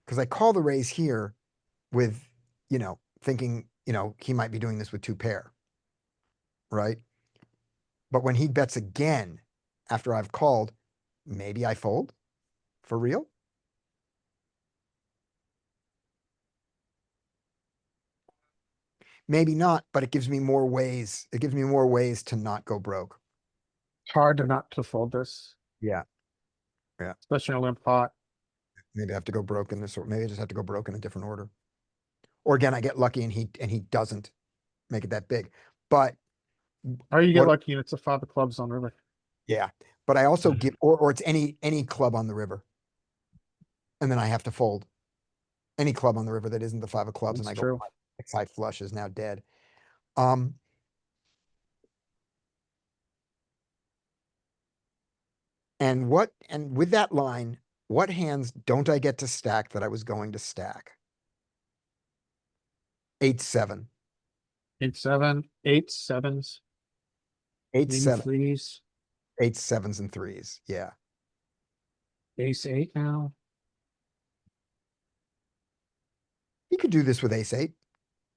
Because I call the raise here with, thinking, he might be doing this with 2 pair. Right? But when he bets again after I've called, maybe I fold for real. Maybe not, but it gives me more ways. It gives me more ways to not go broke. It's hard to not to fold this, Yeah. especially in a limp pot. Maybe I have to go broke in this, or maybe I just have to go broke in a different order. Or again, I get lucky and he doesn't make it that big. But Or you get What- lucky and it's a 5 of clubs on river. yeah, but I also give, or it's any club on the river. And then I have to fold. any club on the river that isn't the 5 of clubs, and I That's go, true. high flush is now dead. And with that line, what hands don't I get to stack that I was going to stack? 8-7. 8-7, 8-7s, 8-7, maybe 3s, 8-7s and 3s. Yeah. ace-8 now. You could do this with ace-8.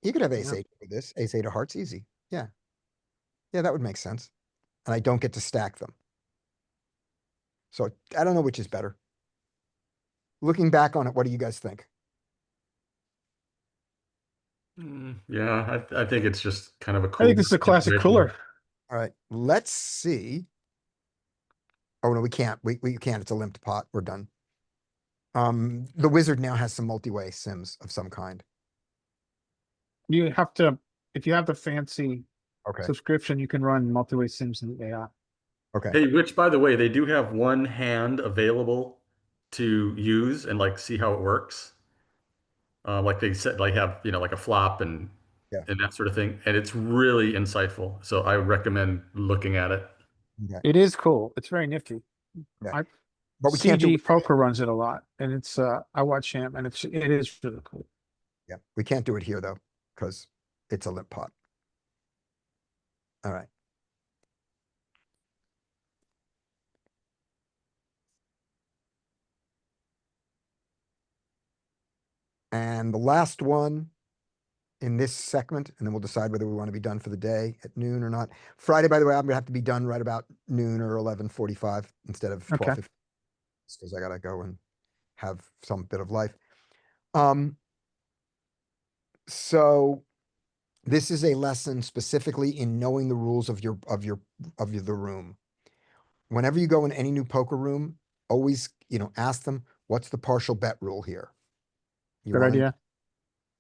You could have Yeah. ace-8 with this. Ace-8 of hearts, easy. Yeah. Yeah, that would make sense. And I don't get to stack them. So I don't know which is better. Looking back on it, what do you guys think? Yeah, I think it's just kind of a I cool. think this is a classic cooler. All right, let's see. Oh, no, we can't. We can't. It's a limped pot. We're done. The wizard now has some multi-way sims of some kind. You have to, if you have the fancy Okay, subscription, you can run multi-way sims in the AI. okay. Hey, which by the way, they do have one hand available to use and like see how it works. Like they said, like have, like a flop and Yeah. and that sort of thing. And it's really insightful. So I recommend looking at it. Okay. It is cool. It's very nifty. Yeah. I But we can't do, CG Poker runs it a lot, and it's I watch him, and it is really cool. yeah, we can't do it here though, because it's a limp pot. All right. And the last one in this segment, and then we'll decide whether we want to be done for the day at noon or not. Friday, by the way, I'm gonna have to be done right about noon or 11:45 instead of Okay. 12:50. Because I gotta go and have some bit of life. So this is a lesson specifically in knowing the rules of the room. Whenever you go in any new poker room, always, ask them, what's the partial bet rule here? You Good wanna know, idea.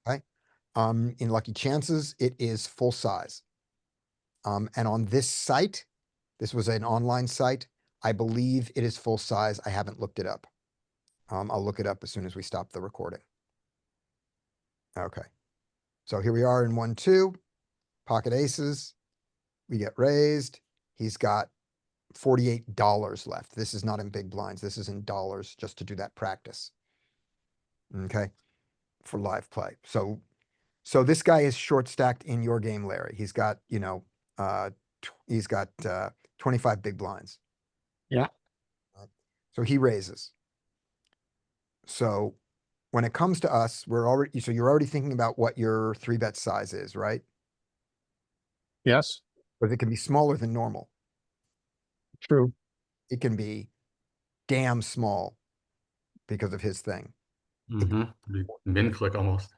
right? In Lucky Chances, it is full size. And on this site, this was an online site, I believe it is full size. I haven't looked it up. I'll look it up as soon as we stop the recording. Okay. So here we are in 1-2, pocket aces. We get raised. He's got $48 left. This is not in big blinds. This is in dollars just to do that practice. Okay. For live play. So this guy is short stacked in your game, Larry. He's got, he's got 25 big blinds. Yeah. So he raises. So when it comes to us, you're already thinking about what your 3-bet size is, right? Yes. But it can be smaller than normal. True. It can be damn small because of his thing. Min click almost.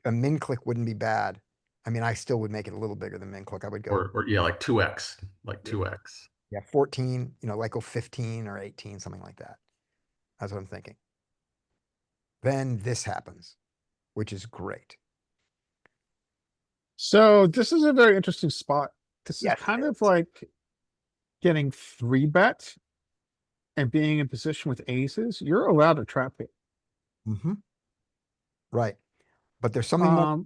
A min click wouldn't be bad. I mean, I still would make it a little bigger than min click. I would go, Or yeah, like 2x, like 2x. yeah, 14, like go 15 or 18, something like that. That's what I'm thinking. Then this happens, which is great. So this is a very interesting spot. This is Yes, it kind of like getting 3-bet and being in position with aces. You're allowed to trap it. Mm-hmm. Right. But there's something more.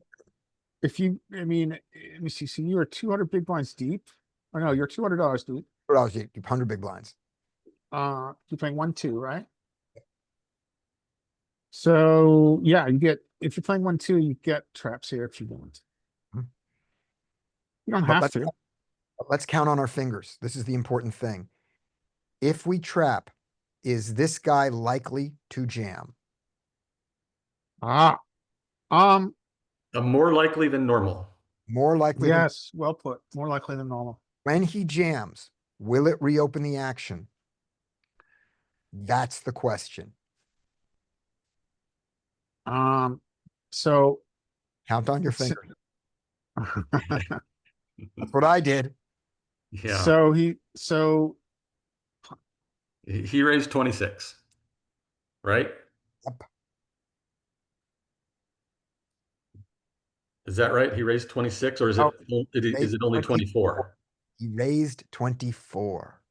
If you, I mean, let me see. So you are 200 big blinds deep. Or no, you're $200 deep. 100 big blinds. You're playing 1-2, right? So yeah, if you're playing 1-2, you get traps here if you want. Mhm. You don't But have to. let's count on our fingers. This is the important thing. If we trap, is this guy likely to jam? More likely than normal. More likely than Yes, well put. More likely than normal. when he jams, will it reopen the action? That's the question. So Count on your it's- fingers. That's what I did. Yeah. so He raised 26, right? Yep. Is that right? He raised 26, or is Oh, is it only 24? He raised 24.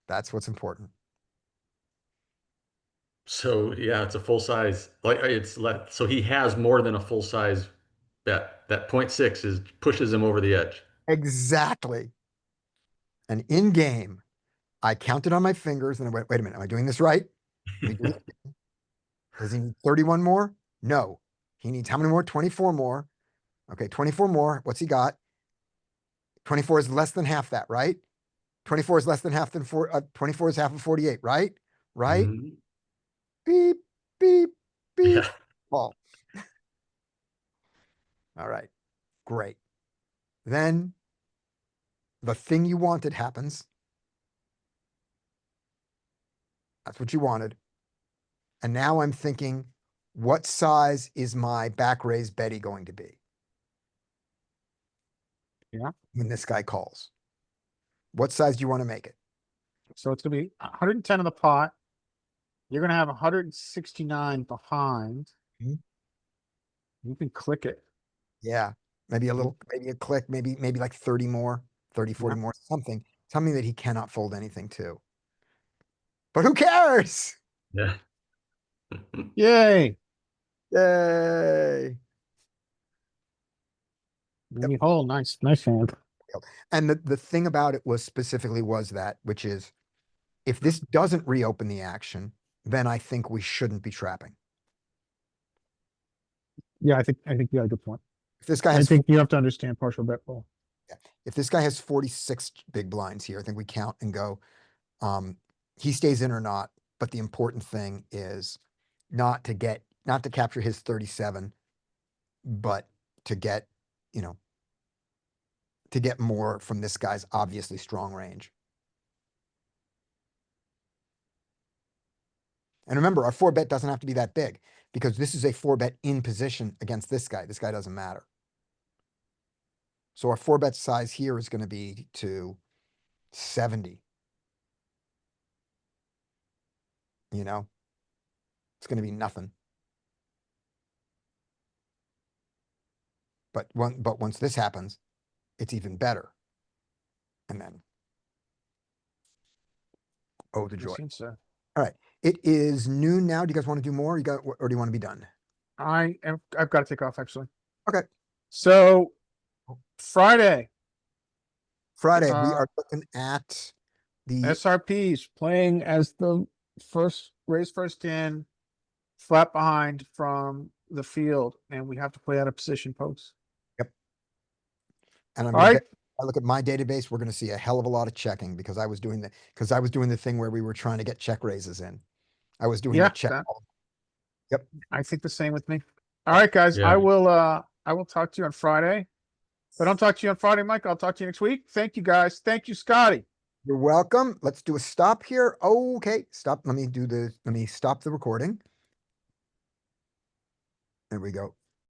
That's what's important. So yeah, it's a full size. Like so he has more than a full size bet. That 0.6 is pushes him over the edge. Exactly. And in game, I counted on my fingers and I went, wait a minute, am I doing this right? Let me do it. Does he need 31 more? No. He needs how many more? 24 more. Okay, 24 more. What's he got? 24 is less than half that, right? 24 is less than half than 24 is half of 48, right? Right? Mhm. Beep, beep, beep. Yeah. Ball. All right, great. Then the thing you wanted happens. That's what you wanted. And now I'm thinking, what size is my back raise Betty going to be? Yeah. When this guy calls. What size do you want to make it? So it's gonna be 110 in the pot. You're gonna have 169 behind. Mhm. You can click it. Yeah, maybe a little, maybe a click, maybe like 30 more, 30, 40 Yeah. more, something that he cannot fold anything to. But who cares? Yeah. Yay! Yay. Mini hole, nice hand. And the thing about it was specifically was that, which is, if this doesn't reopen the action, then I think we shouldn't be trapping. Yeah, I think you got a good point. If this guy I has, think you have to understand partial bet roll. if this guy has 46 big blinds here, I think we count and go, he stays in or not. But the important thing is not to capture his 37, but to get, you know, to get more from this guy's obviously strong range. And remember, our 4-bet doesn't have to be that big because this is a 4-bet in position against this guy. This guy doesn't matter. So our 4-bet size here is going to be to 70. You know, it's going to be nothing. But once this happens, it's even better. And then, oh, the joy. So All right. It is noon now. Do you guys want to do more? Or do you want to be done? I've got to take off actually. Okay. So Friday, Friday, we are looking at the, SRPs playing as the first in, flat behind from the field, and we have to play out of position posts. and I'm All gonna right. bet, I look at my database, we're gonna see a hell of a lot of checking because I was doing the thing where we were trying to get check raises in. I was doing the Yeah, check. that- Yep. I think the same with me. All right, guys, Yeah. I will talk to you on Friday. If I don't talk to you on Friday, Mike, I'll talk to you next week. Thank you, guys. Thank you, Scotty. You're welcome. Let's do a stop here. Okay, stop. Let me stop the recording. There we go.